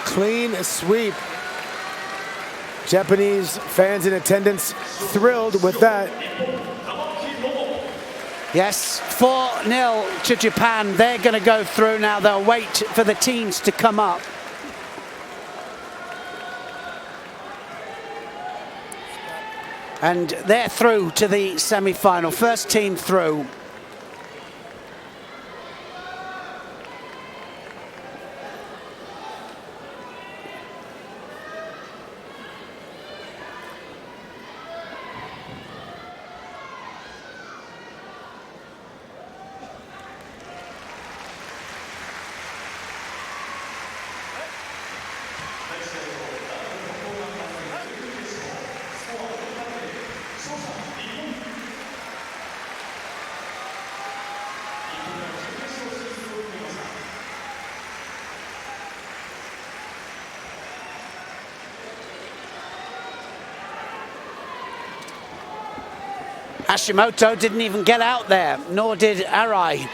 Clean sweep. Japanese fans in attendance thrilled with that. Yes, 4-0 to Japan. They're going to go through now. They'll wait for the teams to come up. And they're through to the semi-final. First team through. Hashimoto didn't even get out there, nor did Arai.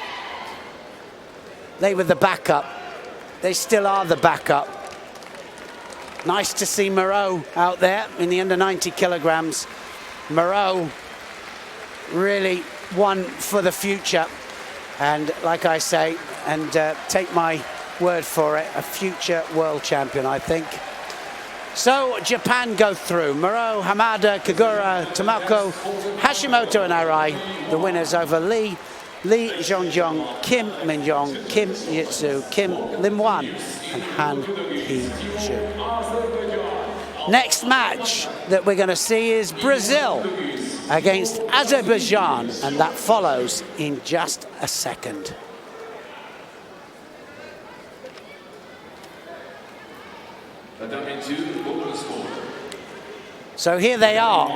They were the backup. They still are the backup. Nice to see Moreau out there in the under 90 kilograms. Moreau really one for the future. And like I say, and take my word for it, a future world champion, I think. So Japan go through. Moreau, Hamada, Kagura, Tomoko, Hashimoto and Arai. The winners over Lee Zhongjong, Kim Min-yong, Kim Yitsu, Kim Lim-wan and Han Hee-ju. Next match that we're going to see is Brazil against Azerbaijan, and that follows in just a second. So here they are,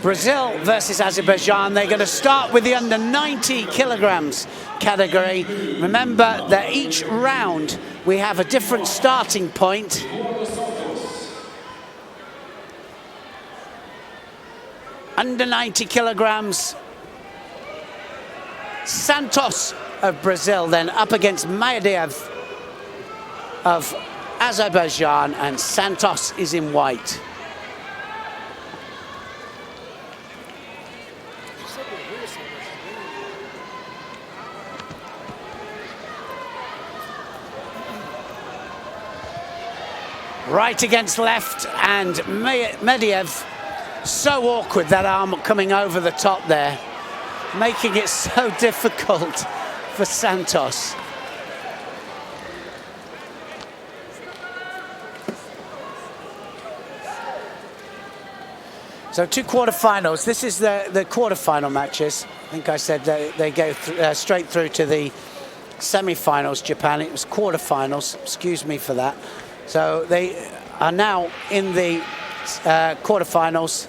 Brazil versus Azerbaijan. They're going to start with the under 90 kilograms category. Remember that each round we have a different starting point. Under 90 kilograms. Santos of Brazil then up against Medvedev of Azerbaijan, and Santos is in white. Right against left, and Medvedev, so awkward, that arm coming over the top there, making it so difficult for Santos. So 2 quarterfinals. This is the quarterfinal matches. I think I said they go straight through to the semi-finals, Japan. It was quarterfinals, excuse me for that. So they are now in the quarterfinals.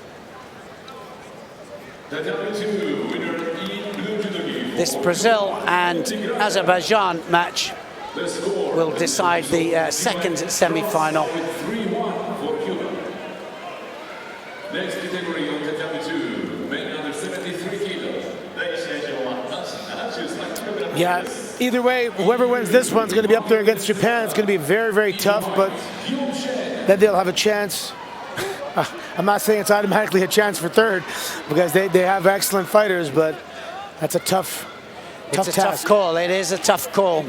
This Brazil and Azerbaijan match will decide the second semi-final. Next category on tatami 2, men under 73 kilos. Yeah, either way, whoever wins this one's going to be up there against Japan. It's going to be very, very tough, but then they'll have a chance. I'm not saying it's automatically a chance for third, because they have excellent fighters, but that's a tough task. It's a tough call. It is a tough call.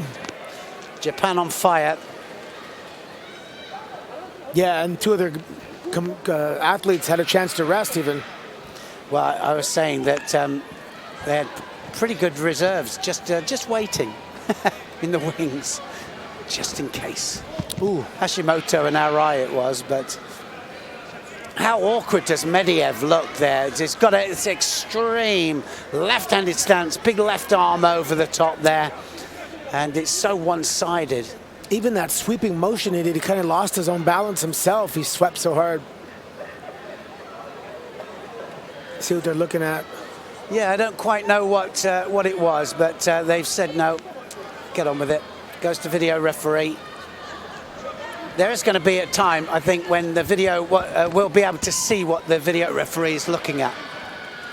Japan on fire. Yeah, and 2 of their athletes had a chance to rest even. Well, I was saying that they had pretty good reserves, just waiting in the wings, just in case. Ooh, Hashimoto and Arai it was, but how awkward does Medvedev look there? It's got its extreme left-handed stance, big left arm over the top there, and it's so one-sided. Even that sweeping motion he did, he kind of lost his own balance himself. He swept so hard. See what they're looking at. Yeah, I don't quite know what it was, but they've said no, get on with it. Goes to video referee. There is going to be a time, I think, when the video we'll be able to see what the video referee is looking at.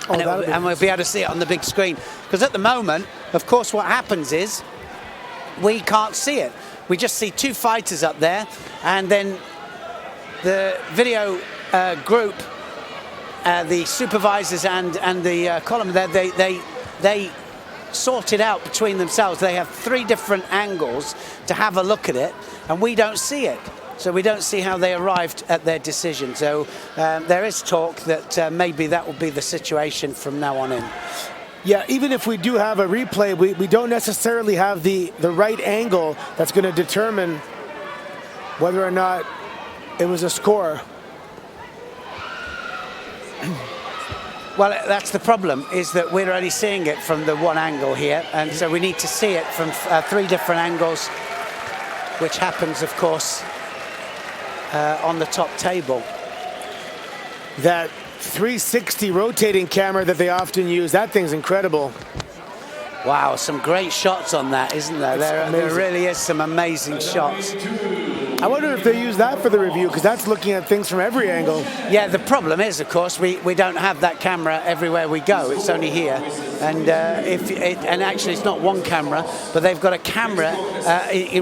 Oh, and we'll be able to see it on the big screen. Because at the moment, of course, what happens is we can't see it. We just see 2 fighters up there, and then the video group, the supervisors and the column there, they sort it out between themselves. They have 3 different angles to have a look at it, and we don't see it. So we don't see how they arrived at their decision. So there is talk that maybe that will be the situation from now on in. Yeah, even if we do have a replay, we don't necessarily have the right angle that's going to determine whether or not it was a score. Well, that's the problem, is that we're only seeing it from the one angle here, and so we need to see it from 3 different angles, which happens, of course, on the top table. That 360 rotating camera that they often use, that thing's incredible. Wow, some great shots on that, isn't there? There really is some amazing shots. I wonder if they use that for the review, because that's looking at things from every angle. Yeah, the problem is, of course, we don't have that camera everywhere we go. It's only here. And and actually, it's not one camera, but they've got a camera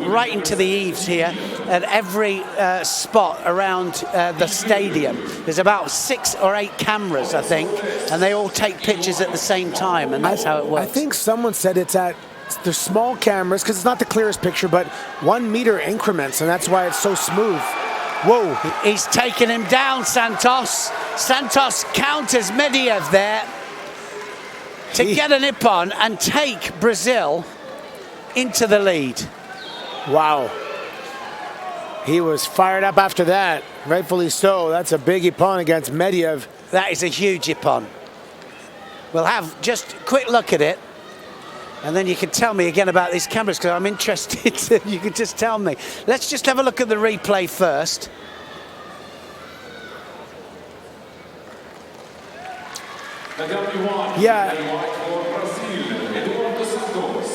right into the eaves here at every spot around the stadium. There's about 6 or 8 cameras, I think, and they all take pictures at the same time, and that's how it works. I think someone said it's at the small cameras, because it's not the clearest picture, but 1 meter increments, and that's why it's so smooth. Whoa. He's taken him down, Santos. Santos counters Medvedev there to get an ippon and take Brazil into the lead. Wow. He was fired up after that, rightfully so. That's a big ippon against Medvedev. That is a huge ippon. We'll have just a quick look at it, and then you can tell me again about these cameras, because I'm interested. You can just tell me. Let's just have a look at the replay first. The W1. Yeah. And white for Brazil, Eduardo Santos.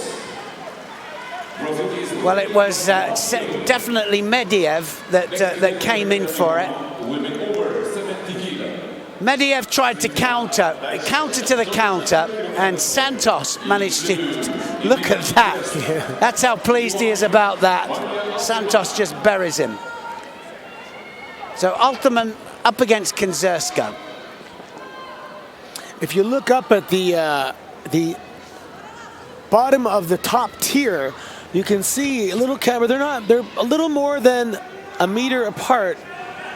Brazil is Well, it was definitely Medvedev that came in for it. women over 70 kilo. Medvedev tried to counter to the counter, and Santos managed to look at that. That's how pleased he is about that. Santos just buries him. So Altman up against Kinzerska. If you look up at the bottom of the top tier, you can see a little camera. They're a little more than a meter apart,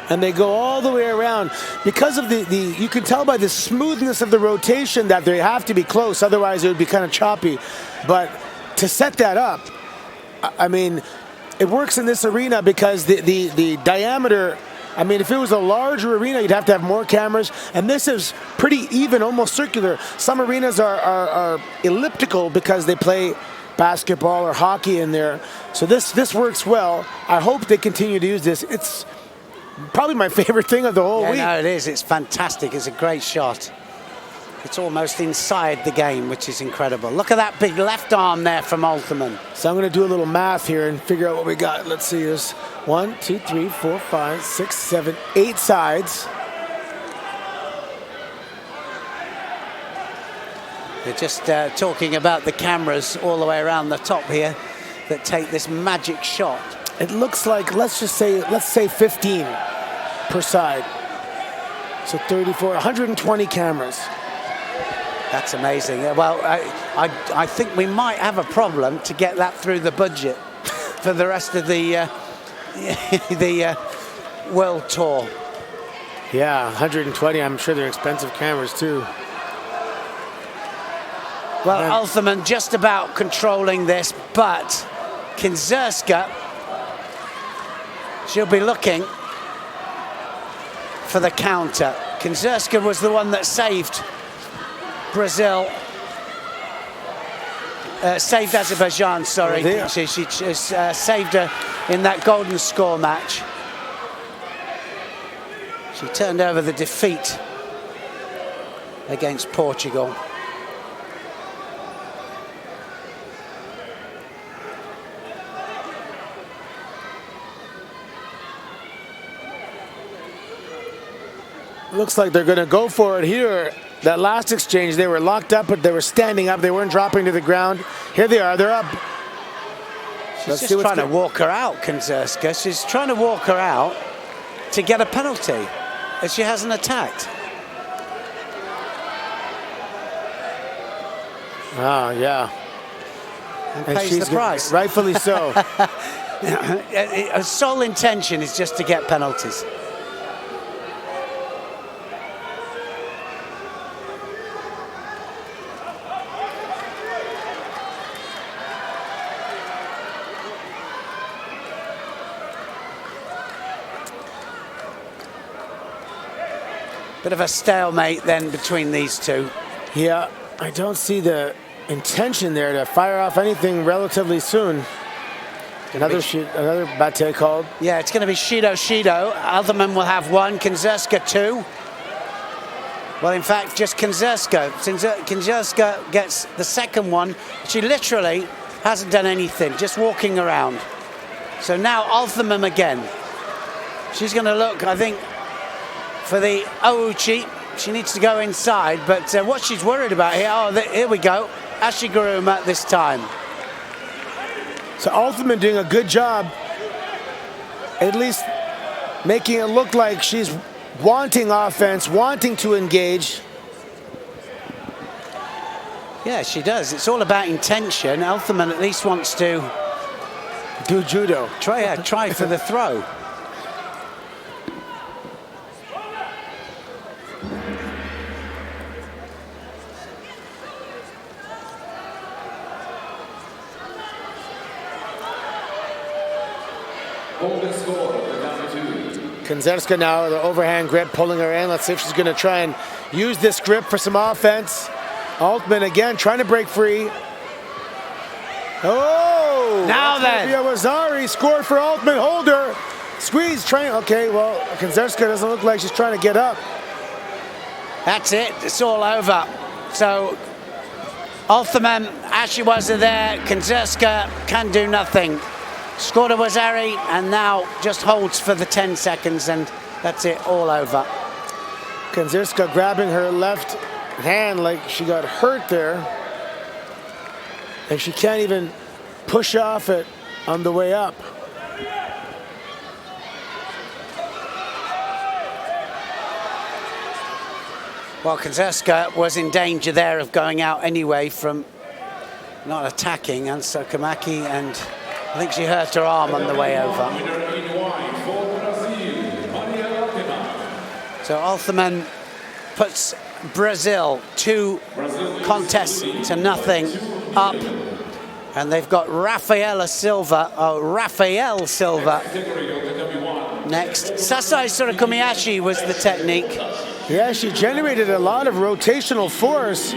and they go all the way around because of the you can tell by the smoothness of the rotation that they have to be close, otherwise it would be kind of choppy. But to set that up, I mean, it works in this arena because the diameter. I mean, if it was a larger arena, you'd have to have more cameras, and this is pretty even, almost circular. Some arenas are elliptical because they play basketball or hockey in there. So this works well. I hope they continue to use this. It's probably my favorite thing of the whole week. No, it is. It's fantastic. It's a great shot. It's almost inside the game, which is incredible. Look at that big left arm there from Altman. So I'm going to do a little math here and figure out what we got. Let's see. There's 1, 2, 3, 4, 5, 6, 7, 8 sides. They're just talking about the cameras all the way around the top here that take this magic shot. It looks like, let's say 15 per side. So 34, 120 cameras. That's amazing. Well, I think we might have a problem to get that through the budget for the rest of the world tour. Yeah, 120. I'm sure they're expensive cameras too. Well, Altman just about controlling this, but Kinzerska, she'll be looking for the counter. Kinzerska was the one that saved Brazil, saved Azerbaijan, sorry. She saved her in that golden score match. She turned over the defeat against Portugal. Looks like they're going to go for it here. That last exchange, they were locked up, but they were standing up. They weren't dropping to the ground. Here they are. They're up. She's just trying to walk her out, Kinzerska. She's trying to walk her out to get a penalty, as she hasn't attacked. Oh, yeah. And pays the price. Rightfully so. Her sole intention is just to get penalties. Bit of a stalemate then between these two. Yeah, I don't see the intention there to fire off anything relatively soon. Another bate called. Yeah, it's going to be Shido. Altman will have one, Kinzerska two. Well, in fact, just Kinzerska. Kinzerska gets the second one. She literally hasn't done anything, just walking around. So now Altman again. She's going to look, I think, for the Ouchi. She needs to go inside, but what she's worried about here, here we go, Ashiguruma this time. So Altman doing a good job, at least making it look like she's wanting offense, wanting to engage. Yeah, she does. It's all about intention. Altman at least wants to do judo. Try for the throw. Kinzerska now, the overhand grip, pulling her in. Let's see if she's going to try and use this grip for some offense. Altman again trying to break free. Oh! Now then! Wazari scored for Altman. Hold her. Squeeze, trying. Okay, well, Kinzerska doesn't look like she's trying to get up. That's it. It's all over. So Althaman, Ashiwaza there, Kanzerska can do nothing. Scored a Wazari and now just holds for the 10 seconds and that's it, all over. Kanzerska grabbing her left hand like she got hurt there. And she can't even push off it on the way up. Well, Kanzerska was in danger there of going out anyway from not attacking and Sakamaki, and I think she hurt her arm on the way over. So Althaman puts Brazil 2 contests to nothing up, and they've got Rafael Silva next. Sasai Surakumiyashi was the technique. Yeah, she generated a lot of rotational force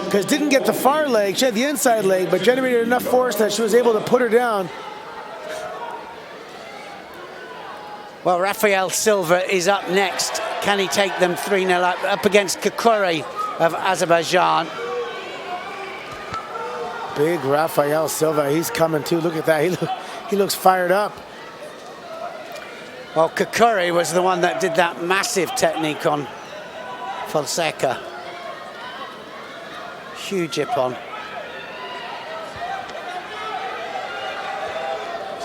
because didn't get the far leg. She had the inside leg, but generated enough force that she was able to put her down. Well, Rafael Silva is up next. Can he take them 3-0 up against Kokori of Azerbaijan? Big Rafael Silva, he's coming too. Look at that, he looks fired up. Well, Kokori was the one that did that massive technique on Fonseca. Huge ippon.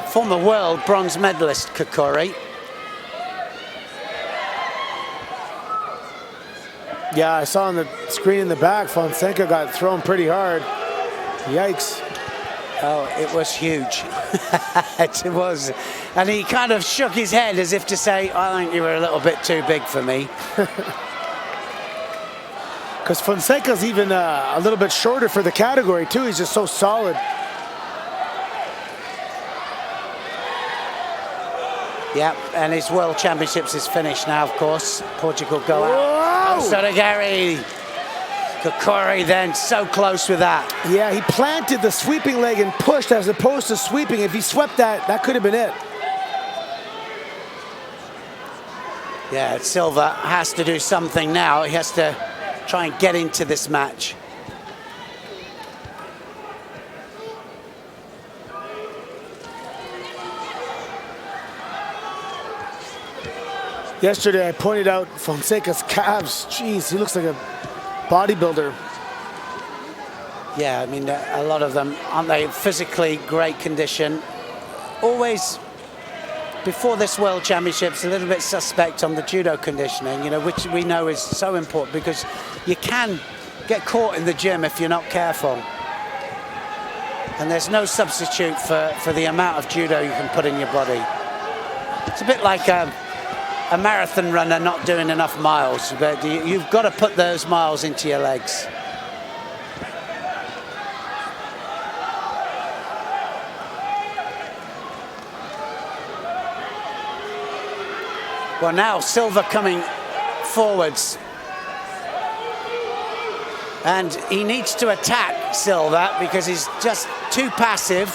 Former world bronze medalist, Kokori. Yeah, I saw on the screen in the back, Fonseca got thrown pretty hard. Yikes. Oh, it was huge. It was. And he kind of shook his head as if to say, I think you were a little bit too big for me. Because Fonseca's even a little bit shorter for the category, too. He's just so solid. Yep, and his World Championships is finished now, of course. Portugal go out. Oh, Sotogari. Kokori then so close with that. Yeah, he planted the sweeping leg and pushed as opposed to sweeping. If he swept that, that could have been it. Yeah, Silva has to do something now. He has to try and get into this match. Yesterday, I pointed out Fonseca's calves. Jeez, he looks like a bodybuilder. Yeah, I mean, a lot of them, aren't they? Physically great condition. Always, before this World Championships, a little bit suspect on the judo conditioning, you know, which we know is so important because you can get caught in the gym if you're not careful. And there's no substitute for the amount of judo you can put in your body. It's a bit like a marathon runner not doing enough miles, but you've got to put those miles into your legs. Well, now Silva coming forwards. And he needs to attack Silva because he's just too passive.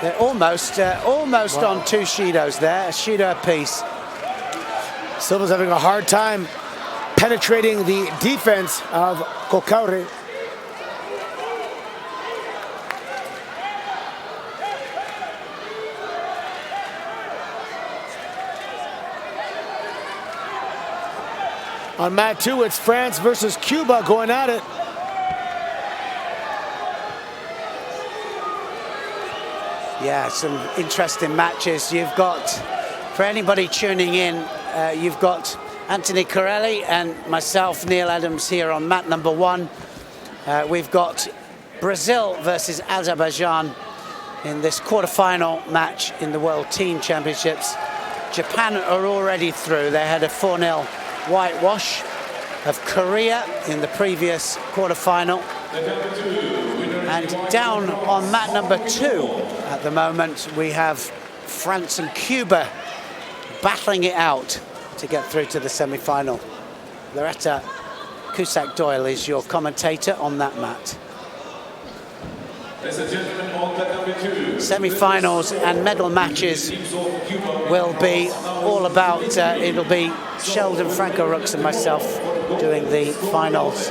They're almost wow. On 2 Shidos there, a Shido apiece. Silva's having a hard time penetrating the defense of Kokori. On mat 2, it's France versus Cuba going at it. Yeah, some interesting matches. You've got, for anybody tuning in, you've got Anthony Corelli and myself, Neil Adams, here on mat number 1. We've got Brazil versus Azerbaijan in this quarterfinal match in the World Team Championships. Japan are already through. They had a 4-0 whitewash of Korea in the previous quarterfinal. And down on mat number 2 at the moment, we have France and Cuba battling it out to get through to the semi-final. Loretta Cusack-Doyle is your commentator on that mat. Ladies and gentlemen, on mat number 2. Semi-finals and medal matches will be all about, it'll be Sheldon, Franco Rooks and myself doing the finals.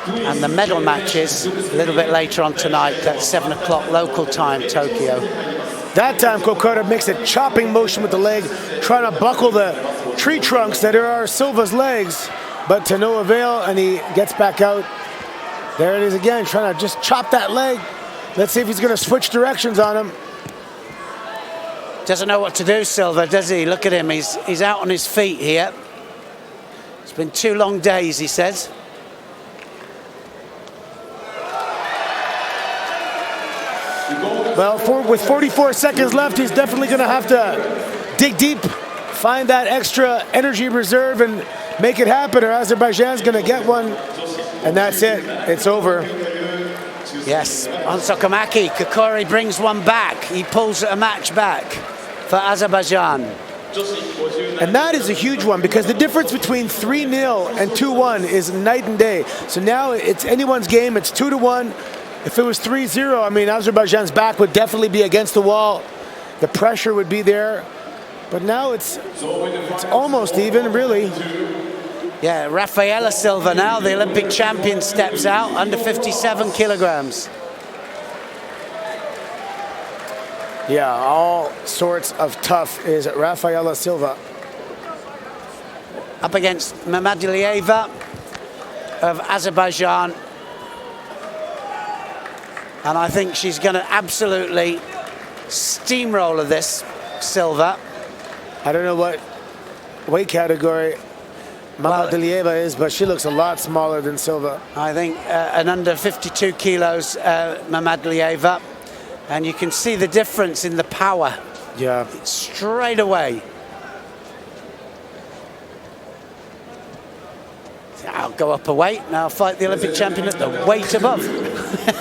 And the medal matches a little bit later on tonight at 7 o'clock local time, Tokyo. That time, Kokoda makes a chopping motion with the leg, trying to buckle the tree trunks that are Silva's legs, but to no avail, and he gets back out. There it is again, trying to just chop that leg. Let's see if he's going to switch directions on him. Doesn't know what to do, Silva, does he? Look at him, he's out on his feet here. It's been 2 long days, he says. Well, with 44 seconds left, he's definitely going to have to dig deep, find that extra energy reserve and make it happen, or Azerbaijan's going to get one, and that's it. It's over. Yes, on Sokomaki, Kokori brings one back. He pulls a match back for Azerbaijan. And that is a huge one because the difference between 3-0 and 2-1 is night and day. So now it's anyone's game. It's 2-1. If it was 3-0, I mean, Azerbaijan's back would definitely be against the wall. The pressure would be there. But now it's almost even, really. Yeah, Rafaela Silva now, the Olympic champion, steps out, under 57 kilograms. Yeah, all sorts of tough is Rafaela Silva. Up against Mammadalieva of Azerbaijan. And I think she's going to absolutely steamroller this, Silva. I don't know what weight category Mammadalieva is, but she looks a lot smaller than Silva. I think an under 52 kilos Mammadalieva. And you can see the difference in the power. Yeah. Straight away. I'll go up a weight, now I'll fight the Olympic champion at the weight above.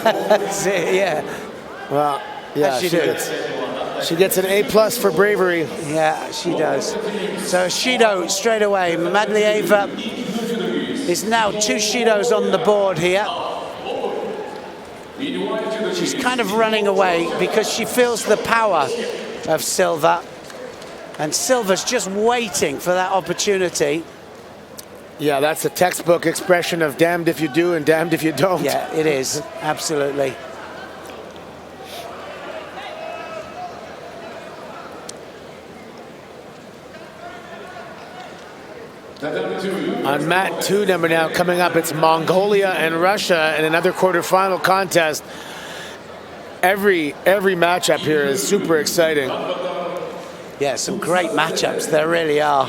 That's it, yeah. Well, yeah, she gets an A+ for bravery. Yeah, she does. So Shido straight away. Mammadalieva is now 2 Shidos on the board here. She's kind of running away because she feels the power of Silva. And Silva's just waiting for that opportunity. Yeah, that's the textbook expression of damned if you do and damned if you don't. Yeah, it is. Absolutely. On mat 2 number now coming up, it's Mongolia and Russia in another quarterfinal contest. Every matchup here is super exciting. Yeah, some great matchups. There really are.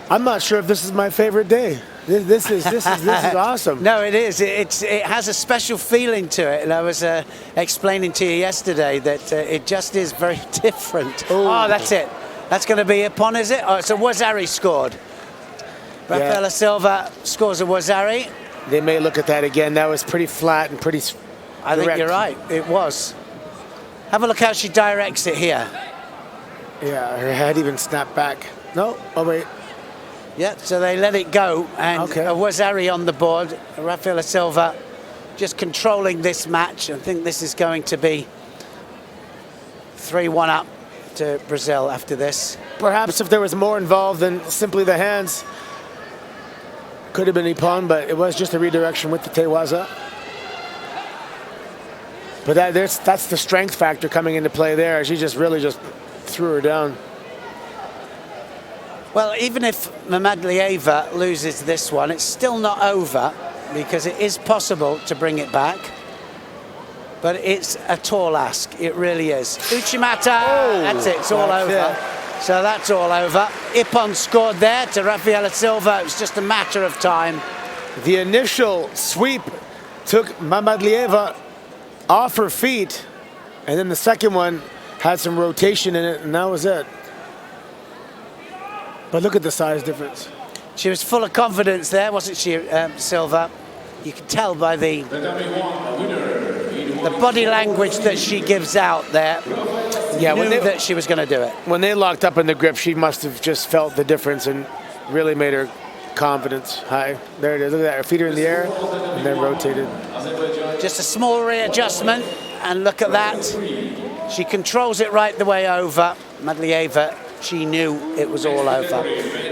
I'm not sure if this is my favorite day. This is awesome. No, it is. It has a special feeling to it, and I was explaining to you yesterday that it just is very different. Ooh. Oh, that's it. That's going to be Ippon, is it? Oh, so Wazari scored. Rafaela Silva scores a Wazari. They may look at that again. That was pretty flat and pretty direct. I think you're right. It was. Have a look how she directs it here. Yeah, her head even snapped back. No, oh wait. Yeah, so they let it go, and a Wazari on the board. Rafaela Silva just controlling this match. I think this is going to be 3-1 up to Brazil after this. Perhaps if there was more involved than simply the hands, could have been Ippon, but it was just a redirection with the Tewaza. But that's the strength factor coming into play there. She just really just threw her down. Well, even if Mammadalieva loses this one, it's still not over because it is possible to bring it back. But it's a tall ask. It really is. Uchimata, that's it. It's all over. It. So that's all over. Ippon scored there to Rafaela Silva. It was just a matter of time. The initial sweep took Mammadalieva off her feet, and then the second one had some rotation in it, and that was it. But look at the size difference. She was full of confidence there, wasn't she, Silva? You could tell by the body language that she gives out there. Yeah, knew that she was going to do it. When they locked up in the grip, she must have just felt the difference and really made her confidence high. There it is. Look at that. Her feet are in the air and then rotated. Just a small readjustment, and look at that. She controls it right the way over. Madlieva, she knew it was all over.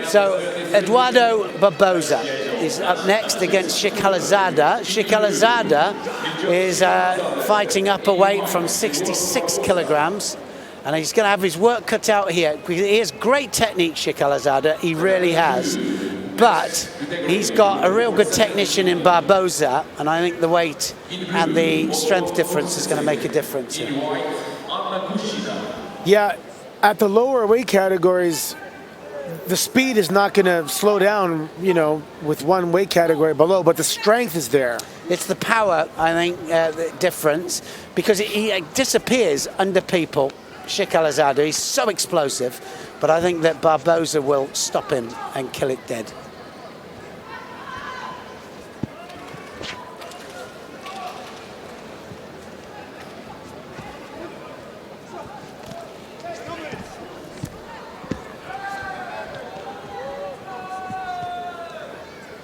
So Eduardo Barboza is up next against Shikhalazada. Shikhalazada is fighting up a weight from 66 kilograms. And he's going to have his work cut out here. He has great technique, Shikhalazada. He really has. But he's got a real good technician in Barboza, and I think the weight and the strength difference is going to make a difference here. Yeah, at the lower weight categories, the speed is not going to slow down, you know, with one weight category below, but the strength is there. It's the power, I think, the difference, because he disappears under people. Shikhalazada, he's so explosive, but I think that Barboza will stop him and kill it dead.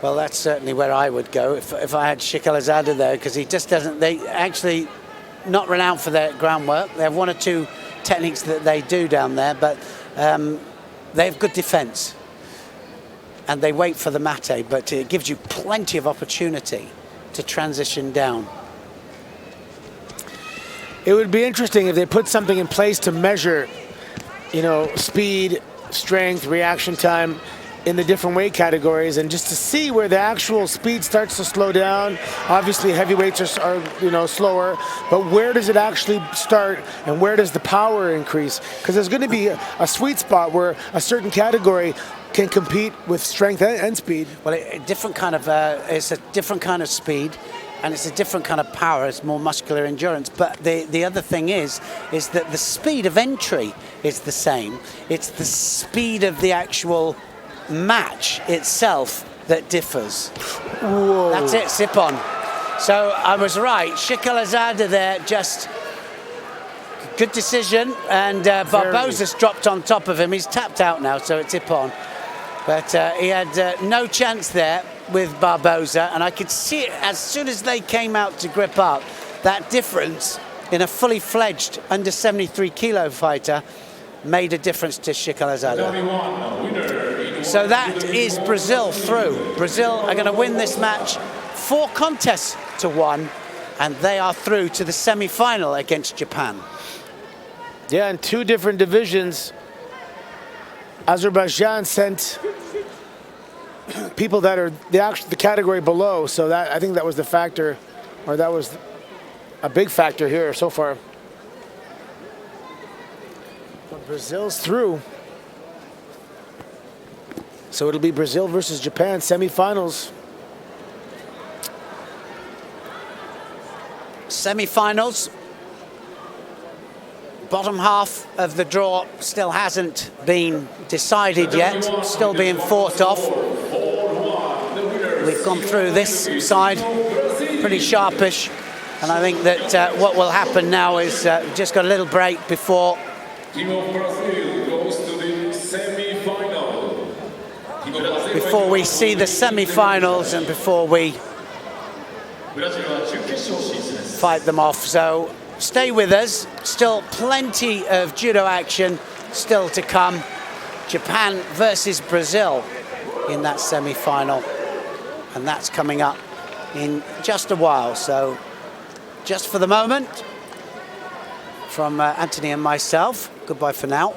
Well, that's certainly where I would go if I had Shikhalazada there, because he just doesn't. They actually not renowned for their groundwork. They have one or two techniques that they do down there, but they have good defense and they wait for the mate, but it gives you plenty of opportunity to transition down. It would be interesting if they put something in place to measure, you know, speed, strength, reaction time in the different weight categories, and just to see where the actual speed starts to slow down. Obviously heavyweights are you know, slower, but where does it actually start and where does the power increase? Because there's going to be a sweet spot where a certain category can compete with strength and speed. Well, it's a different kind of speed, and it's a different kind of power. It's more muscular endurance. But the other thing is that the speed of entry is the same. It's the speed of the actual match itself that differs. Whoa. That's it, Sipon. So I was right. Shikhalazada there, just good decision, and Barboza's dropped on top of him. He's tapped out now, so it's Ipon. But he had no chance there with Barboza, and I could see it as soon as they came out to grip up. That difference in a fully fledged under 73 kilo fighter made a difference to Shikhalazada. So that is Brazil through. Brazil are going to win this match 4 contests to 1, and they are through to the semi-final against Japan. Yeah, in 2 different divisions, Azerbaijan sent people that are the category below, so that I think that was the factor, or that was a big factor here so far. But Brazil's through. So it'll be Brazil versus Japan, semifinals. Semi-finals. Bottom half of the draw still hasn't been decided yet, still being fought off. We've gone through this side, pretty sharpish, and I think that what will happen now is just got a little break before we see the semi-finals and before we fight them off. So stay with us. Still plenty of judo action still to come. Japan versus Brazil in that semi-final, and that's coming up in just a while. So just for the moment, from Anthony and myself, goodbye for now.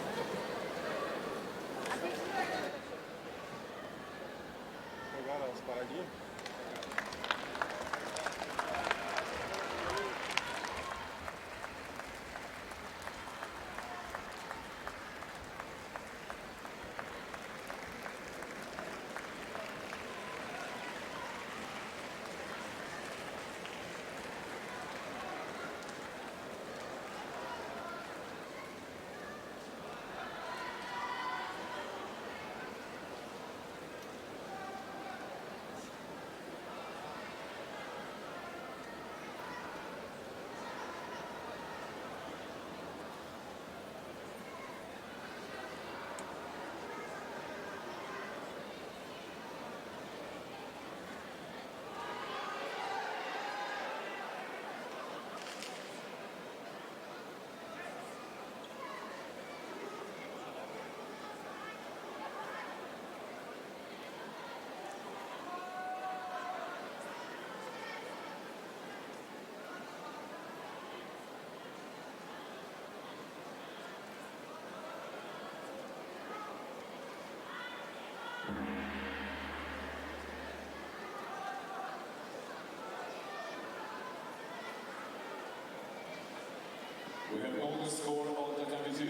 We have all the score on the tatami 2.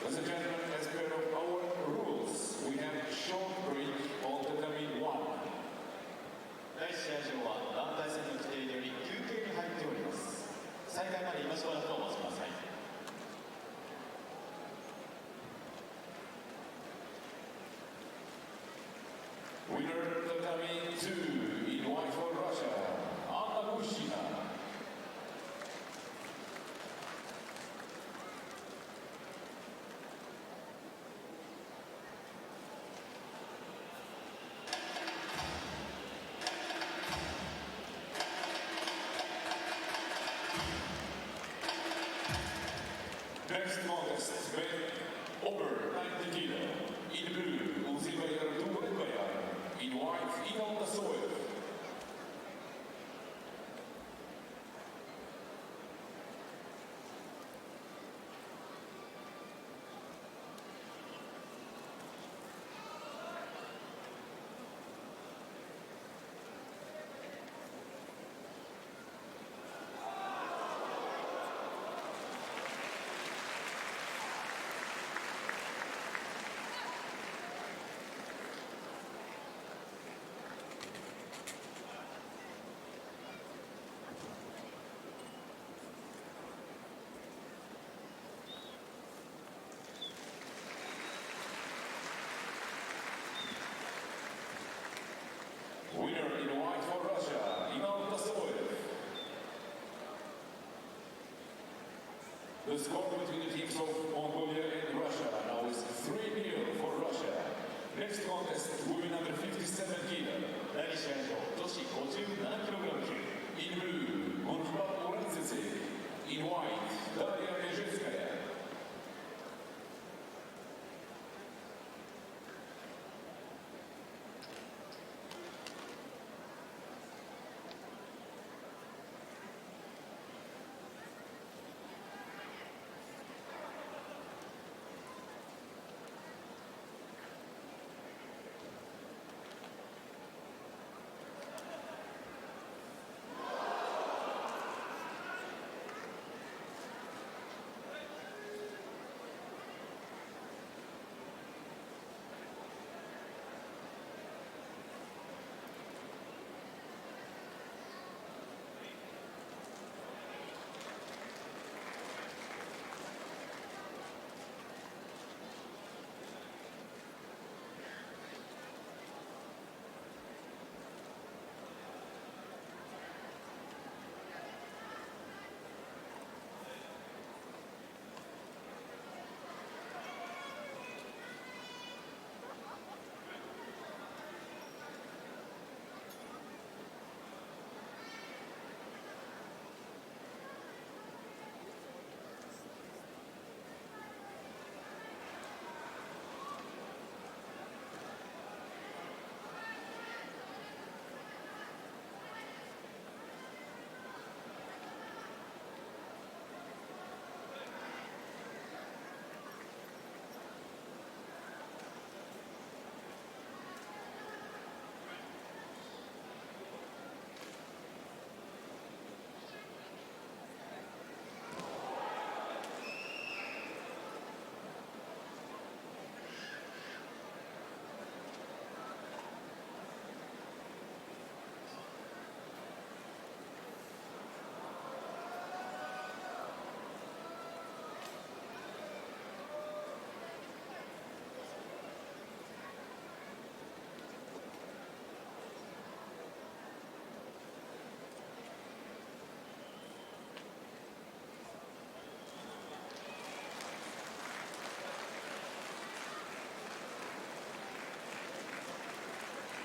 Ladies and gentlemen, as per of our rules, we have short break on tatami 1. 第1試合場は団体戦の規定により休憩に入っております。再開まで今しばらくお待ちください。Winner tatami 2 in white for Russia, Anna Mushina. Next contest, Ben over 90 kilo. In blue, Uzivayer Turenbayer. In white, Ivan Dasoev. Winner in white for Russia, Ivan Dasoev. The score between the teams of Mongolia and Russia now is 3-0 for Russia. Next contest, women under 57 kilo. 第2試合場女子 57kg 級 In blue, Monfra Oranzese. In white, Daria Mezhetskaya.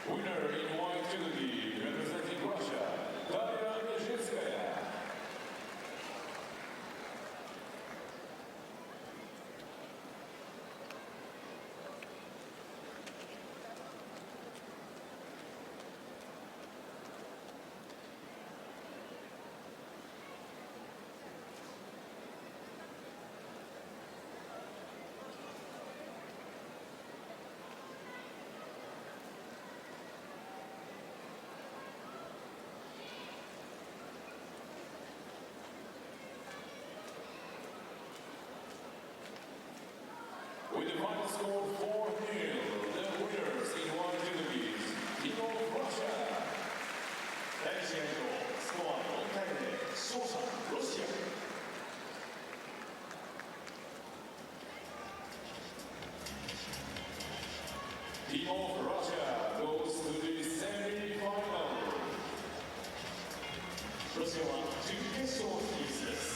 Winner in white Judo, representing Russia, Daria Mezhetskaya. final score 4-0. The winners in one categories, Team of Russia. 第1試合のスコア4対0、勝者ロシア。Team of Russia goes to the semi-final. ロシアは準決勝進出です。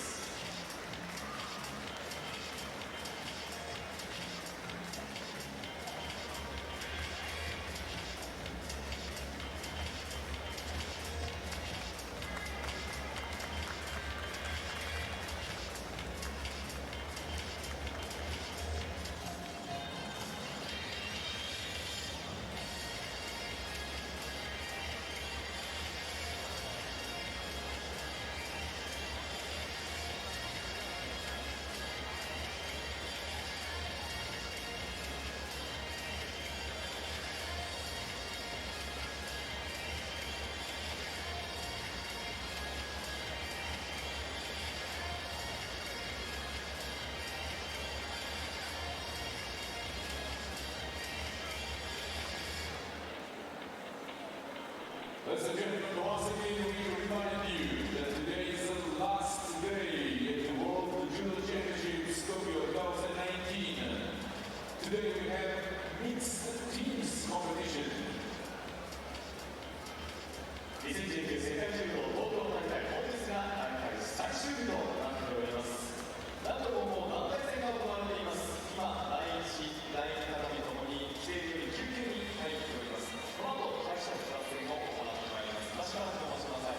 Ladies and gentlemen, once again we remind you that today is the last day at the World Judo Championships Tokyo 2019. Today we have mixed teams competition. 2019世界柔道東京大会本日が大会最終日となっております。何度も団体戦が行われています。今、第1、第2畳ともに規定より9級に入っております。この後、敗者復活戦を行ってまいります。柏原と申します。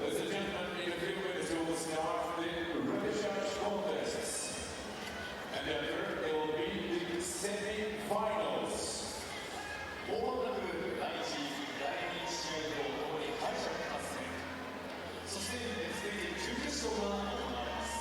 Ladies and gentlemen, in a few minutes we will start the repechage contests. And after there will be the semi-finals. もう間もなく第1、第2試合とともに敗者復活戦、そしてステージ準決勝が行われます。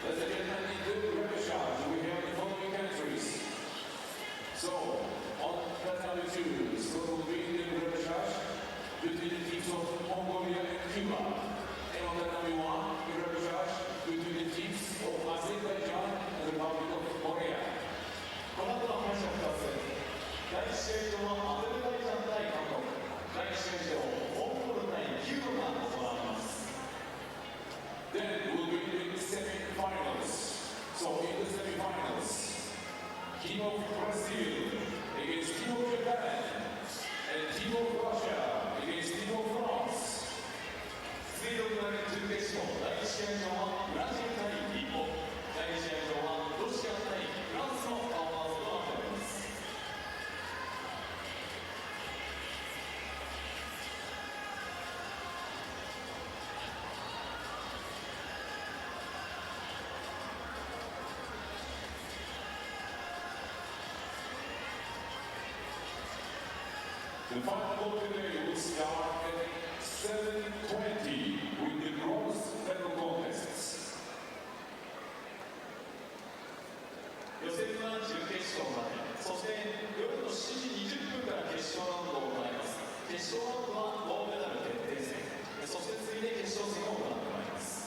Ladies and gentlemen, in the repechage we have the following countries. So, on platinum 2, so will be the repechage between the teams of Mongolia and Cuba. And on platinum 1, the repechage between the teams of Azerbaijan and the Republic of Korea. この後の敗者復活戦、第1試合場はアゼルバイジャン対韓国、第2試合場、モンゴル対キューバが行われます。Then we'll be in the semi-finals. So in the semi-finals, Team of Brazil against Team of Japan, and Team of Russia against Team of France. 水曜日まで準決勝、第1試合場は The final goal today will start at 7:20 with the bronze medal contests. 予選は準決勝まで、そして夜の7時20分から決勝ラウンドを行います。決勝ラウンドは銅メダル決定戦、そして次いで決勝戦を行ってまいります。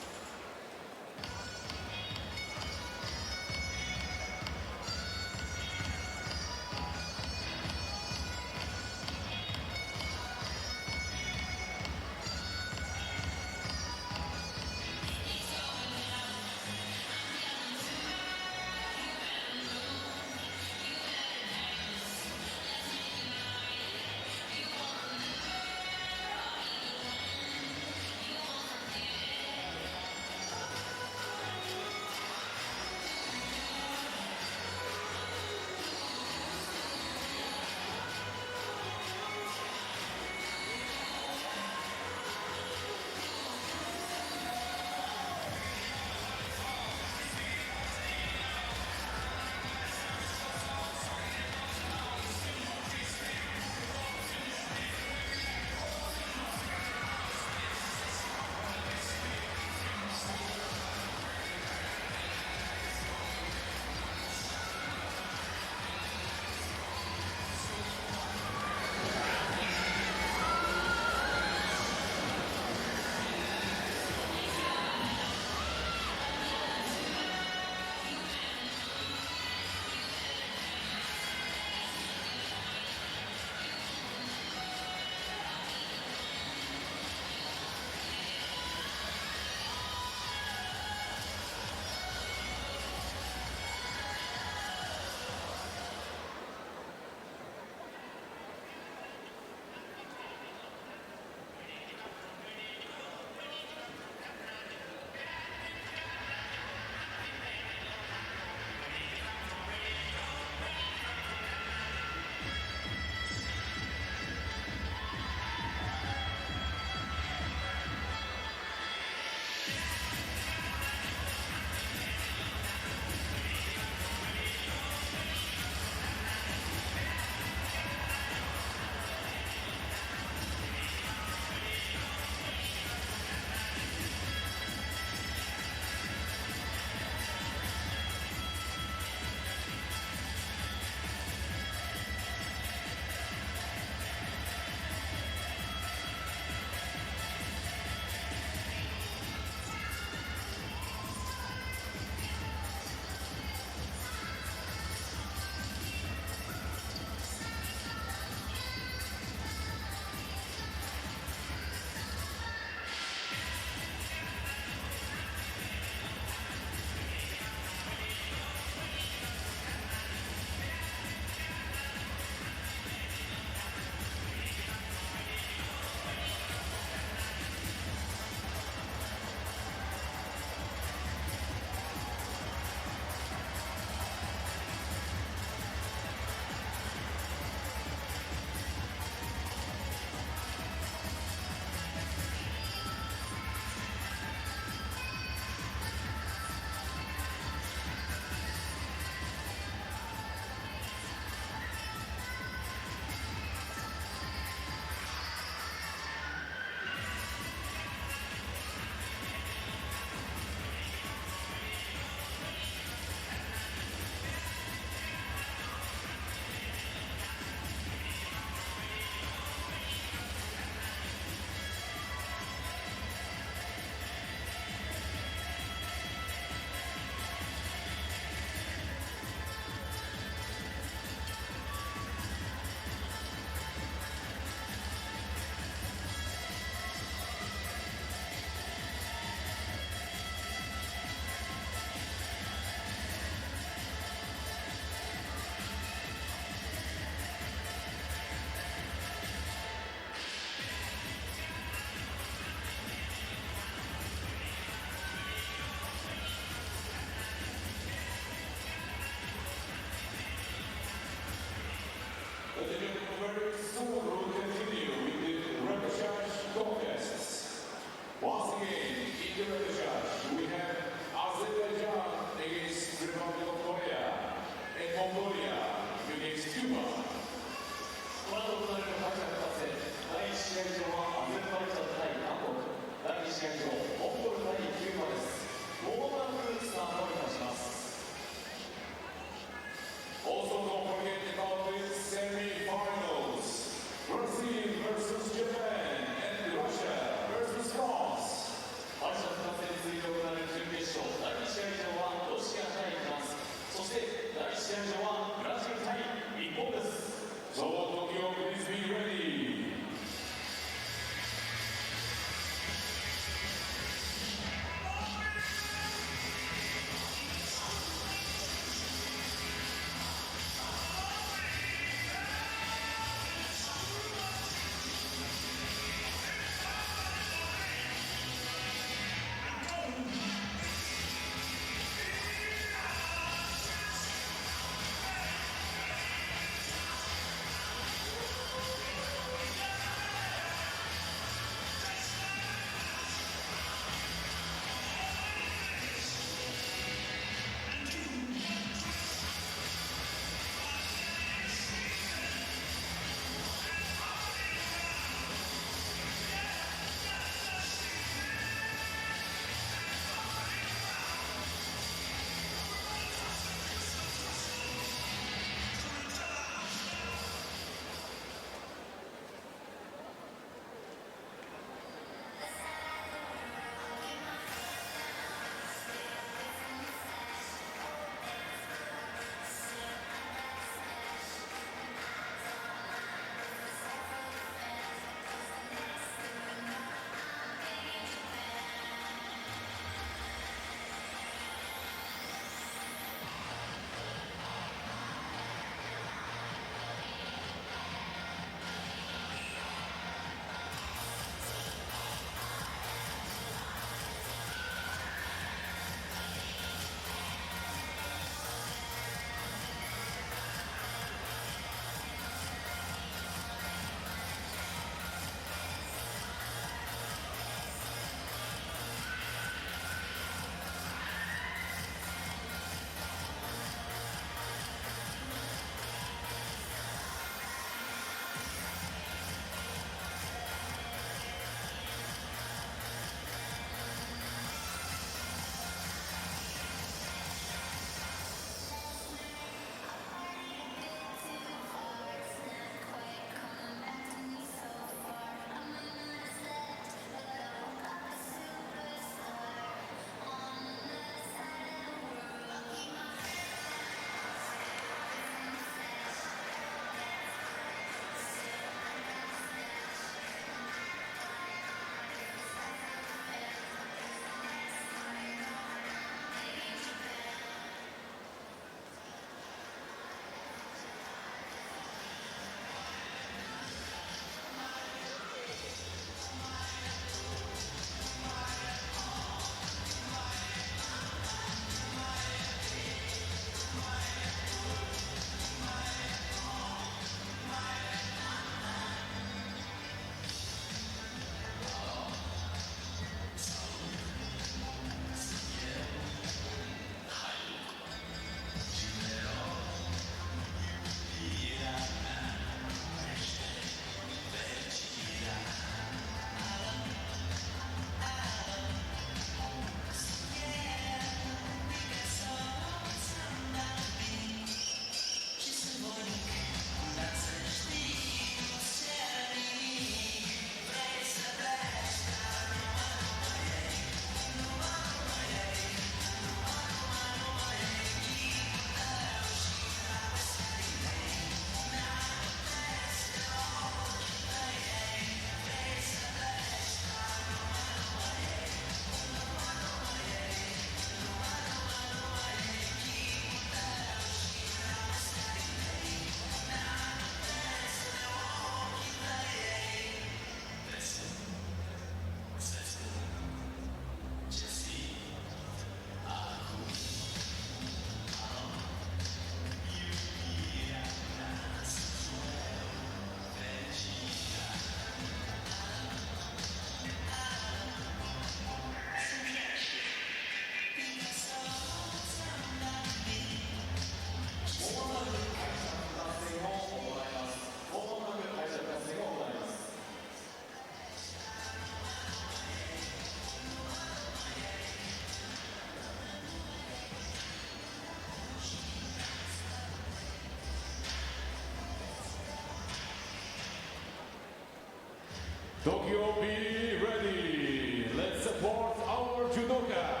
Tokyo, be ready. Let's support our judoka.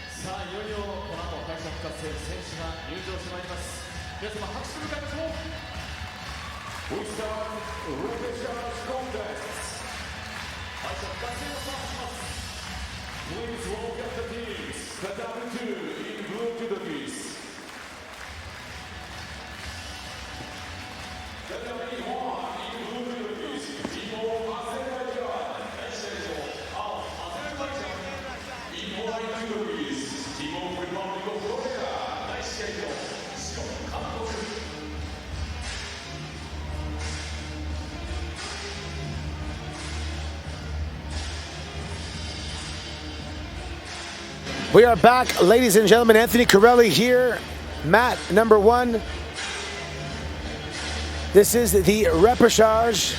さあいよいよこの後敗者復活戦選手が入場してまいります。皆様拍手で迎えましょう。 We start repechage contest. 敗者復活戦をスタートします。 Please welcome the teams. Tatami 2 in blue judokis. Tatami 1 in blue judokis. Team of Azerbaijan. In white judokis. Team of Republic of Korea. We are back, ladies and gentlemen. Anthony Corelli here, mat number 1. This is the repechage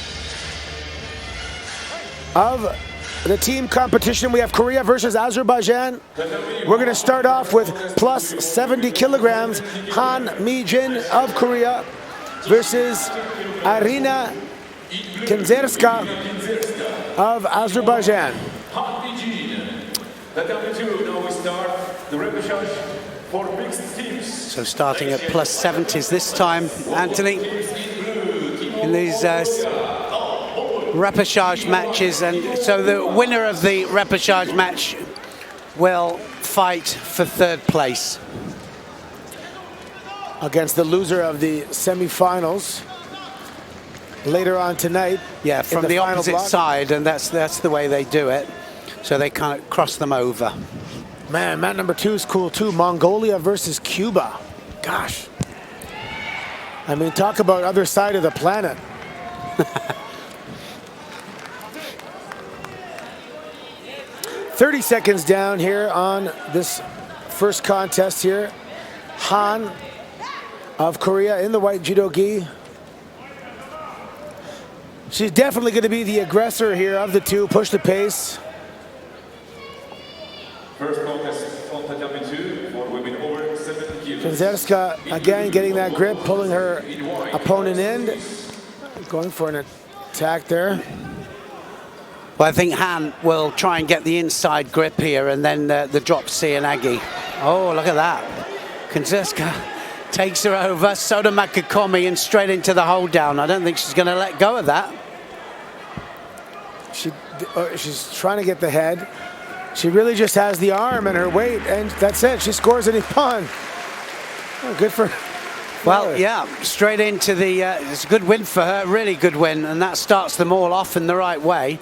of the team competition. We have Korea versus Azerbaijan. We're going to start off with plus 70 kilograms, Han Mi-jin of Korea versus Arina Kinzerska of Azerbaijan. Tatami 2, now we start the repechage for mixed teams. So starting at plus 70s this time, Anthony, in these repechage matches. And so the winner of the repechage match will fight for 3rd place against the loser of the semifinals later on tonight. Yeah, from the opposite side, and that's the way they do it. So they kind of cross them over. Man, mat number 2 is cool too. Mongolia versus Cuba. Gosh. I mean, talk about other side of the planet. "30 seconds down here on this first contest here. Han of Korea in the white judo gi. She's definitely going to be the aggressor here of the two. Push the pace. First contest on Tatami 2 for women over 70 kilos. Kinzerska again getting that grip, pulling her opponent in. Going for an attack there. Well, I think Han will try and get the inside grip here, and then the drop Seoinage. Oh, look at that. Kinzerska takes her over, Soda Makakomi, and straight into the hold down. I don't think she's going to let go of that. She's trying to get the head. She really just has the arm and her weight, and that's it. She scores a nippon. Oh, good for her. Well, yeah, straight into the... it's a good win for her, really good win, and that starts them all off in the right way.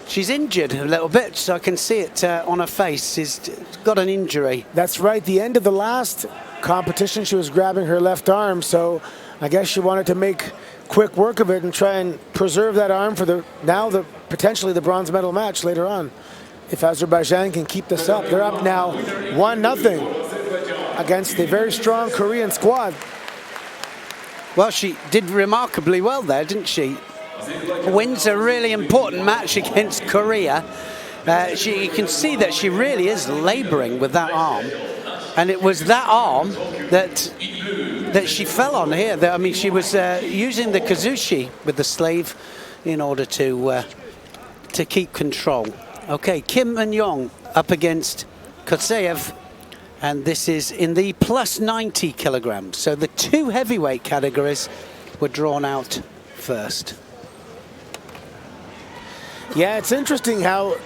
She's injured a little bit, so I can see it on her face. She's got an injury. That's right. The end of the last competition, she was grabbing her left arm, so I guess she wanted to make quick work of it and try and preserve that arm for potentially the bronze medal match later on. If Azerbaijan can keep this up, they're up now 1-0 against a very strong Korean squad. Well, she did remarkably well there, didn't she? Wins a really important match against Korea. You can see that she really is laboring with that arm. And it was that arm that she fell on here. I mean, she was using the kazushi with the sleeve in order to keep control. Okay, Kim and Yong up against Kotseyev, and this is in the plus 90 kilograms. So the 2 heavyweight categories were drawn out first. Yeah, it's interesting how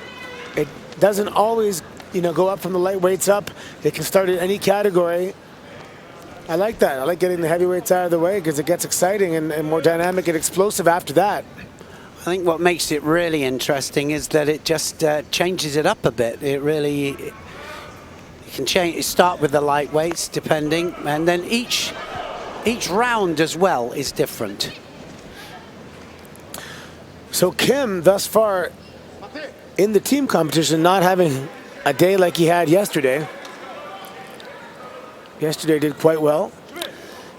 it doesn't always, go up from the lightweights up. They can start in any category. I like that. I like getting the heavyweights out of the way because it gets exciting and more dynamic and explosive after that. I think what makes it really interesting is that it just changes it up a bit. It really, you can start with the lightweights depending, and then each round as well is different. So Kim, thus far in the team competition, not having a day like he had yesterday. Yesterday did quite well.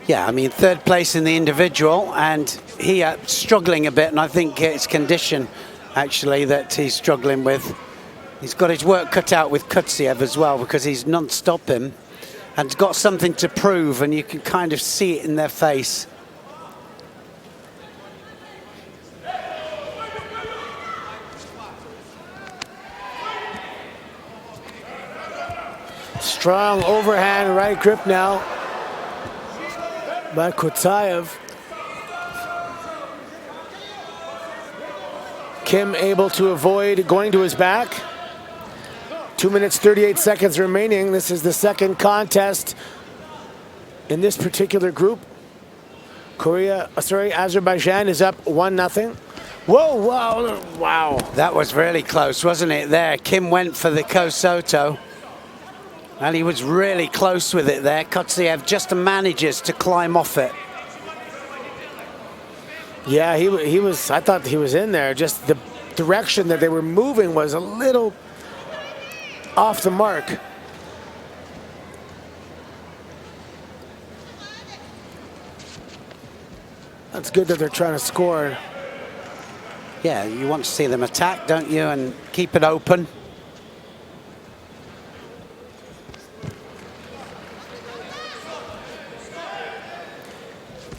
Yeah, I mean, 3rd place in the individual, and he struggling a bit, and I think it's condition, actually, that he's struggling with. He's got his work cut out with Kutsev as well, because he's non-stop him, and got something to prove, and you can kind of see it in their face. Strong overhand right grip now by Kutsayev. Kim able to avoid going to his back. 2 minutes, 38 seconds remaining. This is the second contest in this particular group. Azerbaijan is up 1-0. Whoa, wow, wow. That was really close, wasn't it, there? Kim went for the Kosoto, and he was really close with it there. Kotsiev just manages to climb off it. Yeah, he was, I thought he was in there. Just the direction that they were moving was a little off the mark. That's good that they're trying to score. Yeah, you want to see them attack, don't you, and keep it open.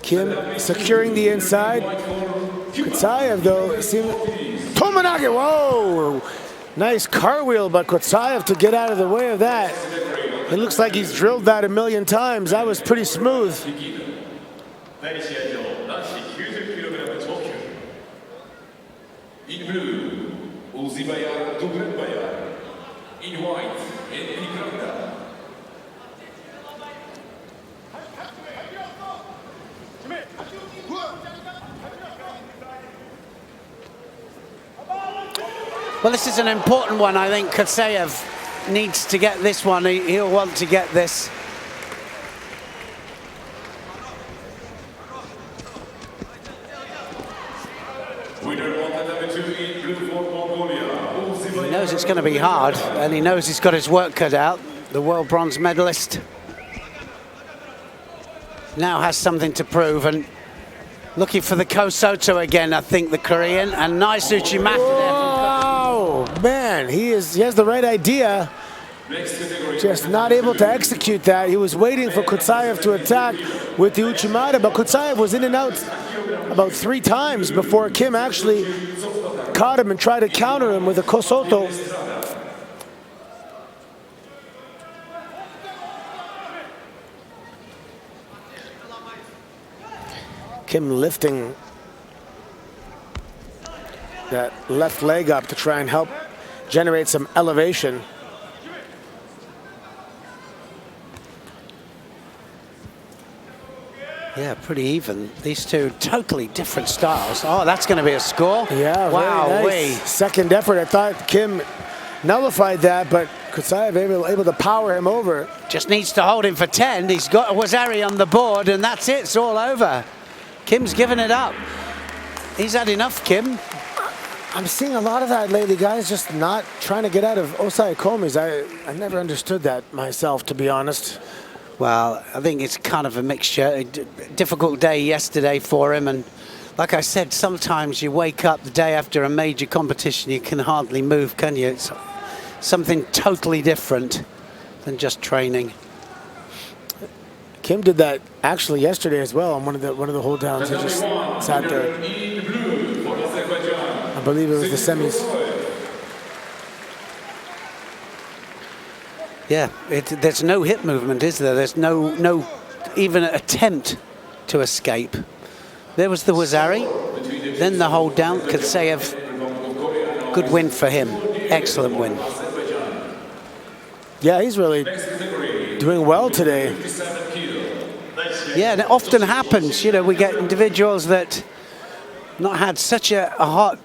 Kim securing the inside. Kutsayev, though, Tomanagi, whoa! Nice cartwheel by Kutsayev to get out of the way of that. It looks like he's drilled that a million times. That was pretty smooth. In blue, Uzibaya Dublenbaya. In white, Enrikranda. Well, this is an important one. I think Kutsayev needs to get this one. He'll want to get this. He knows it's going to be hard, and he knows he's got his work cut out. The world bronze medalist now has something to prove, and looking for the Kosoto again, I think, the Korean, and nice Uchimata there. Oh, man, he has the right idea, just not able to execute that. He was waiting for Kutsayev to attack with the Uchimata, but Kutsayev was in and out about 3 times before Kim actually caught him and tried to counter him with a Kosoto. Kim lifting that left leg up to try and help generate some elevation. Yeah, pretty even. These two totally different styles. Oh, that's going to be a score. Yeah, wow. Nice. Second effort. I thought Kim nullified that, but Kutsayev able to power him over. Just needs to hold him for 10. He's got Wazari on the board, and that's it. It's all over. Kim's given it up. He's had enough, Kim. I'm seeing a lot of that lately, guys, just not trying to get out of Osai Komis. I never understood that myself, to be honest. Well, I think it's kind of a mixture. A difficult day yesterday for him, and like I said, sometimes you wake up the day after a major competition, you can hardly move, can you? It's something totally different than just training. Kim did that actually yesterday as well on one of the hold downs. He just sat there. I believe it was the semis. Yeah, there's no hip movement, is there? There's no even an attempt to escape. There was the Wazari, then the hold down. Kutsayev, good win for him. Excellent win. Yeah, he's really doing well today. Yeah, and it often happens, you know, we get individuals that not had such a hot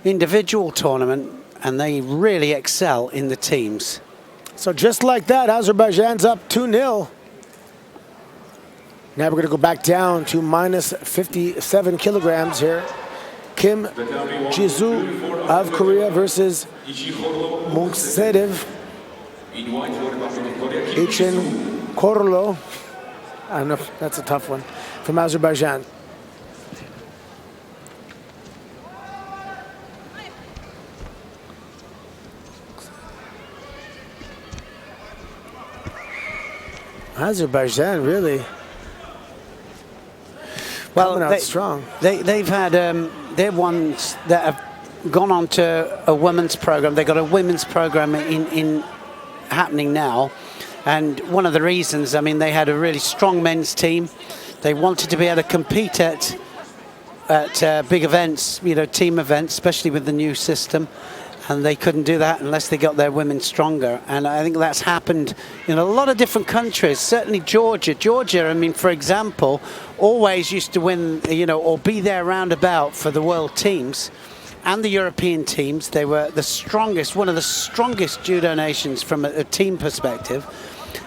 individual tournament, and they really excel in the teams. So just like that, Azerbaijan's up 2-0. Now we're going to go back down to minus 57 kilograms here. Kim Jizu of Korea versus Munksedev Ichin Korlo. I don't know if that's a tough one, from Azerbaijan. Azerbaijan really coming out strong. They've had they're ones that have gone on to a women's program. They got a women's program in happening now, And one of the reasons, I mean, they had a really strong men's team. They wanted to be able to compete at big events, you know, team events, especially with the new system. And they couldn't do that unless they got their women stronger. And I think that's happened in a lot of different countries, certainly Georgia. Georgia, I mean, for example, always used to win, you know, or be there roundabout for the world teams and the European teams. They were the strongest, one of the strongest judo nations from a team perspective.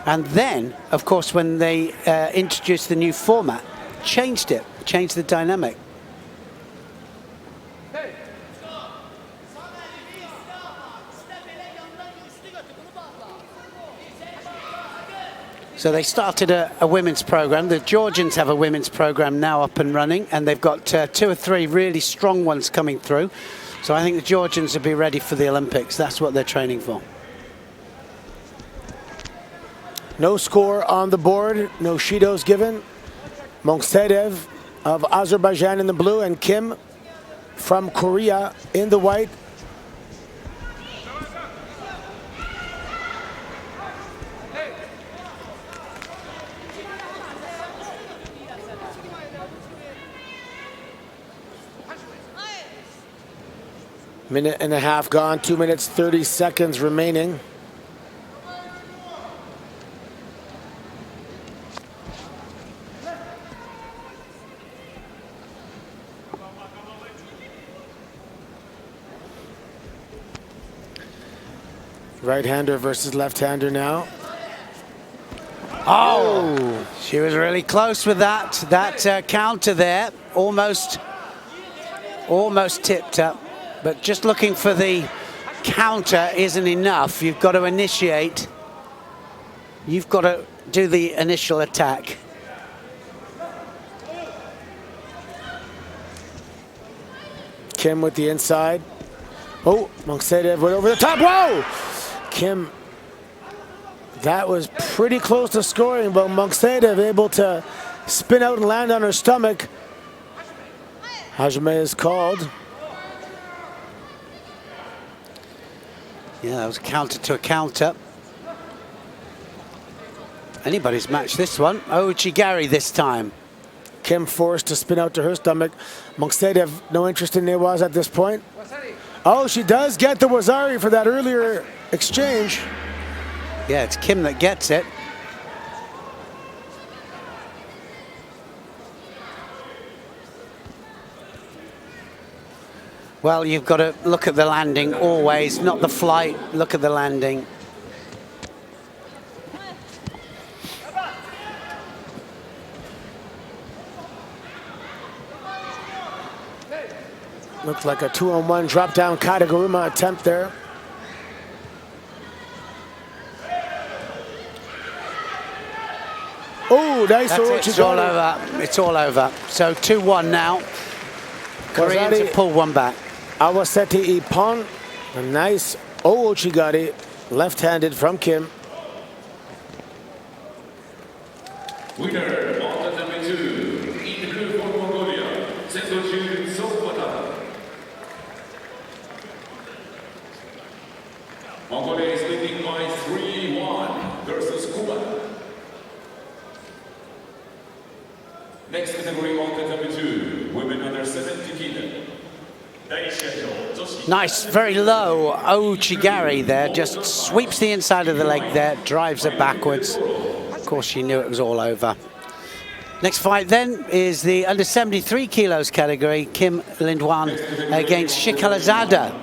And then, of course, when they introduced the new format, changed the dynamic. So they started a women's program. The Georgians have a women's program now up and running, and they've got 2 or 3 really strong ones coming through. So I think the Georgians will be ready for the Olympics. That's what they're training for. No score on the board, no Shidos given. Monksedev of Azerbaijan in the blue and Kim from Korea in the white. Minute and a half gone, 2 minutes, 30 seconds remaining. Right-hander versus left-hander now. Oh, she was really close with that counter there. Almost tipped up. But just looking for the counter isn't enough. You've got to initiate. You've got to do the initial attack. Kim with the inside. Oh, Monksedev went over the top. Whoa! Kim, that was pretty close to scoring, but Monksedev able to spin out and land on her stomach. Hajime is called. Yeah, that was a counter to a counter. Anybody's match this one. Ochigari this time. Kim forced to spin out to her stomach. Monksedev, no interest in Newaz at this point. Oh, she does get the Wazari for that earlier exchange. Yeah, it's Kim that gets it. Well, you've got to look at the landing always, not the flight. Look at the landing. Looked like a 2-on-1 drop-down Kataguruma attempt there. Oh, nice. That's it. It's all over. It's all over. So 2-1 now. Koreans have pulled one back. Awaseti Ippon. A nice Ochigari, left-handed from Kim. Winner of the number 2 in the group for Mongolia, Sendoju Sopata. Mongolia is leading by 3-1 versus Cuba. Next category on the number 2, women under 70 kilo. Nice, very low Ochigari there. Just sweeps the inside of the leg there, drives it backwards. Of course, she knew it was all over. Next fight then is the under 73 kilos category. Kim Lindwan against Shikalazada.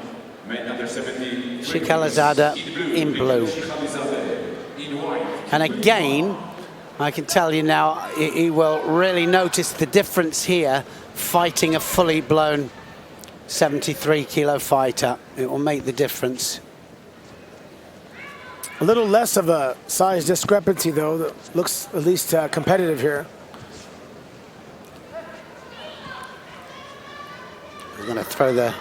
Shikalazada in blue. And again, I can tell you now, he will really notice the difference here fighting a fully blown 73 kilo fighter. It will make the difference. A little less of a size discrepancy, though. That looks at least competitive here. We're going to throw the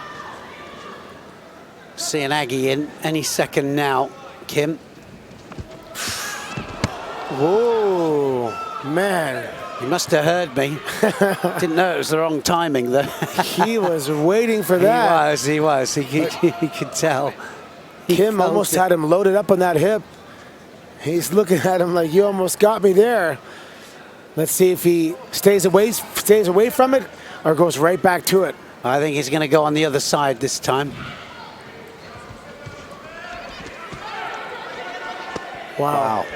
Sianagi in any second now, Kim. Whoa, man. He must have heard me. Didn't know it was the wrong timing, though. He was waiting for that. He was. He could tell. Kim almost had him loaded up on that hip. He's looking at him like, you almost got me there. Let's see if he stays away from it or goes right back to it. I think he's going to go on the other side this time. Wow.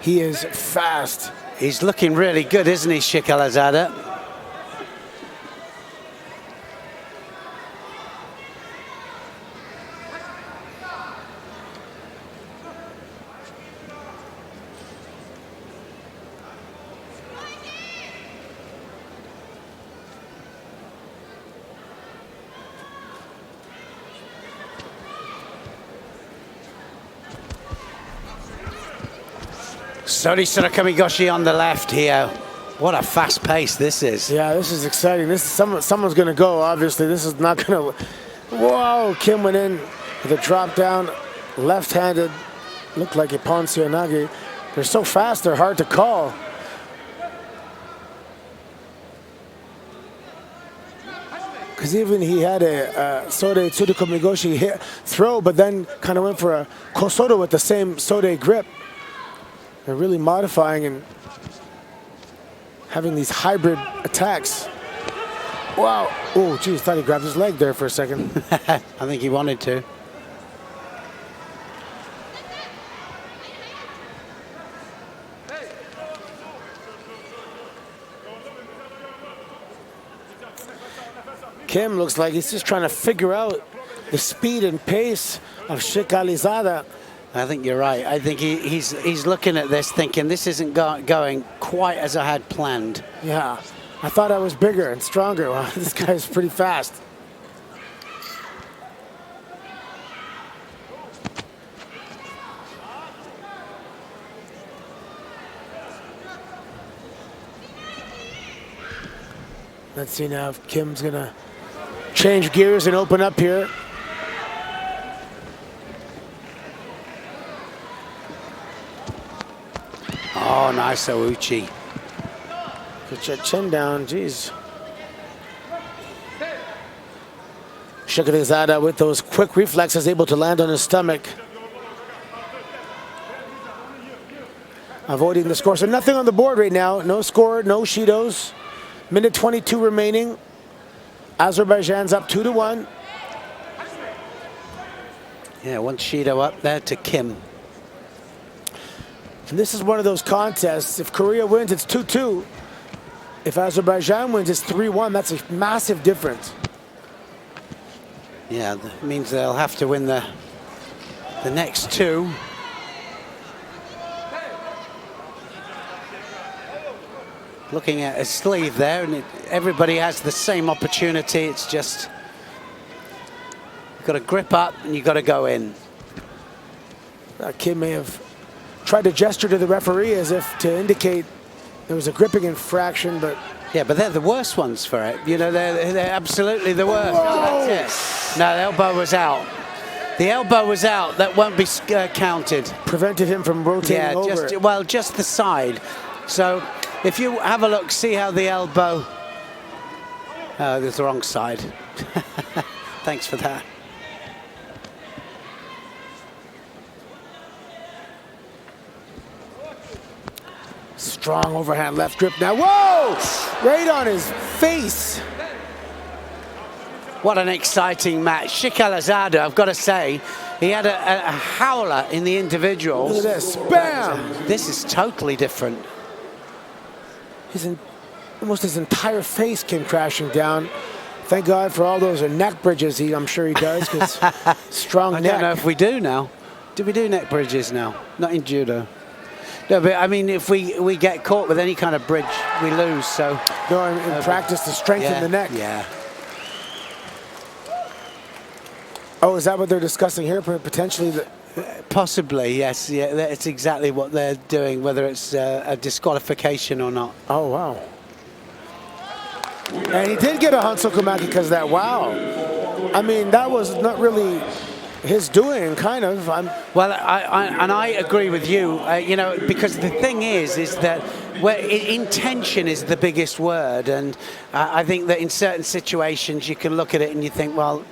He is fast. He's looking really good, isn't he, Shikalazada? Sorisura Kamigoshi on the left here. What a fast pace this is. Yeah, this is exciting. This is someone's going to go, obviously. This is not going to... Whoa, Kim went in with a drop down, left-handed. Looked like a Poncionagi. They're so fast, they're hard to call. Because even he had a Sode Tsuruko Migoshi throw, but then kind of went for a Kosodo with the same Sode grip. They're really modifying and having these hybrid attacks. Wow. Oh, geez, thought he grabbed his leg there for a second. I think he wanted to. Kim looks like he's just trying to figure out the speed and pace of Shikalazada. I think you're right. I think he's looking at this thinking this isn't going quite as I had planned. Yeah, I thought I was bigger and stronger. Wow, this guy's pretty fast. Let's see now if Kim's gonna change gears and open up here. Oh, nice Ouchi. Put your chin down, jeez. Shikalazada with those quick reflexes able to land on his stomach. Avoiding the score. So nothing on the board right now. No score, no Shidos. Minute 22 remaining. Azerbaijan's up 2-1. Yeah, one Shido up there to Kim. And this is one of those contests. If Korea wins, it's 2-2. If Azerbaijan wins, it's 3-1. That's a massive difference. Yeah, that means they'll have to win the next two. Looking at his sleeve there, and everybody has the same opportunity. It's just you've got to grip up and you've got to go in. Kim may have tried to gesture to the referee as if to indicate there was a gripping infraction, but... Yeah, but they're the worst ones for it. You know, they're absolutely the worst. That's it. No, the elbow was out. The elbow was out. That won't be counted. Prevented him from rotating over. Just the side. So if you have a look, see how the elbow... Oh, there's the wrong side. Thanks for that. Strong overhand left grip now. Whoa! Right on his face. What an exciting match. Shikalazada, I've got to say, he had a howler in the individuals. Look at this. Bam! This is totally different. Almost his entire face came crashing down. Thank God for all those neck bridges I'm sure he does, because strong neck. I don't know if we do now. Do we do neck bridges now? Not in judo. No, but I mean, if we get caught with any kind of bridge, we lose. So no, in practice to strengthen the neck. Yeah. Oh, is that what they're discussing here? Potentially, possibly, yes. Yeah, that's exactly what they're doing. Whether it's a disqualification or not. Oh wow! And he did get a Hansokumaki because of that. Wow. I mean, that was not really his doing, kind of. Well, I agree with you. You know, because the thing is that intention is the biggest word, and I think that in certain situations you can look at it and you think, well,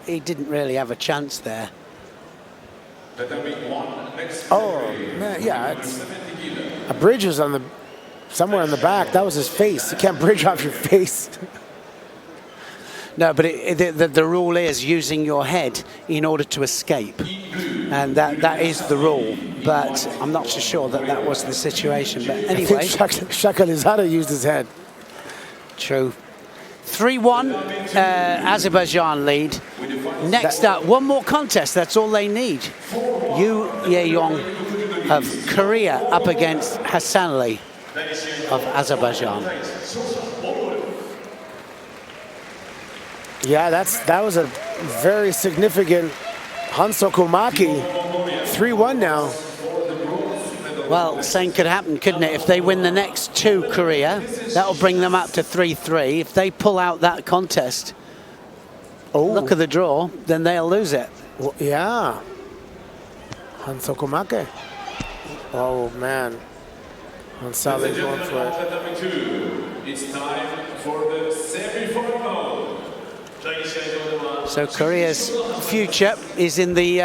he didn't really have a chance there. Tatami 1, next Oh, category, man, yeah, number it's 70 kilo. a bridge is on the somewhere on the back. That was his face. You can't bridge off your face. No, but the rule is using your head in order to escape. And that is the rule. But I'm not so sure that was the situation. But I anyway. think Shakalizada used his head. True. 3-1, Azerbaijan lead. Next up, one more contest. That's all they need. Yu Ye-yong of Korea up against Hassan Ali of Azerbaijan. Yeah, that was a very significant Hansoku Maki. 3-1 now. Well, same could happen, couldn't it? If they win the next two, Korea, that'll bring them up to 3-3. If they pull out that contest, look at the draw, then they'll lose it. Well, yeah. Hansoku Make. Oh, man. Hansali going for it. It's time for the semi-final. So Korea's future is in the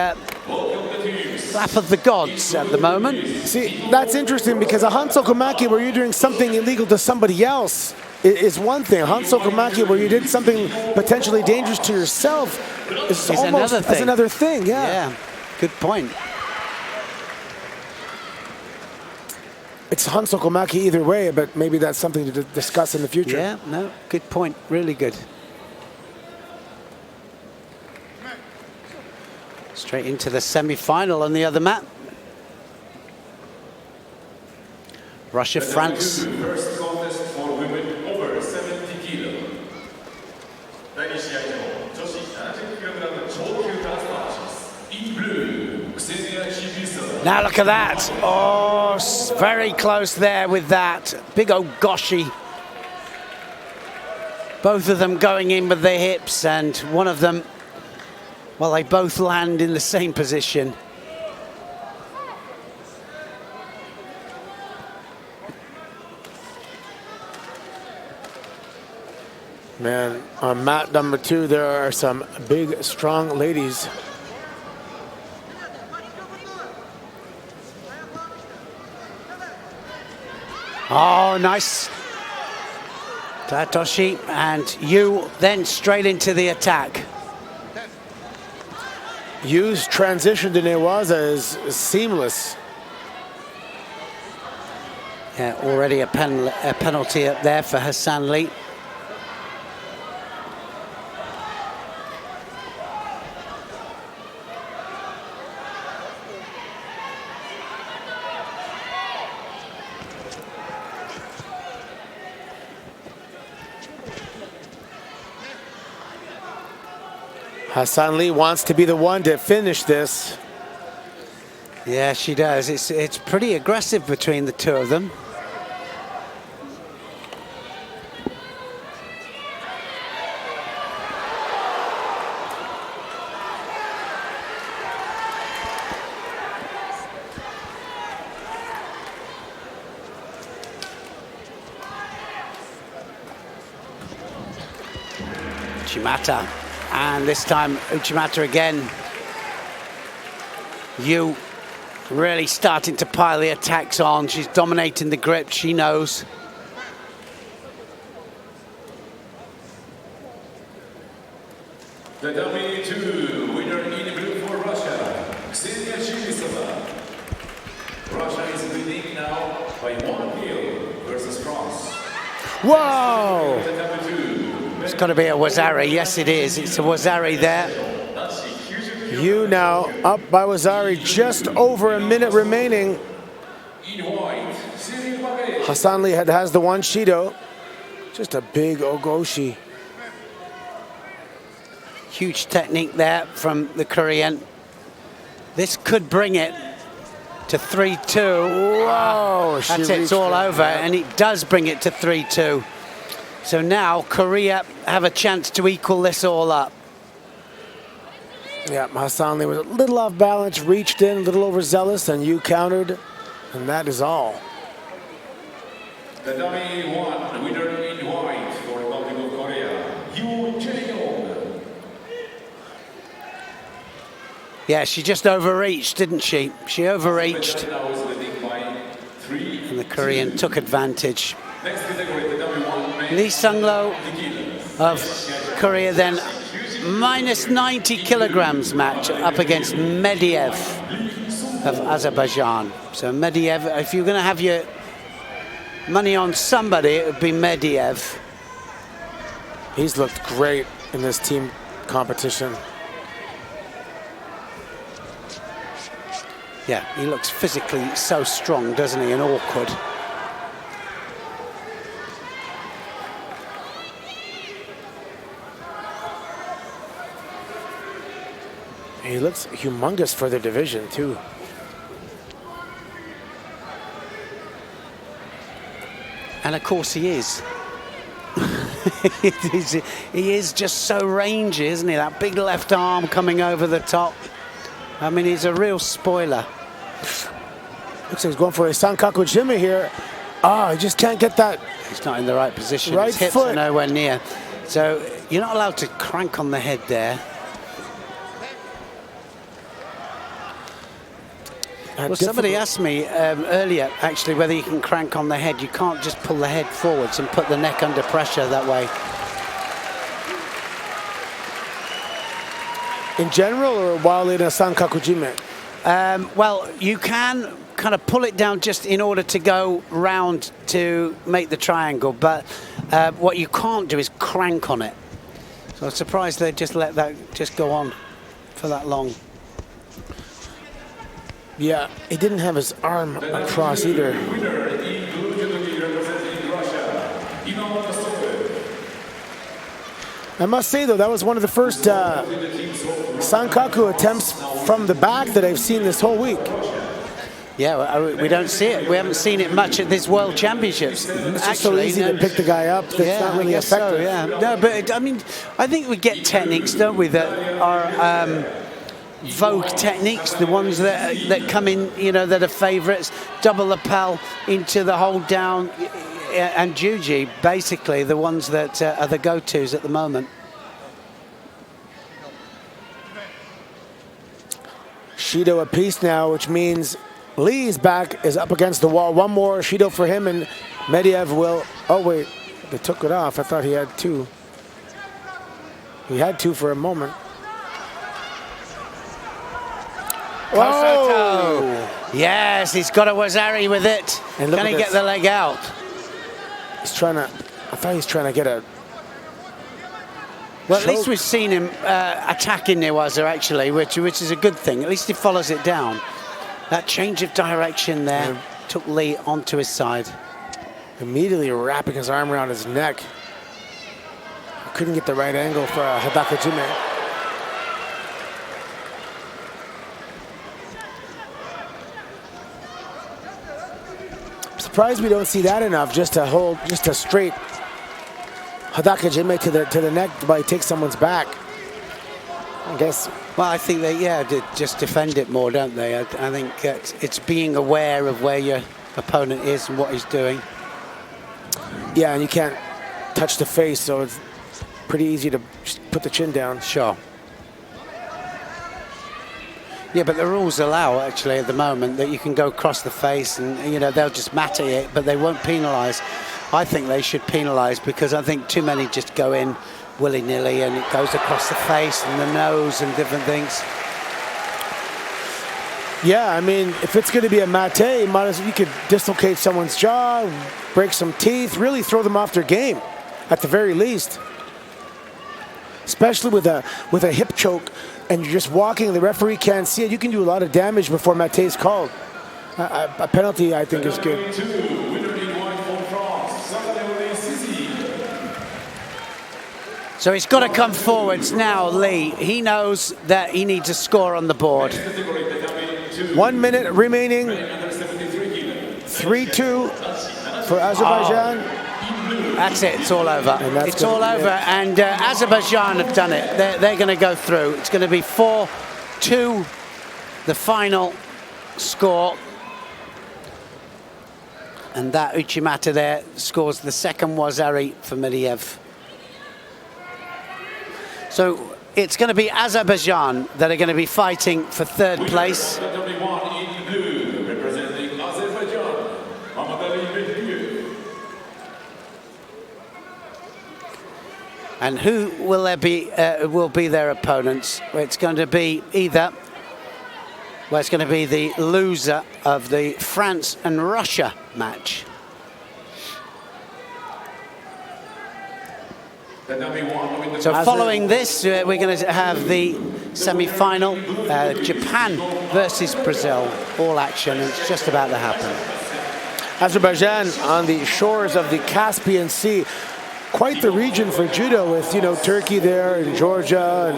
lap of the gods at the moment. See, that's interesting because a Hansoku Make where you're doing something illegal to somebody else is one thing. Hansoku Make where you did something potentially dangerous to yourself is almost another thing. Yeah, good point. It's Hansoku Make either way, but maybe that's something to discuss in the future. Yeah, no, good point. Really good. Straight into the semi-final on the other mat. Russia, France. First contest for women over 70 kilo. In blue, Now look at that. Oh, very close there with that. Big old goshi. Both of them going in with their hips, and one of them, well, they both land in the same position. Man, on mat number 2, there are some big, strong ladies. Oh, nice. Tatoshi and Yu then straight into the attack. Yu's transition to Newaza is seamless. Yeah, already a penalty up there for Hassan Ali. Hassan Ali wants to be the one to finish this. Yeah, she does. It's pretty aggressive between the two of them. Uchimata. And this time, Uchimata again. Yu really starting to pile the attacks on. She's dominating the grip, she knows. The W2 winner in blue for Russia, Ksenia Shibisova. Russia is leading now by 1 kill versus France. Whoa! The W2. It's got to be a Wazari. Yes, it is. It's a Wazari there. Yu now up by Wazari, just over a minute remaining. In white, Cyril Bagay. Hassan Ali has the one Shido. Just a big Ogoshi. Huge technique there from the Korean. This could bring it to 3-2. Whoa! That's it, it's all over, and it does bring it to 3-2. So now Korea have a chance to equal this all up. Yeah, Hassan Ali was a little off balance, reached in, a little overzealous, and Yu countered, and that is all. The W1 winner in white for Republic of Korea, Yu Jae-yong. Yeah, she just overreached, didn't she? She overreached, Now is leading by 3. and the Korean took advantage. Next category, the W1 men. Lee Sung-lo of Korea then minus 90 kilograms match up against Medvedev of Azerbaijan. So Medvedev, if you're going to have your money on somebody, it would be Medvedev. He's looked great in this team competition. Yeah, he looks physically so strong, doesn't he, and awkward. He looks humongous for the division, too. And of course he is. He is just so rangy, isn't he? That big left arm coming over the top. I mean, he's a real spoiler. Looks like he's going for a Sankaku Jimmy here. Ah, he just can't get that. He's not in the right position. Right His hips foot. are nowhere near. So you're not allowed to crank on the head there. Well, somebody asked me earlier, actually, whether you can crank on the head. You can't just pull the head forwards and put the neck under pressure that way. In general, or while in a Sankakujime? Well, you can kind of pull it down just in order to go round to make the triangle, but what you can't do is crank on it. So I'm surprised they just let that just go on for that long. Yeah, he didn't have his arm across either. Winner in blue category representing Russia, I must say, though, that was one of the first Sankaku attempts from the back that I've seen this whole week. Yeah, well, we don't see it. We haven't seen it much at this World Championships. It's just so easy to pick the guy up. That's not really I guess so, effective. yeah. No, but I mean, I think we get techniques, don't we, that are vogue techniques, the ones that come in, you know, that are favourites. Double lapel into the hold down, and Juji, basically the ones that are the go-tos at the moment. Shido apiece now, which means Lee's back is up against the wall. One more Shido for him, and Medvedev will... Oh, wait. They took it off. I thought he had two. He had two for a moment. Kosoto. Yes, he's got a Wazari with it. And look Can at he get this. the leg out? He's trying to... I thought he was trying to get a... Well, at least choke. we've seen him attacking Newaza, actually, which is a good thing. At least he follows it down. That change of direction there took Lee onto his side. Immediately wrapping his arm around his neck. Couldn't get the right angle for a Hadakajime. Surprised we don't see that enough, just to hold, just a straight Hadakajime to the neck by take someone's back. I guess. Well, I think they, just defend it more, don't they? I think it's being aware of where your opponent is and what he's doing. Yeah, and you can't touch the face, so it's pretty easy to just put the chin down. Sure. Yeah, but the rules allow, actually, at the moment, that you can go across the face and, you know, they'll just matter it, but they won't penalise. I think they should penalise because I think too many just go in willy-nilly and it goes across the face and the nose and different things. Yeah, I mean, if it's going to be a mate, you could dislocate someone's jaw, break some teeth, really throw them off their game, at the very least. Especially with a hip choke, and you're just walking, and the referee can't see it. You can do a lot of damage before mate is called. A penalty, I think, is good. So he's got to come forwards now, Lee. He knows that he needs a score on the board. 1 minute remaining. 3-2 for Azerbaijan. That's it. It's all over. It's good, all over. yeah. And Azerbaijan have done it. They're going to go through. It's going to be 4-2, the final score. And that Uchimata there scores the second Wazari for Medvedev. So it's going to be Azerbaijan that are going to be fighting for third place. The W1 in blue, representing Azerbaijan, Mamadali. And who will be their opponents? Well, it's going to be it's going to be the loser of the France and Russia match. So following this, we're going to have the semi-final, Japan versus Brazil, all action, and it's just about to happen. Azerbaijan on the shores of the Caspian Sea. Quite the region for judo with, Turkey there and Georgia.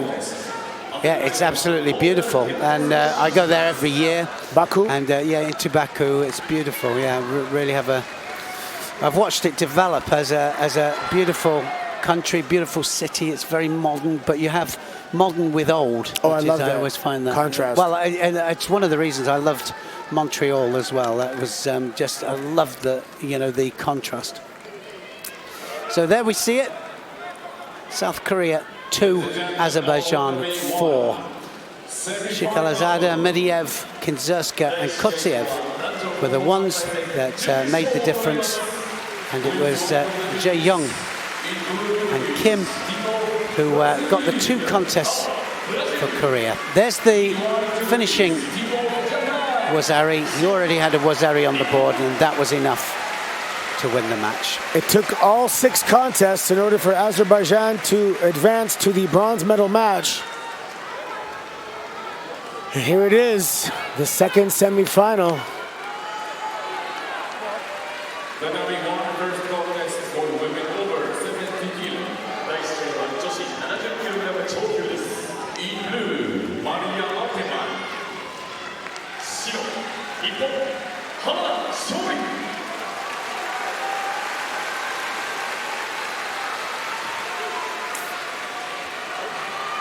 Yeah, it's absolutely beautiful. And I go there every year. Baku? And into Baku, it's beautiful. Yeah, really I've watched it develop as a beautiful country, beautiful city. It's very modern, but you have modern with old. Oh, I love that. I always find that contrast. Well, it's one of the reasons I loved Montreal as well. That was I loved the contrast. So there we see it. South Korea 2, Azerbaijan 4. Shikalazada, Medvedev, Kinzerska and Kotiev were the ones that made the difference. And it was Jae Young and Kim who got the 2 contests for Korea. There's the finishing Wazari. He already had a Wazari on the board, and that was enough to win the match. It took all 6 contests in order for Azerbaijan to advance to the bronze medal match. And here it is, the second semi-final. The W1 first contest for women over 70 kg. In blue, Maria Alteman. 白、日本、浜田勝利。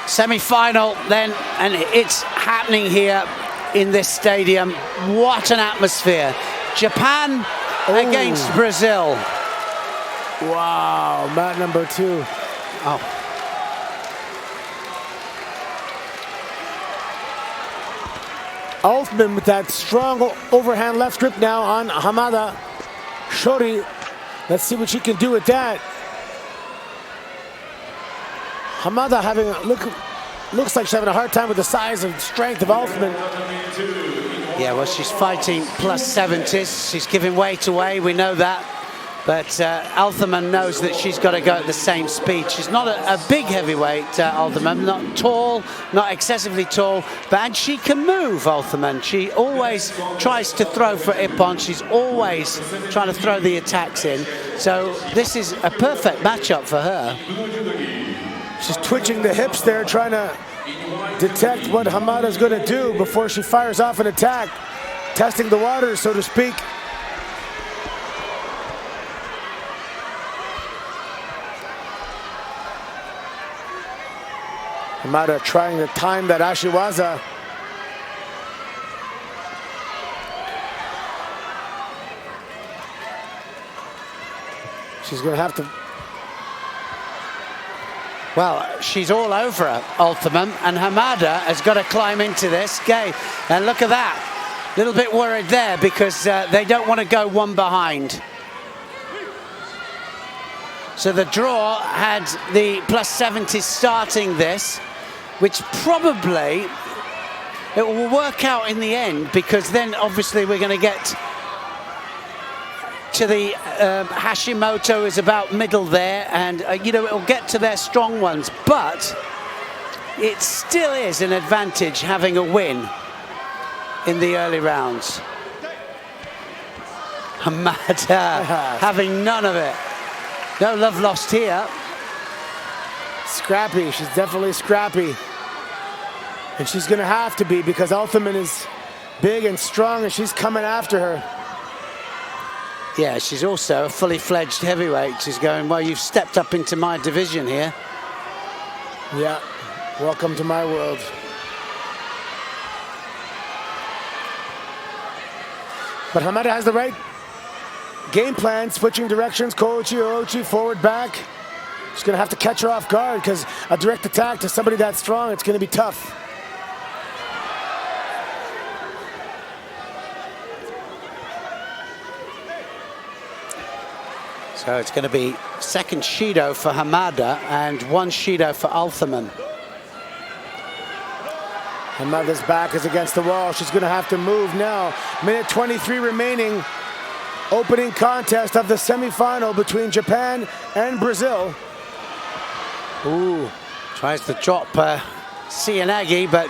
Semi-final then, and it's happening here in this stadium. What an atmosphere. Japan against Brazil. Wow, mat number 2. Oh. Altman with that strong overhand left grip now on Hamada Shori. Let's see what she can do with that. Hamada looks like she's having a hard time with the size and strength of Altman. Yeah, well, she's fighting plus 70s. She's giving weight away, we know that. But Altman knows that she's got to go at the same speed. She's not a big heavyweight, Altman, not tall, not excessively tall, and she can move, Altman. She always tries to throw for Ippon. She's always trying to throw the attacks in. So this is a perfect matchup for her. She's twitching the hips there, trying to detect what Hamada's going to do before she fires off an attack. Testing the waters, so to speak. Hamada trying to time that Ashiwaza. She's going to have to... Well, she's all over her, Altman, and Hamada has got to climb into this. Okay, and look at that. A little bit worried there because they don't want to go one behind. So the draw had the plus 70 starting this, which probably it will work out in the end, because then obviously we're going to get to the Hashimoto is about middle there, and it'll get to their strong ones, but it still is an advantage having a win in the early rounds. Hamada having none of it. No love lost here. Scrappy, she's definitely scrappy. And she's gonna have to be, because Altman is big and strong and she's coming after her. Yeah, she's also a fully fledged heavyweight. She's going, well, you've stepped up into my division here. Yeah, welcome to my world. But Hamada has the right game plan, switching directions, Koichi, Orochi, forward, back. She's going to have to catch her off guard because a direct attack to somebody that strong, it's going to be tough. So it's going to be second Shido for Hamada and one Shido for Althaman. Hamada's back is against the wall. She's going to have to move now. Minute 23 remaining. Opening contest of the semifinal between Japan and Brazil. Ooh, tries to drop Cianagi, but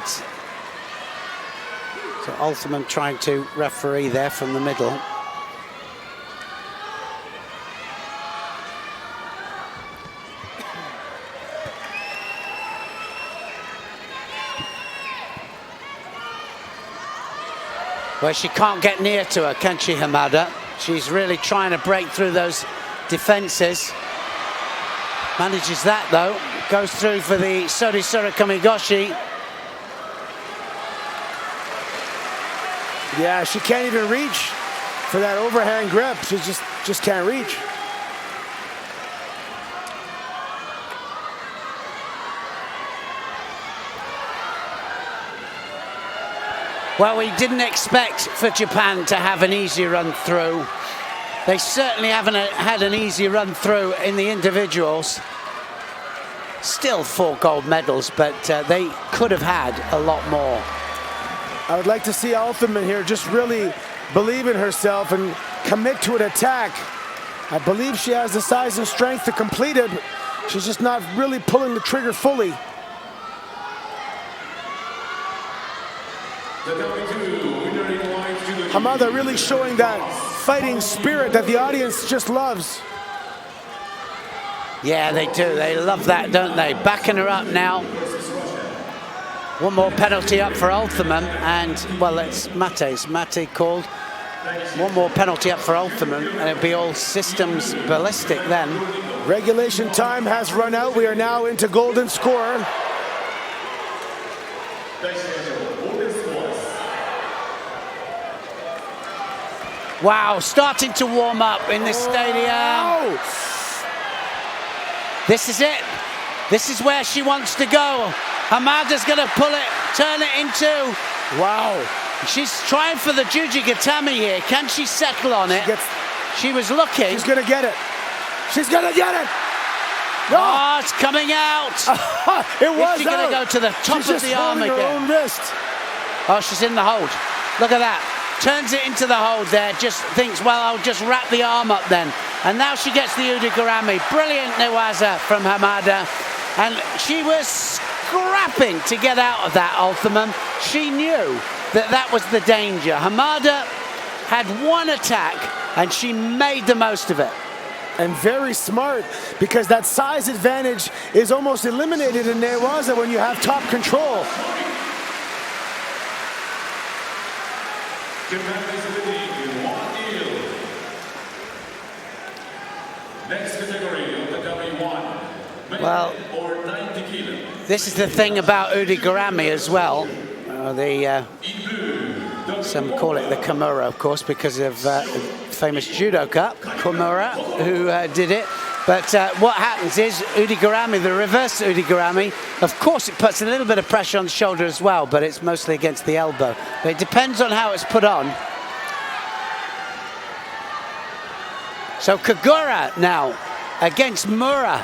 so Althaman trying to referee there from the middle. Well, she can't get near to her, can she, Hamada? She's really trying to break through those defenses. Manages that, though. Goes through for the Sorisora Kamigoshi. Yeah, she can't even reach for that overhand grip. She just can't reach. Well, we didn't expect for Japan to have an easy run through. They certainly haven't had an easy run through in the individuals. Still 4 gold medals, but they could have had a lot more. I would like to see Althaman here just really believe in herself and commit to an attack. I believe she has the size and strength to complete it. She's just not really pulling the trigger fully. Hamada really showing that fighting spirit that the audience just loves. Yeah, they do. They love that, don't they? Backing her up now. One more penalty up for Althaman, and, well, it's Mate's. Mate called. One more penalty up for Althaman, and it'll be all systems ballistic then. Regulation time has run out. We are now into golden score. Wow, starting to warm up in this stadium. Oh. This is it. This is where she wants to go. Hamada's going to pull it, turn it into. Wow. She's trying for the Jujigatami here. Can she settle on it? She was looking. She's going to get it. She's going to get it. No. Oh, it's coming out. It was She's going to go to the top of the arm again. Her own wrist. Oh, she's in the hold. Look at that. Turns it into the hold there. Just thinks, well, I'll just wrap the arm up then. And now she gets the Udigarami. Brilliant Newaza from Hamada. And she was scrapping to get out of that, Althaman. She knew that that was the danger. Hamada had one attack, and she made the most of it. And very smart, because that size advantage is almost eliminated in Newaza when you have top control. Japan is winning 1-0. Next category of the W1. Well, or 90 kilo. This is the thing about Udigarami as well. Some call it the Kimura, of course, because of famous judoka Kimura who did it. But what happens is Udigarami, the reverse Udigarami, of course it puts a little bit of pressure on the shoulder as well, but it's mostly against the elbow. But it depends on how it's put on. So Kagura now against Mura.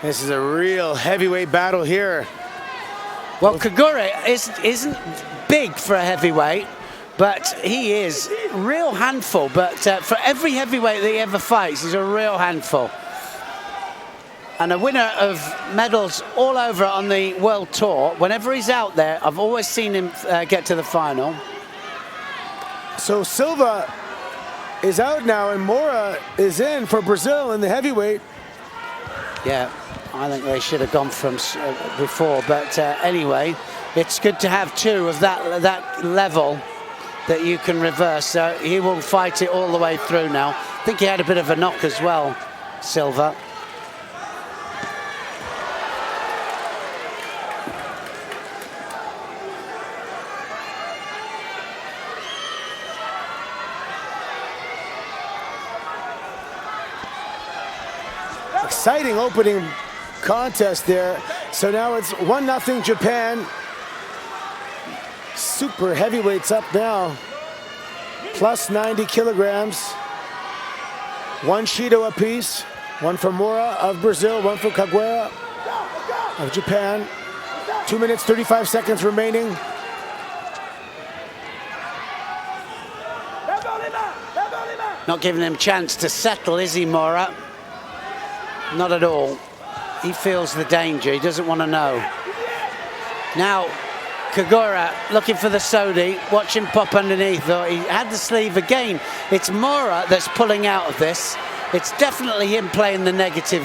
This is a real heavyweight battle here. Well, Kagura isn't big for a heavyweight, but he is a real handful. But for every heavyweight that he ever fights, he's a real handful. And a winner of medals all over on the World Tour. Whenever he's out there, I've always seen him get to the final. So Silva is out now, and Mora is in for Brazil in the heavyweight. Yeah, I think they should have gone from before. But anyway, it's good to have two of that level that you can reverse. So he will fight it all the way through now. I think he had a bit of a knock as well, Silva. exciting opening contest there. So now it's 1-0 Japan. Super heavyweights up now. Plus 90 kilograms. One Shido apiece. One for Mora of Brazil, one for Kaguya of Japan. 2 minutes, 35 seconds remaining. Not giving him a chance to settle, is he, Mora? Not at all. He feels the danger. He doesn't want to know. Now, Kagura looking for the Sodi. Watch him pop underneath. Though he had the sleeve again. It's Mora that's pulling out of this. It's definitely him playing the negative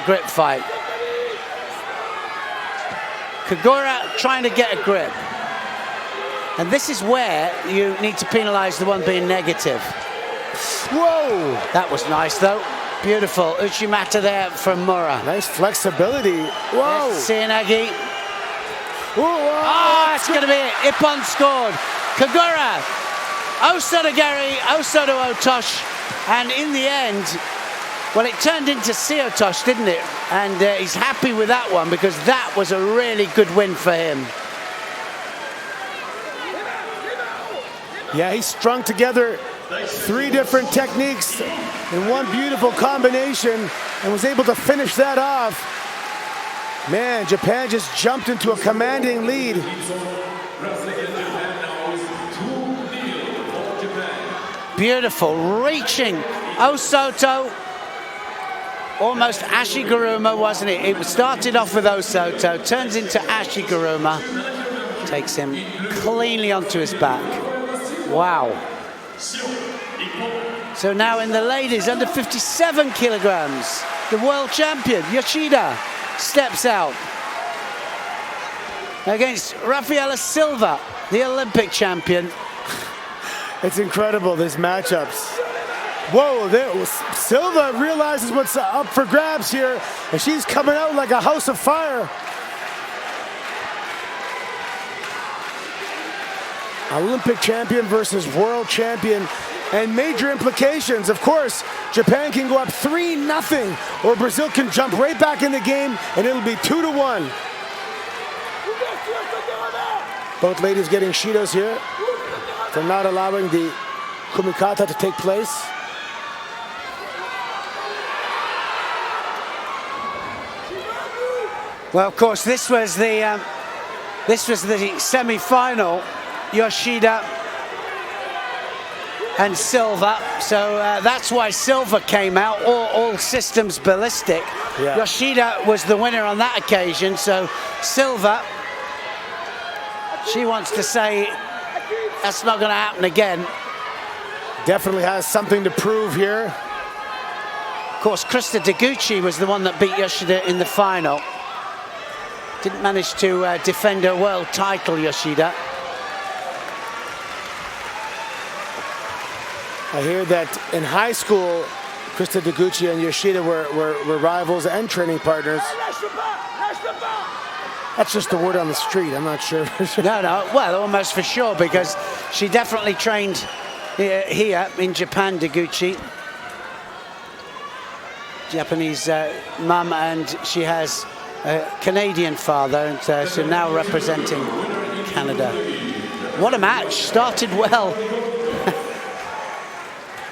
grip fight. Kagura trying to get a grip. And this is where you need to penalize the one being negative. Whoa! That was nice, though. Beautiful. Uchimata there from Mora. Nice flexibility. Whoa! Cianagi. Whoa! Oh, that's going to be it. Ippon scored. Kagura. Oso to Gary. Oso to Otosh. And in the end, well, it turned into Siotosh, didn't it? And he's happy with that one because that was a really good win for him. Yeah, he strung together 3 different techniques in one beautiful combination and was able to finish that off. Man, Japan just jumped into a commanding lead. Beautiful, reaching. Osoto, almost Ashiguruma, wasn't it? It started off with Osoto, turns into Ashiguruma, takes him cleanly onto his back. Wow. So now in the ladies, under 57 kilograms, the world champion, Yoshida, steps out against Rafaela Silva, the Olympic champion. It's incredible, these matchups. Whoa, Silva realizes what's up for grabs here, and she's coming out like a house of fire. Olympic champion versus world champion, and major implications. Of course, Japan can go up 3-0, or Brazil can jump right back in the game, and it'll be 2-1. Both ladies getting Shidos here for not allowing the Kumikata to take place. Well, of course, this was the semi-final, Yoshida and Silva. So that's why Silva came out, all systems ballistic. Yeah. Yoshida was the winner on that occasion. So Silva, she wants to say that's not going to happen again. Definitely has something to prove here. Of course, Krista Deguchi was the one that beat Yoshida in the final. Didn't manage to defend her world title, Yoshida. I hear that in high school, Krista Deguchi and Yoshida were rivals and training partners. That's just the word on the street, I'm not sure. No, well, almost for sure, because she definitely trained here in Japan, Deguchi. Japanese mum, and she has a Canadian father, and so now representing Canada. What a match, started well.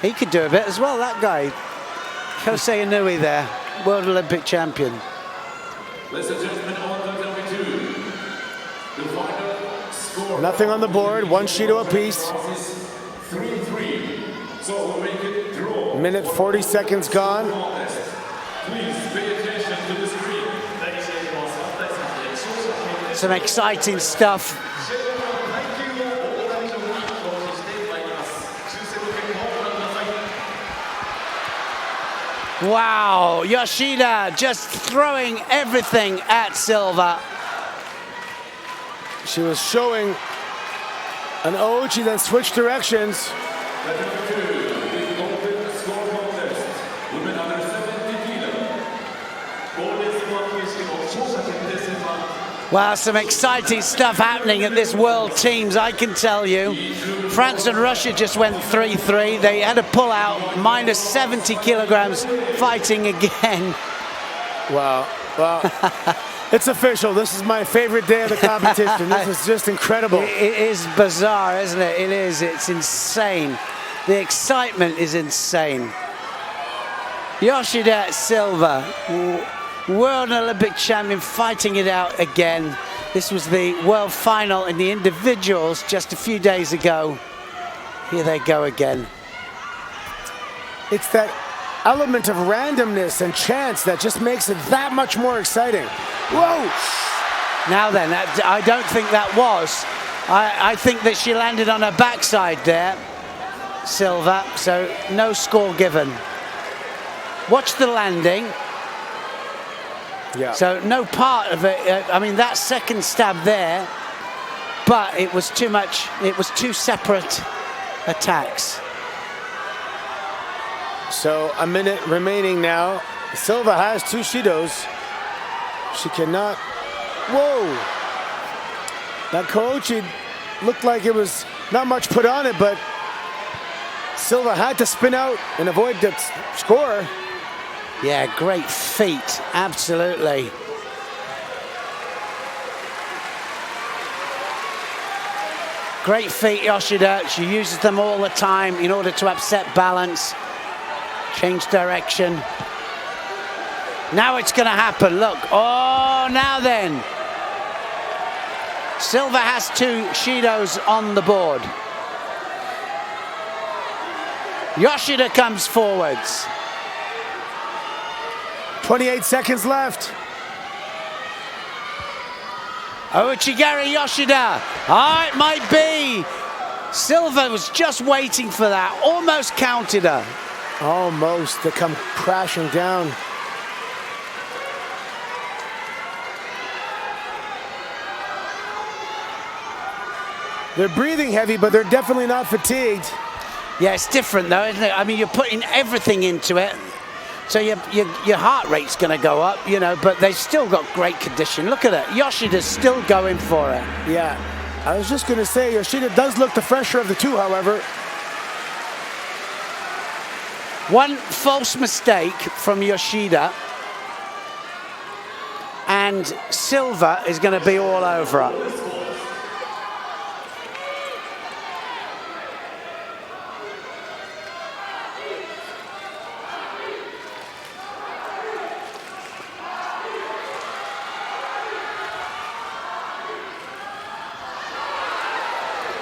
He could do a bit as well, that guy. Kosei Inui there, World Olympic champion. Ladies and gentlemen, on the W2, the final score. Nothing on the board, one Shido apiece. 3-3. So we'll make it draw. Minute 40 seconds gone. Please pay attention to the screen. Some exciting stuff. Wow, Yoshida just throwing everything at Silva. She was showing an ode, she then switched directions. Well, some exciting stuff happening at this World Teams, I can tell you. France and Russia just went 3-3. They had a pull-out, minus 70 kilograms, fighting again. Wow. Well, it's official. This is my favorite day of the competition. This is just incredible. It is bizarre, isn't it? It is. It's insane. The excitement is insane. Yoshida Silva, world Olympic champion, fighting it out again. This was the world final in the individuals just a few days ago. Here they go again. It's that element of randomness and chance that just makes it that much more exciting. Whoa! Now then, I don't think that was. I think that she landed on her backside there, Silva, so no score given. Watch the landing. Yeah. So no part of it, I mean, that second stab there, but it was too much, it was two separate attacks. So a minute remaining now. Silva has two Shidos. She cannot, whoa! That Koichi looked like it was not much put on it, but Silva had to spin out and avoid the score. Yeah, great feat, absolutely. Great feat, Yoshida. She uses them all the time in order to upset balance, change direction. Now it's going to happen, look. Oh, now then. Silva has two Shidos on the board. Yoshida comes forwards. 28 seconds left. Uchigari Yoshida. Oh, it might be. Silva was just waiting for that. Almost counted her. Almost to come crashing down. They're breathing heavy, but they're definitely not fatigued. Yeah, it's different though, isn't it? I mean, you're putting everything into it. So your heart rate's going to go up, you know, but they've still got great condition. Look at it. Yoshida's still going for it. Yeah. I was just going to say, Yoshida does look the fresher of the two, however. One false mistake from Yoshida, and Silva is going to be all over her.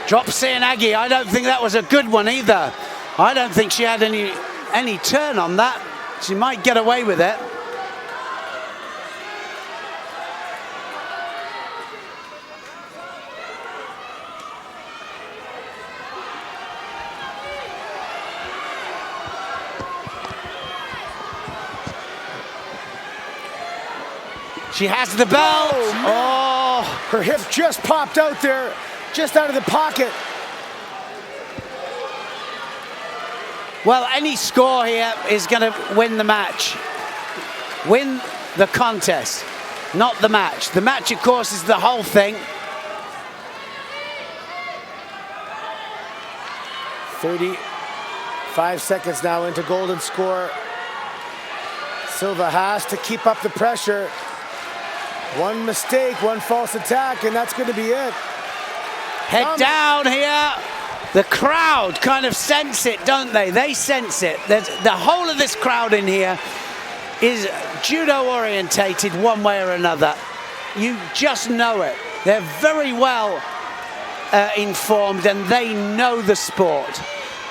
Drop Seanagi. I don't think that was a good one either. I don't think she had any turn on that. She might get away with it. She has the belt. Oh, her hip just popped out there, just out of the pocket. Well, any score here is going to win the match. Win the contest, not the match. The match, of course, is the whole thing. 35 seconds now into golden score. Silva has to keep up the pressure. One mistake, one false attack, and that's going to be it. Head down here. The crowd kind of sense it, don't they? They sense it. The whole of this crowd in here is judo orientated one way or another. You just know it. They're very well informed and they know the sport.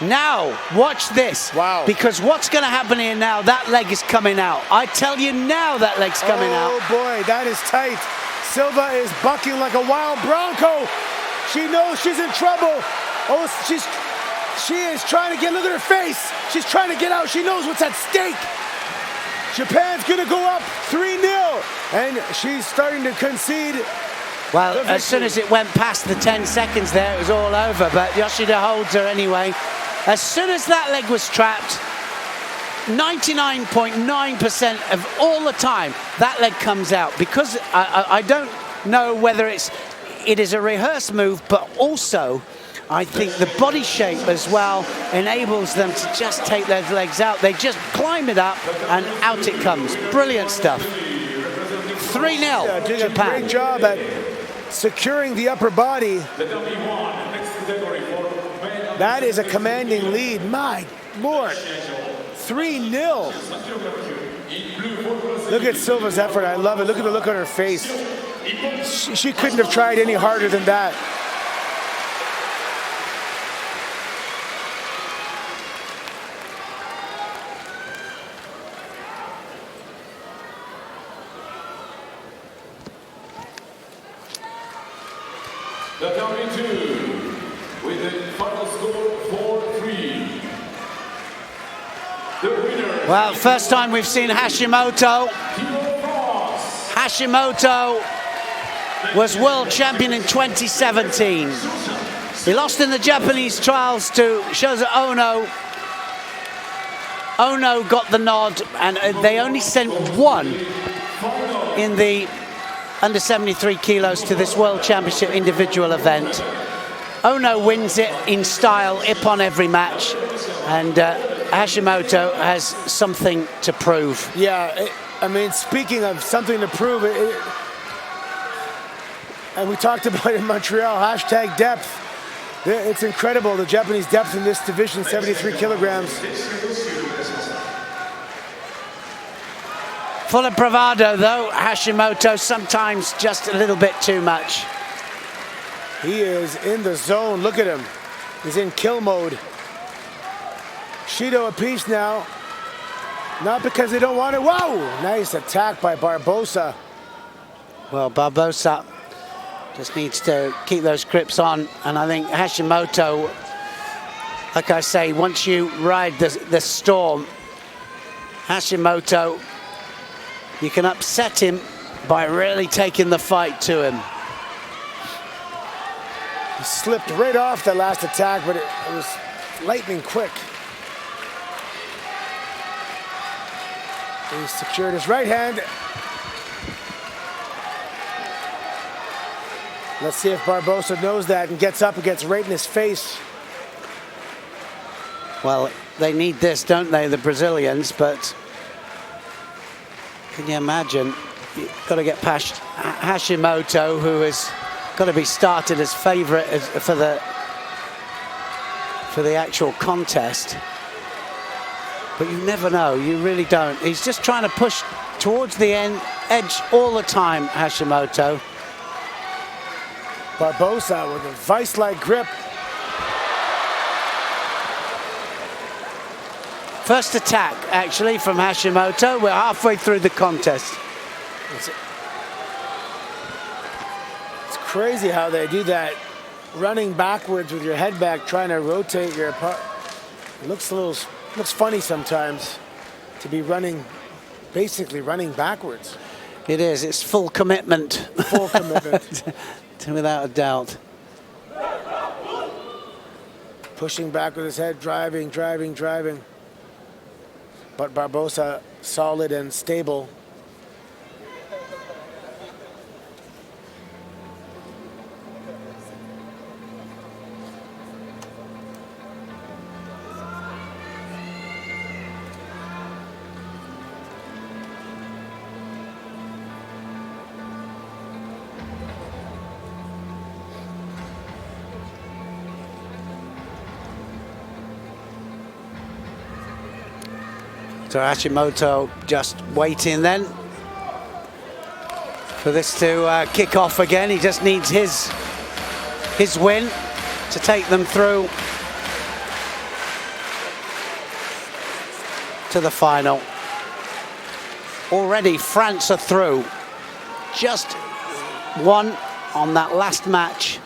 Now, watch this. Wow. Because what's going to happen here now, that leg is coming out. I tell you now that leg's coming out. Oh boy, that is tight. Silva is bucking like a wild bronco. She knows she's in trouble. Oh, she is trying to get, look at her face. She's trying to get out. She knows what's at stake. Japan's gonna go up 3-0, and she's starting to concede. Well, as soon as it went past the 10 seconds there, it was all over, but Yoshida holds her anyway. As soon as that leg was trapped, 99.9% of all the time, that leg comes out. Because I don't know whether it is a rehearsed move, but also I think the body shape as well enables them to just take those legs out. They just climb it up and out it comes. Brilliant stuff. 3-0 Yeah, doing a Japan. great job at securing the upper body. That is a commanding lead. My Lord. 3-0. Look at Silva's effort. I love it. Look at the look on her face. She couldn't have tried any harder than that. The counting two with the final score 4-3. The winner. Well, first time we've seen Hashimoto. Hashimoto was world champion in 2017. He lost in the Japanese trials to Shoza Ono. Ono got the nod, and they only sent one in the under 73 kilos to this World Championship individual event. Ono wins it in style, Ippon every match, and Hashimoto has something to prove. Yeah, I mean, speaking of something to prove, and we talked about it in Montreal, hashtag depth. It's incredible, the Japanese depth in this division, 73 kilograms. Full of bravado, though, Hashimoto, sometimes just a little bit too much. He is in the zone. Look at him. He's in kill mode. Shido a piece now. Not because they don't want it. Whoa! Nice attack by Barbosa. Well, Barbosa just needs to keep those grips on. And I think Hashimoto, like I say, once you ride the storm, Hashimoto, you can upset him by really taking the fight to him. He slipped right off that last attack, but it was lightning quick. He secured his right hand. Let's see if Barbosa knows that and gets up and gets right in his face. Well, they need this, don't they, the Brazilians, but can you imagine? You've got to get past Hashimoto, who has got to be started as favorite for the actual contest. But you never know, you really don't. He's just trying to push towards the edge all the time, Hashimoto. Barbosa with a vice-like grip. First attack, actually, from Hashimoto. We're halfway through the contest. It's crazy how they do that. Running backwards with your head back, trying to rotate your opponent. It looks funny sometimes to be running, basically running backwards. It is. It's full commitment. Full commitment. Without a doubt. Pushing back with his head, driving. But Barbosa, solid and stable. So Hashimoto just waiting then for this to kick off again. He just needs his win to take them through to the final. Already France are through. Just one on that last match.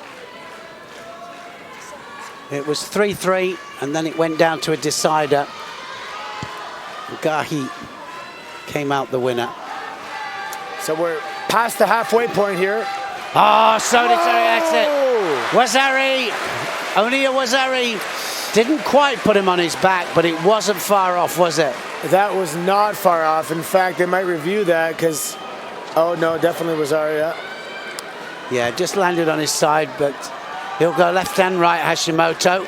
It was 3-3 and then it went down to a decider. Gahi came out the winner. So we're past the halfway point here. Oh, that's it. Wazari, Oniya Wazari didn't quite put him on his back, but it wasn't far off, was it? That was not far off. In fact, they might review that because, oh no, definitely Wazari. Yeah, just landed on his side, but He'll go left and right, Hashimoto.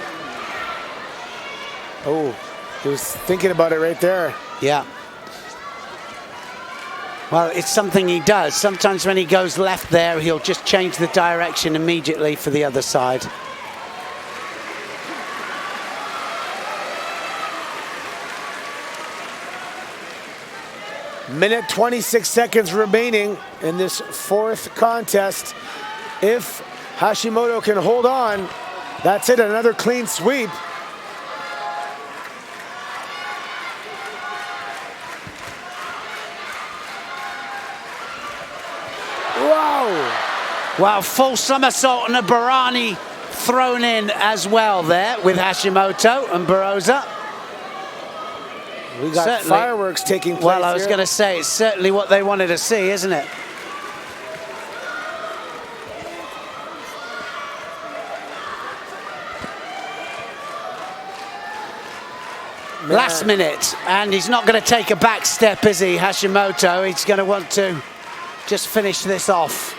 Oh, he was thinking about it right there. Yeah. Well, it's something he does. Sometimes when he goes left there, he'll just change the direction immediately for the other side. Minute 26 seconds remaining in this fourth contest. If Hashimoto can hold on, that's it, another clean sweep. Wow! Wow, full somersault and a Barani thrown in as well there with Hashimoto and Barboza. We got Certainly. fireworks taking place. Well, I was here. going to say, it's certainly what they wanted to see, isn't it? Last minute, and he's not going to take a back step, is he, Hashimoto? He's going to want to just finish this off.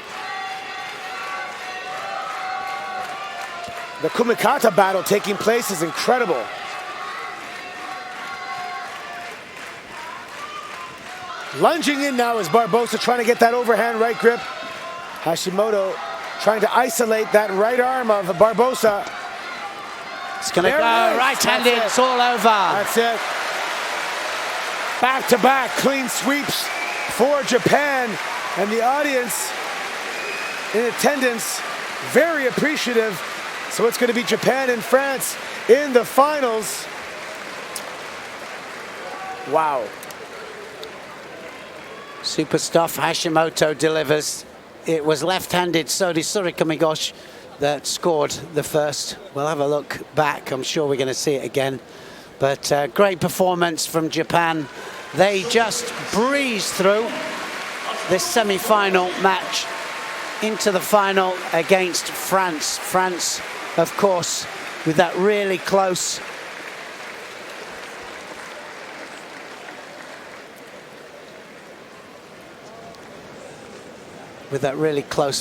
The Kumikata battle taking place is incredible. Lunging in now is Barboza trying to get that overhand right grip. Hashimoto trying to isolate that right arm of Barboza. It's going to go right-handed, it's all over. That's it. Back-to-back clean sweeps for Japan, and the audience in attendance very appreciative. So it's going to be Japan and France in the finals. Wow. Super stuff. Hashimoto delivers. It was left-handed Sodi Surikamigoshi that scored the first. We'll have a look back. I'm sure we're going to see it again. But great performance from Japan. They just breezed through this semi-final match into the final against France. France, of course, with that really close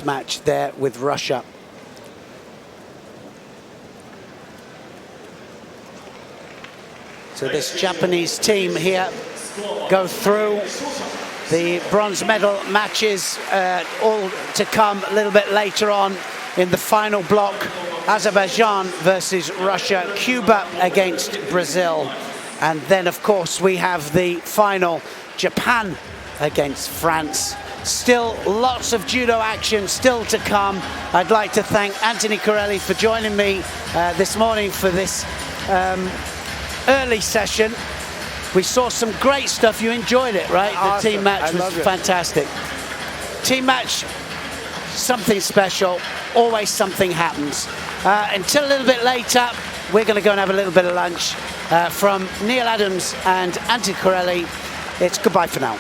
match there with Russia. So this Japanese team here go through the bronze medal matches, all to come a little bit later on in the final block. Azerbaijan versus Russia, Cuba against Brazil. And then, of course, we have the final, Japan against France. Still lots of judo action still to come. I'd like to thank Anthony Corelli for joining me this morning for this early session. We saw some great stuff. You enjoyed it, right? Awesome. The team match was fantastic. Team match, something special. Always something happens. Until a little bit later, we're going to go and have a little bit of lunch. From Neil Adams and Anthony Corelli, it's goodbye for now.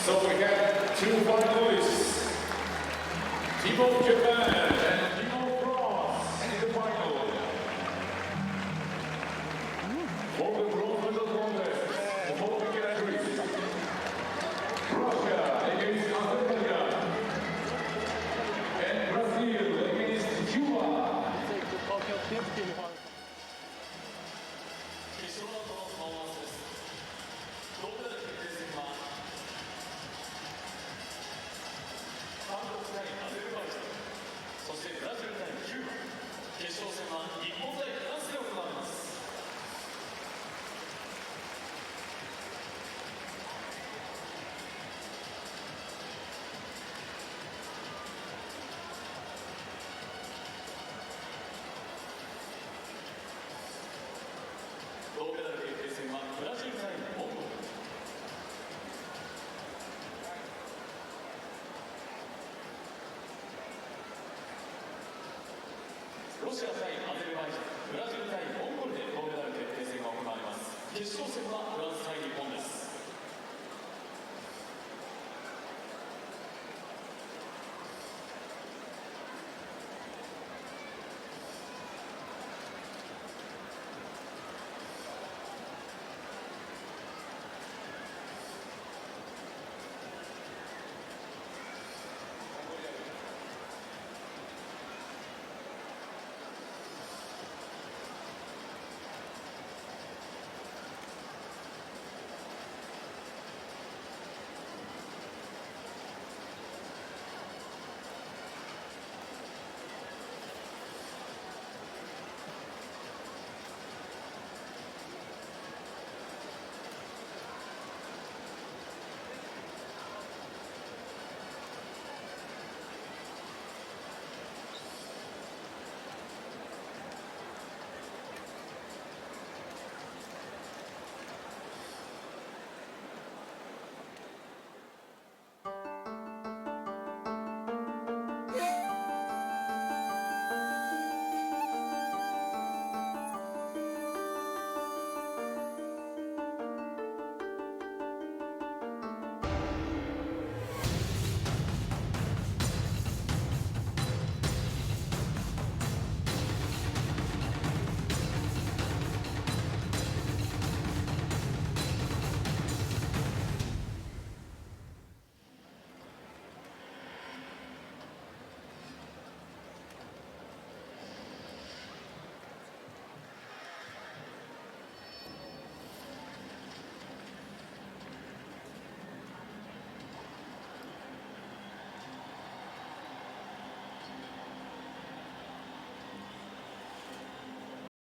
So we have two finalists, Team of Japan and Team of France in the final. For the bronze medal contest, the following categories: Russia against Azerbaijan, and Brazil against Cuba.